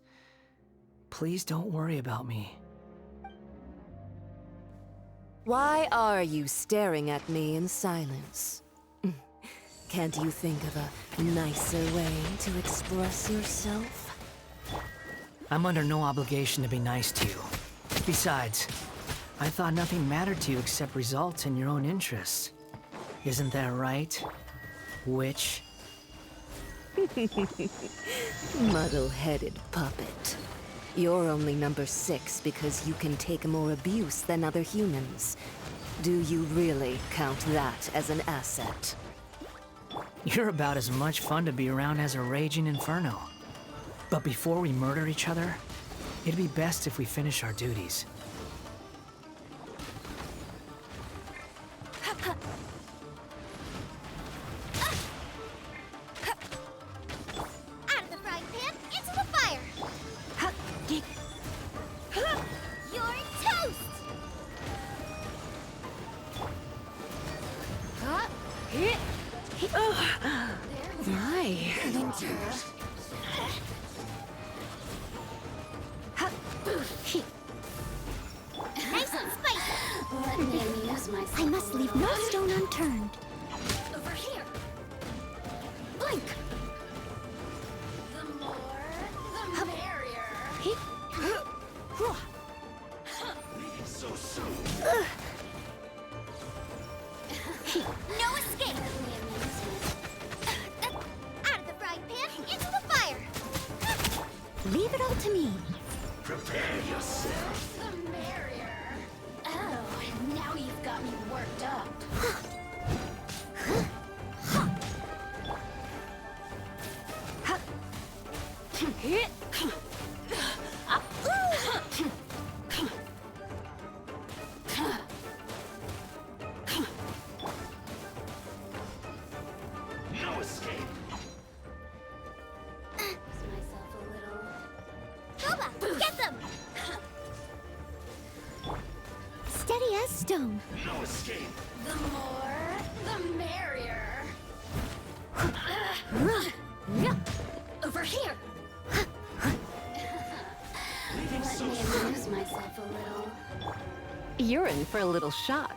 Please don't worry about me. Why are you staring at me in silence? Can't you think of a nicer way to express yourself? I'm under no obligation to be nice to you. Besides, I thought nothing mattered to you except results and your own interests. Isn't that right, witch? Muddle-headed puppet. You're only number 6 because you can take more abuse than other humans. Do you really count that as an asset? You're about as much fun to be around as a raging inferno. But before we murder each other, it'd be best if we finish our duties. Out of the frying pan, into the fire! You're toast! My. Nice and spicy! Let me amuse myself. I must leave no stone unturned. Over here. Blink. The more, the merrier. So soon. No escape! Out of the frying pan, into the fire! Leave it all to me. Prepare yourself. The merrier. Oh, and now you've got me worked up. No escape. Myself a little. Boba, get them! Steady as stone. No escape. The more, the merrier. Over here. Let me amuse myself a little. You're in for a little shock.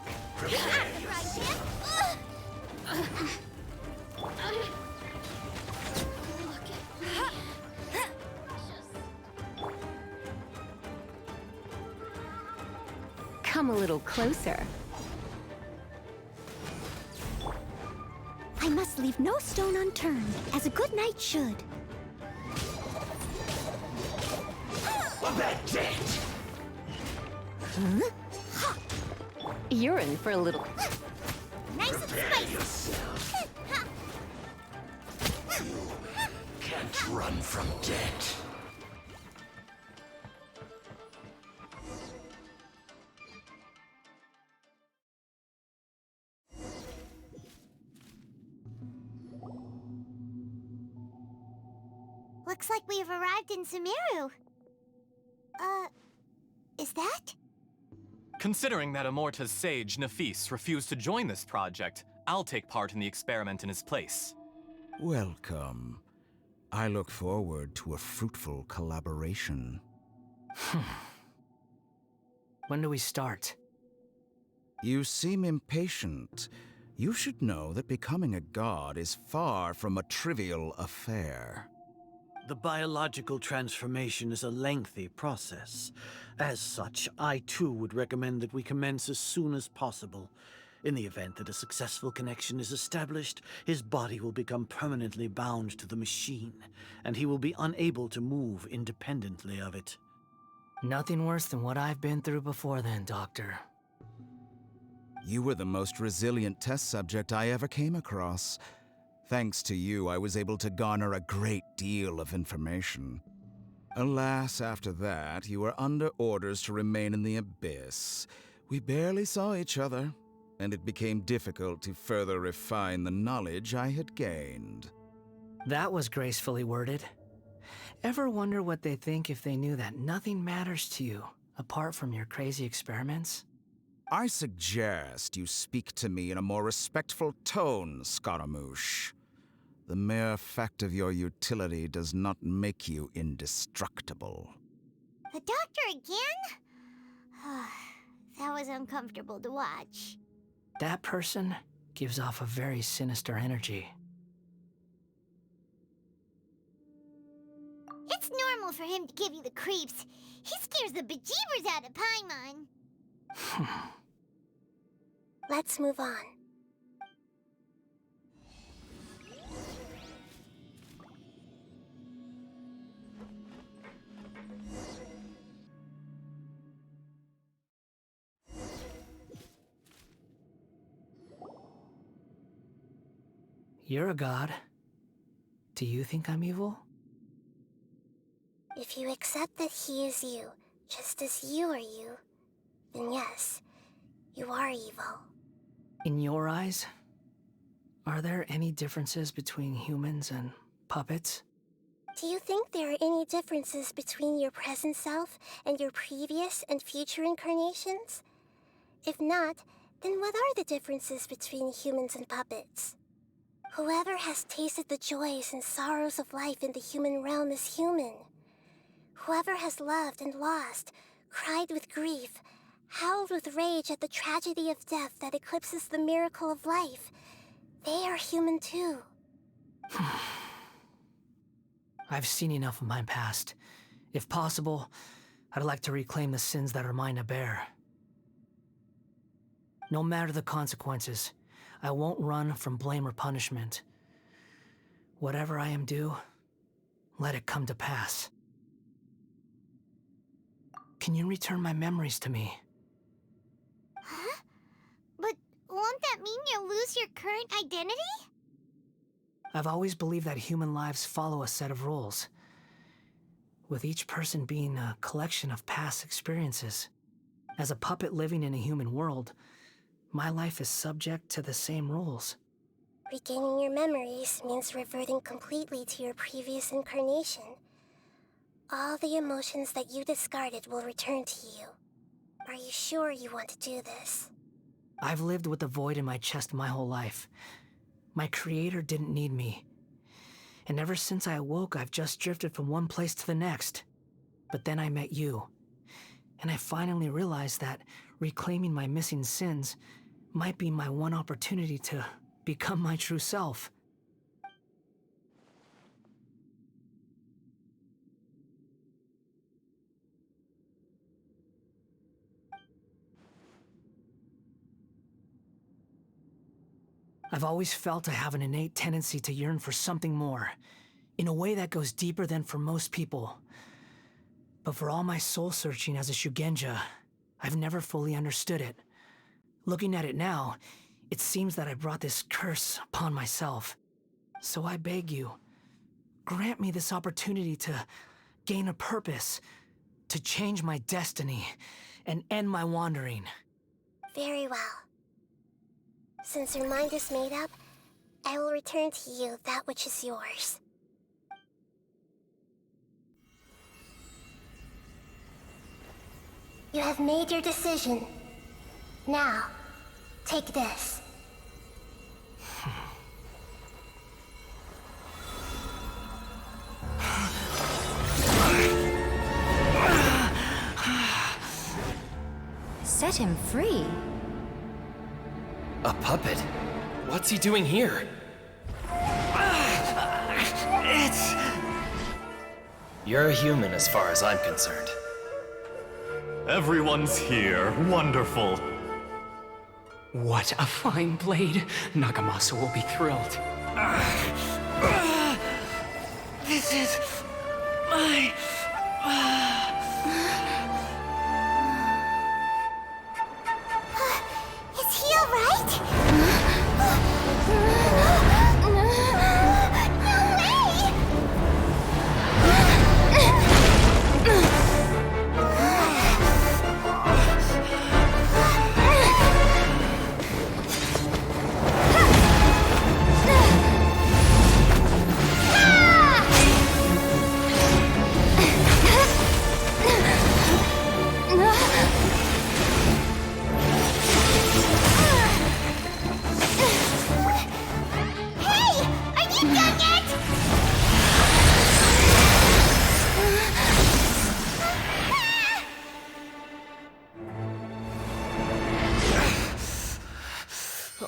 Come a little closer. I must leave no stone unturned, as a good knight should. That's it! Huh? You're in for a little... Nice and spicy! Can't run from death. Looks like we've arrived in Sumeru. Is that? Considering that Amorta's sage, Nafis, refused to join this project, I'll take part in the experiment in his place. Welcome. I look forward to a fruitful collaboration. When do we start? You seem impatient. You should know that becoming a god is far from a trivial affair. The biological transformation is a lengthy process. As such, I too would recommend that we commence as soon as possible. In the event that a successful connection is established, his body will become permanently bound to the machine, and he will be unable to move independently of it. Nothing worse than what I've been through before then, Doctor. You were the most resilient test subject I ever came across. Thanks to you, I was able to garner a great deal of information. Alas, after that, you were under orders to remain in the Abyss. We barely saw each other, and it became difficult to further refine the knowledge I had gained. That was gracefully worded. Ever wonder what they think if they knew that nothing matters to you, apart from your crazy experiments? I suggest you speak to me in a more respectful tone, Scaramouche. The mere fact of your utility does not make you indestructible. The doctor again? That was uncomfortable to watch. That person gives off a very sinister energy. It's normal for him to give you the creeps. He scares the bejeebers out of Paimon. Let's move on. You're a god. Do you think I'm evil? If you accept that he is you, just as you are you, then yes, you are evil. In your eyes, are there any differences between humans and puppets? Do you think there are any differences between your present self and your previous and future incarnations? If not, then what are the differences between humans and puppets? Whoever has tasted the joys and sorrows of life in the human realm is human. Whoever has loved and lost, cried with grief, howled with rage at the tragedy of death that eclipses the miracle of life, they are human too. I've seen enough of my past. If possible, I'd like to reclaim the sins that are mine to bear. No matter the consequences, I won't run from blame or punishment. Whatever I am due, let it come to pass. Can you return my memories to me? Huh? But won't that mean you'll lose your current identity? I've always believed that human lives follow a set of rules, with each person being a collection of past experiences. As a puppet living in a human world, my life is subject to the same rules. Regaining your memories means reverting completely to your previous incarnation. All the emotions that you discarded will return to you. Are you sure you want to do this? I've lived with a void in my chest my whole life. My creator didn't need me. And ever since I awoke, I've just drifted from one place to the next. But then I met you. And I finally realized that reclaiming my missing sins might be my one opportunity to become my true self. I've always felt I have an innate tendency to yearn for something more, in a way that goes deeper than for most people. But for all my soul-searching as a Shugenja, I've never fully understood it. Looking at it now, it seems that I brought this curse upon myself. So I beg you, grant me this opportunity to gain a purpose, to change my destiny, and end my wandering. Very well. Since your mind is made up, I will return to you that which is yours. You have made your decision. Now, take this. Set him free? A puppet? What's he doing here? It's... You're a human as far as I'm concerned. Everyone's here. Wonderful. What a fine blade. Nagamasa will be thrilled. This is... my... Is he alright?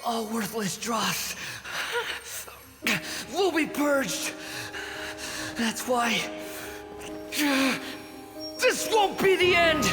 All worthless dross will be purged. That's why this won't be the end.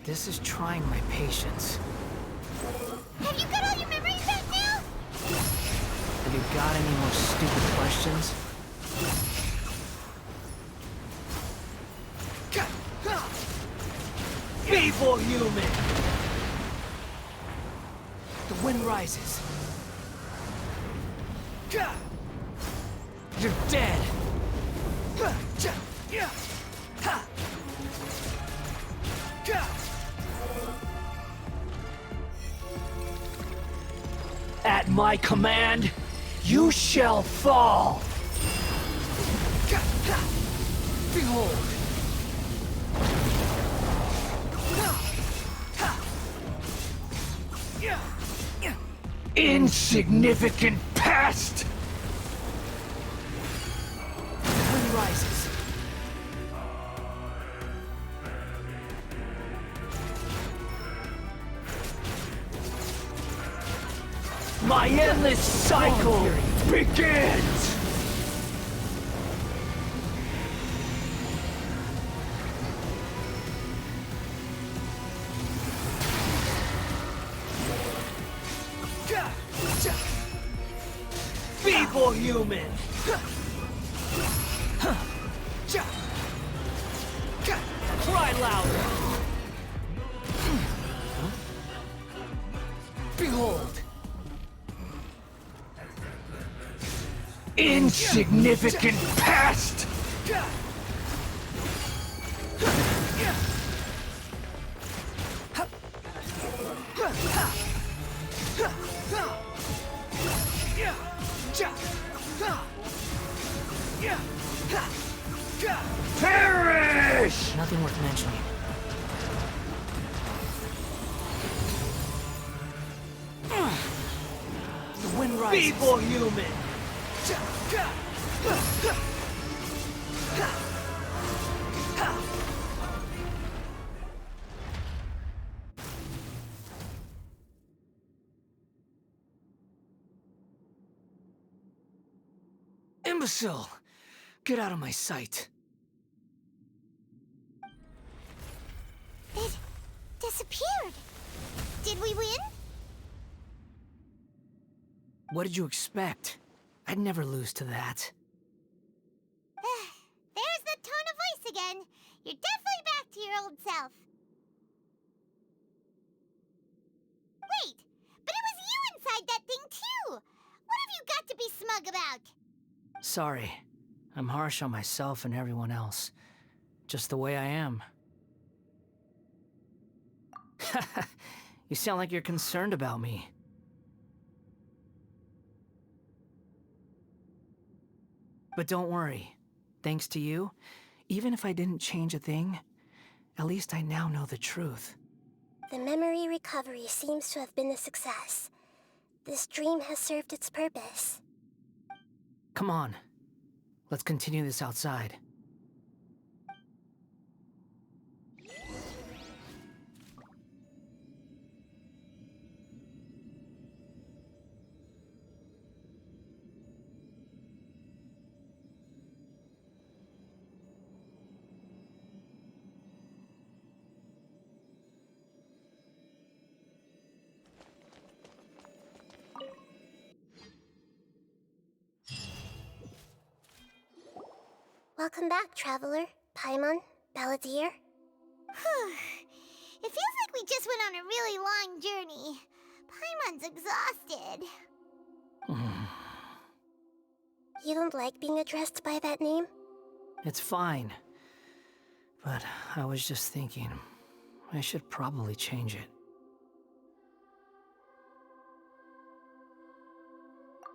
This is trying my patience. Have you got all your memories back now? Have you got any more stupid questions? Evil human! The wind rises. You're dead! At my command, you shall fall! Behold! Insignificant pest! The wind rises. My endless cycle begins! Feeble human! Cry louder! Behold! Insignificant past! Perish! Nothing worth mentioning. The wind rises. Feeble human! Imbecile! Get out of my sight. It disappeared. Did we win? What did you expect? I'd never lose to that. There's the tone of voice again. You're definitely back to your old self. Wait, but it was you inside that thing too! What have you got to be smug about? Sorry. I'm harsh on myself and everyone else. Just the way I am. You sound like you're concerned about me. But don't worry. Thanks to you, even if I didn't change a thing, at least I now know the truth. The memory recovery seems to have been a success. This dream has served its purpose. Come on. Let's continue this outside. Welcome back, Traveler, Paimon, Balladeer. It feels like we just went on a really long journey. Paimon's exhausted. You don't like being addressed by that name? It's fine. But I was just thinking, I should probably change it.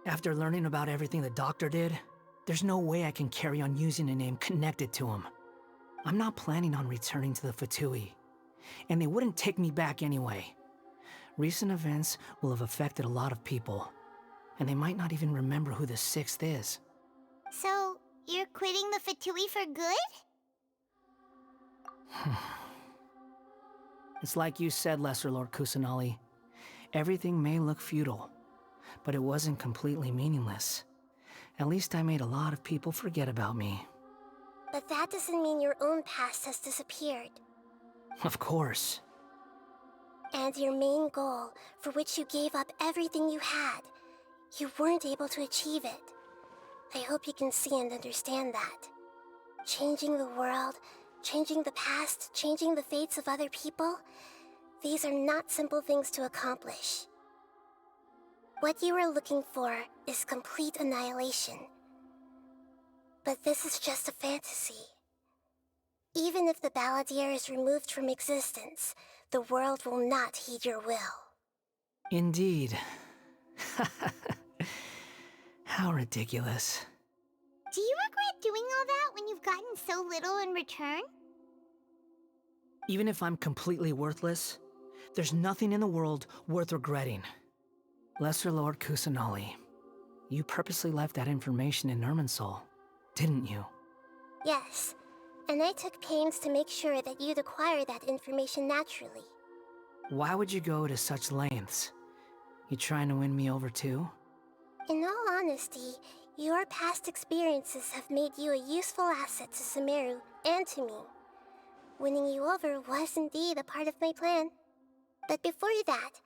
After learning about everything the doctor did, there's no way I can carry on using a name connected to him. I'm not planning on returning to the Fatui, and they wouldn't take me back anyway. Recent events will have affected a lot of people, and they might not even remember who the Sixth is. So, you're quitting the Fatui for good? It's like you said, Lesser Lord Kusanali. Everything may look futile, but it wasn't completely meaningless. At least I made a lot of people forget about me. But that doesn't mean your own past has disappeared. Of course. And your main goal, for which you gave up everything you had, you weren't able to achieve it. I hope you can see and understand that. Changing the world, changing the past, changing the fates of other people, these are not simple things to accomplish. What you are looking for is complete annihilation. But this is just a fantasy. Even if the Balladeer is removed from existence, the world will not heed your will. Indeed. How ridiculous. Do you regret doing all that when you've gotten so little in return? Even if I'm completely worthless, there's nothing in the world worth regretting. Lesser Lord Kusanali, you purposely left that information in Irminsul, didn't you? Yes, and I took pains to make sure that you'd acquire that information naturally. Why would you go to such lengths? You trying to win me over too? In all honesty, your past experiences have made you a useful asset to Sumeru and to me. Winning you over was indeed a part of my plan. But before that,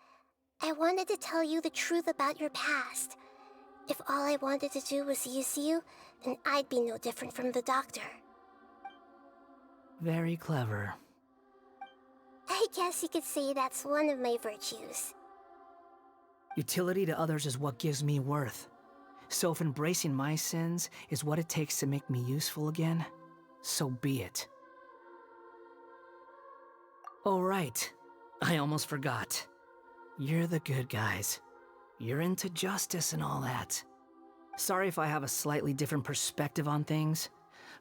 I wanted to tell you the truth about your past. If all I wanted to do was use you, then I'd be no different from the doctor. Very clever. I guess you could say that's one of my virtues. Utility to others is what gives me worth. So if embracing my sins is what it takes to make me useful again, so be it. Oh right, I almost forgot. You're the good guys. You're into justice and all that. Sorry if I have a slightly different perspective on things,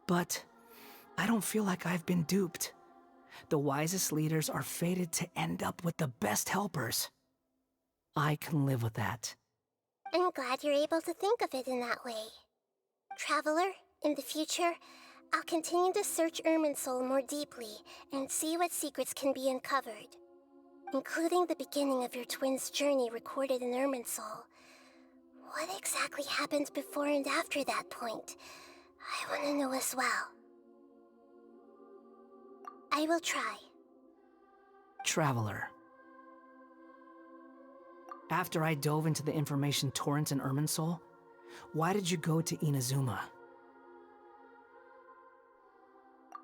but I don't feel like I've been duped. The wisest leaders are fated to end up with the best helpers. I can live with that. I'm glad you're able to think of it in that way. Traveler, in the future, I'll continue to search Irminsul more deeply and see what secrets can be uncovered, including the beginning of your twins' journey recorded in Irminsul. What exactly happened before and after that point? I want to know as well. I will try. Traveler. After I dove into the information torrent in Irminsul, why did you go to Inazuma?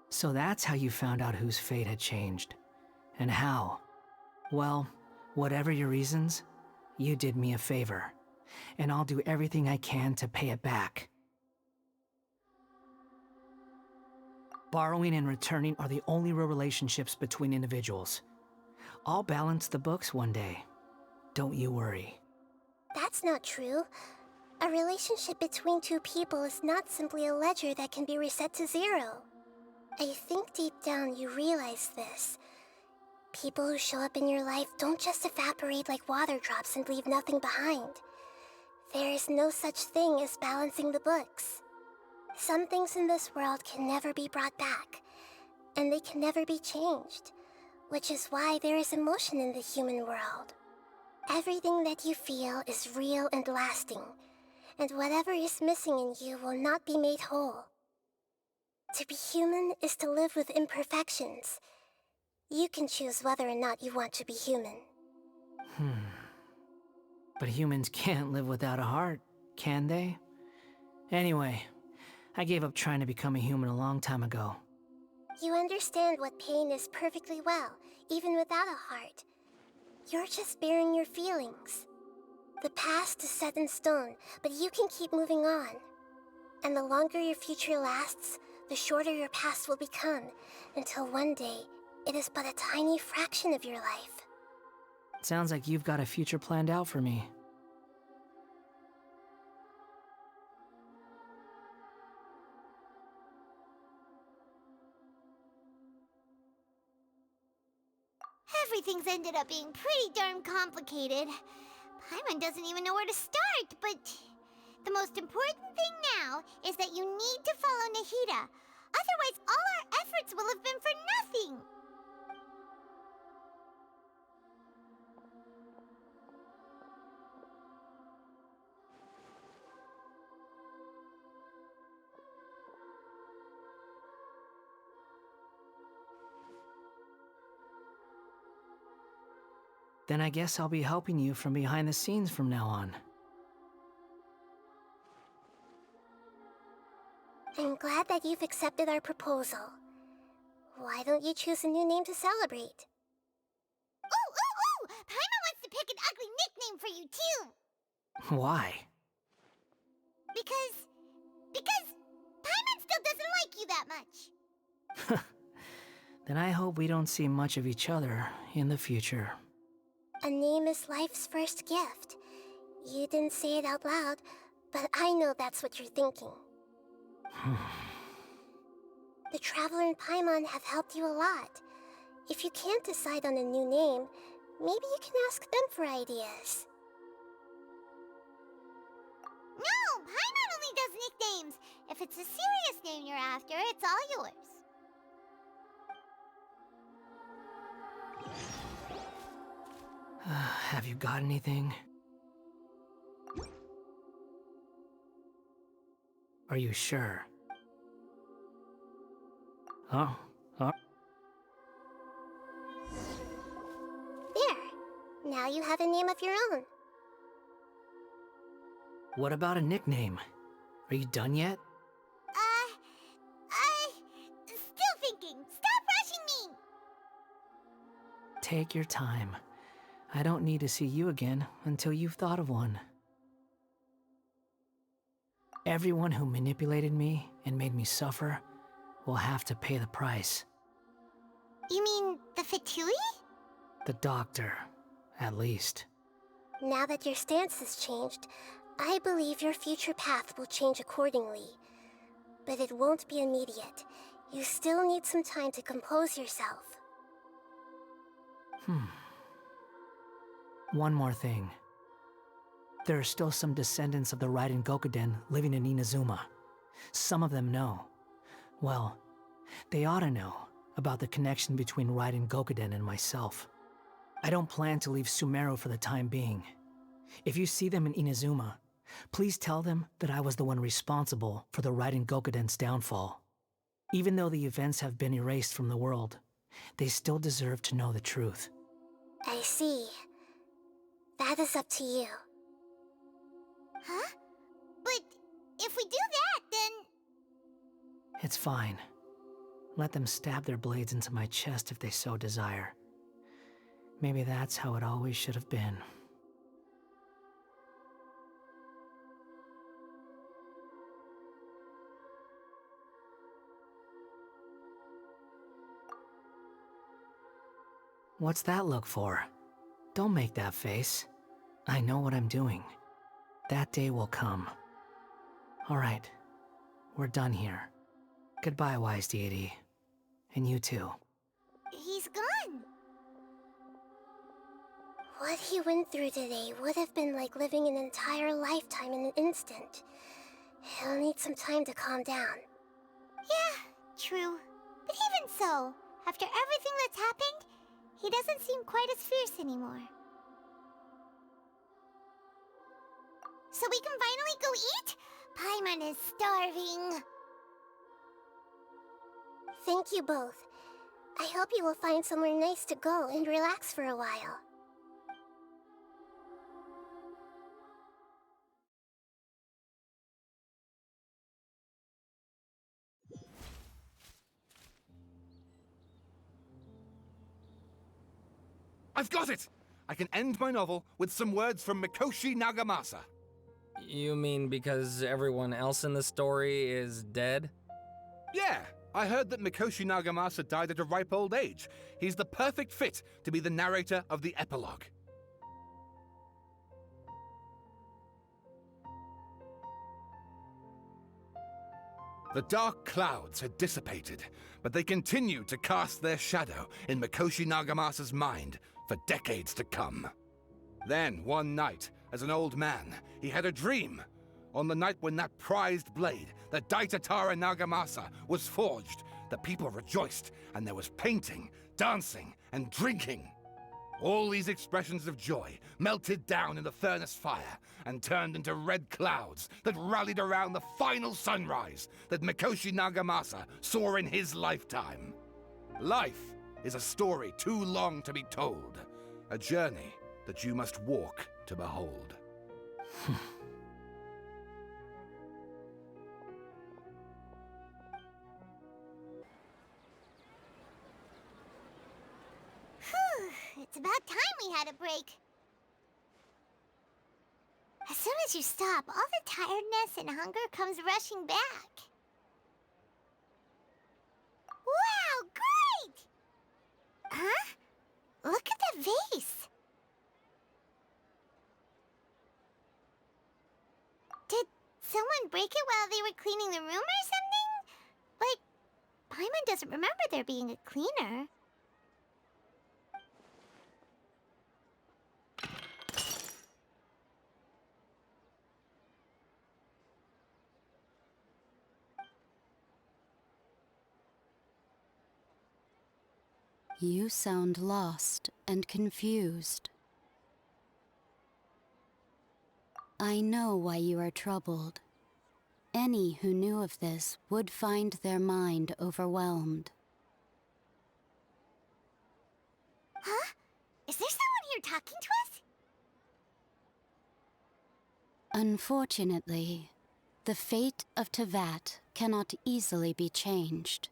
So that's how you found out whose fate had changed. And how? Well, whatever your reasons, you did me a favor. And I'll do everything I can to pay it back. Borrowing and returning are the only real relationships between individuals. I'll balance the books one day. Don't you worry. That's not true. A relationship between two people is not simply a ledger that can be reset to zero. I think deep down you realize this. People who show up in your life don't just evaporate like water drops and leave nothing behind. There is no such thing as balancing the books. Some things in this world can never be brought back, and they can never be changed, which is why there is emotion in the human world. Everything that you feel is real and lasting, and whatever is missing in you will not be made whole. To be human is to live with imperfections. You can choose whether or not you want to be human. But humans can't live without a heart, can they? Anyway, I gave up trying to become a human a long time ago. You understand what pain is perfectly well, even without a heart. You're just bearing your feelings. The past is set in stone, but you can keep moving on. And the longer your future lasts, the shorter your past will become, until one day, it is but a tiny fraction of your life. Sounds like you've got a future planned out for me. Everything's ended up being pretty darn complicated. Paimon doesn't even know where to start, but the most important thing now is that you need to follow Nahida. Otherwise, all our efforts will have been for nothing. Then I guess I'll be helping you from behind the scenes from now on. I'm glad that you've accepted our proposal. Why don't you choose a new name to celebrate? Ooh! Paimon wants to pick an ugly nickname for you, too! Why? Because Paimon still doesn't like you that much. Then I hope we don't see much of each other in the future. A name is life's first gift. You didn't say it out loud, but I know that's what you're thinking. The Traveler and Paimon have helped you a lot. If you can't decide on a new name, maybe you can ask them for ideas. No! Paimon only does nicknames. If it's a serious name you're after, it's all yours. Have you got anything? Are you sure? Oh. There. Now you have a name of your own. What about a nickname? Are you done yet? Still thinking. Stop Take your time. I don't need to see you again until you've thought of one. Everyone who manipulated me and made me suffer will have to pay the price. You mean the Fatui? The doctor, at least. Now that your stance has changed, I believe your future path will change accordingly. But it won't be immediate. You still need some time to compose yourself. One more thing. There are still some descendants of the Raiden Gokuden living in Inazuma. Some of them know. Well, they ought to know about the connection between Raiden Gokuden and myself. I don't plan to leave Sumeru for the time being. If you see them in Inazuma, please tell them that I was the one responsible for the Raiden Gokuden's downfall. Even though the events have been erased from the world, they still deserve to know the truth. I see. That is up to you. Huh? But if we do that, then... It's fine. Let them stab their blades into my chest if they so desire. Maybe that's how it always should have been. What's that look for? Don't make that face. I know what I'm doing. That day will come. All right. We're done here. Goodbye, wise deity. And you too. He's gone. What he went through today would have been like living an entire lifetime in an instant. He'll need some time to calm down. Yeah, true. But even so, after everything that's happened, he doesn't seem quite as fierce anymore. So we can finally go eat? Paimon is starving. Thank you both. I hope you will find somewhere nice to go and relax for a while. I've got it! I can end my novel with some words from Mikoshi Nagamasa. You mean because everyone else in the story is dead? Yeah, I heard that Mikoshi Nagamasa died at a ripe old age. He's the perfect fit to be the narrator of the epilogue. The dark clouds had dissipated, but they continued to cast their shadow in Mikoshi Nagamasa's mind for decades to come. Then, one night, as an old man, he had a dream. On the night when that prized blade, the Daitatara Nagamasa, was forged, the people rejoiced, and there was painting, dancing, and drinking. All these expressions of joy melted down in the furnace fire and turned into red clouds that rallied around the final sunrise that Mikoshi Nagamasa saw in his lifetime. Life is a story too long to be told, a journey that you must walk to behold. It's about time we had a break. As soon as you stop, all the tiredness and hunger comes rushing back. Wow, great! Huh? Look at the vase. Did someone break it while they were cleaning the room or something? But Paimon doesn't remember there being a cleaner. You sound lost and confused. I know why you are troubled. Any who knew of this would find their mind overwhelmed. Huh? Is there someone here talking to us? Unfortunately, the fate of Tevat cannot easily be changed.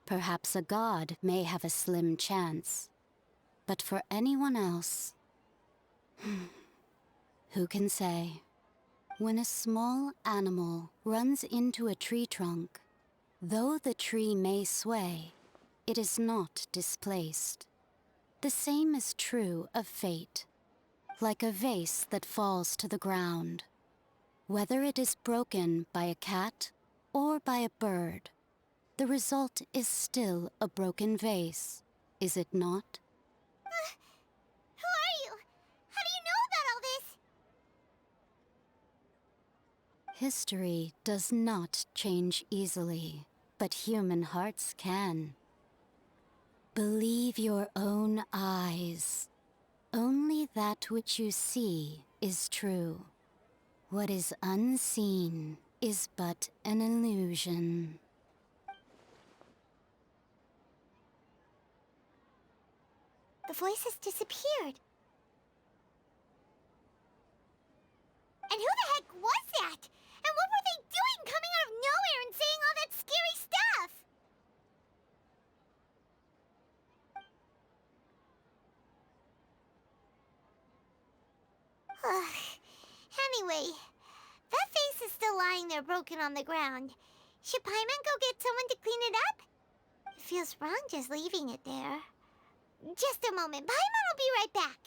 Perhaps a god may have a slim chance. But for anyone else, who can say? When a small animal runs into a tree trunk, though the tree may sway, it is not displaced. The same is true of fate, like a vase that falls to the ground. Whether it is broken by a cat or by a bird, the result is still a broken vase, is it not? Who are you? How do you know about all this? History does not change easily, but human hearts can. Believe your own eyes. Only that which you see is true. What is unseen is but an illusion. The voice has disappeared. And who the heck was that? And what were they doing coming out of nowhere and saying all that scary stuff? Anyway, that face is still lying there broken on the ground. Should Paimon go get someone to clean it up? It feels wrong just leaving it there. Just a moment. Paimon will be right back.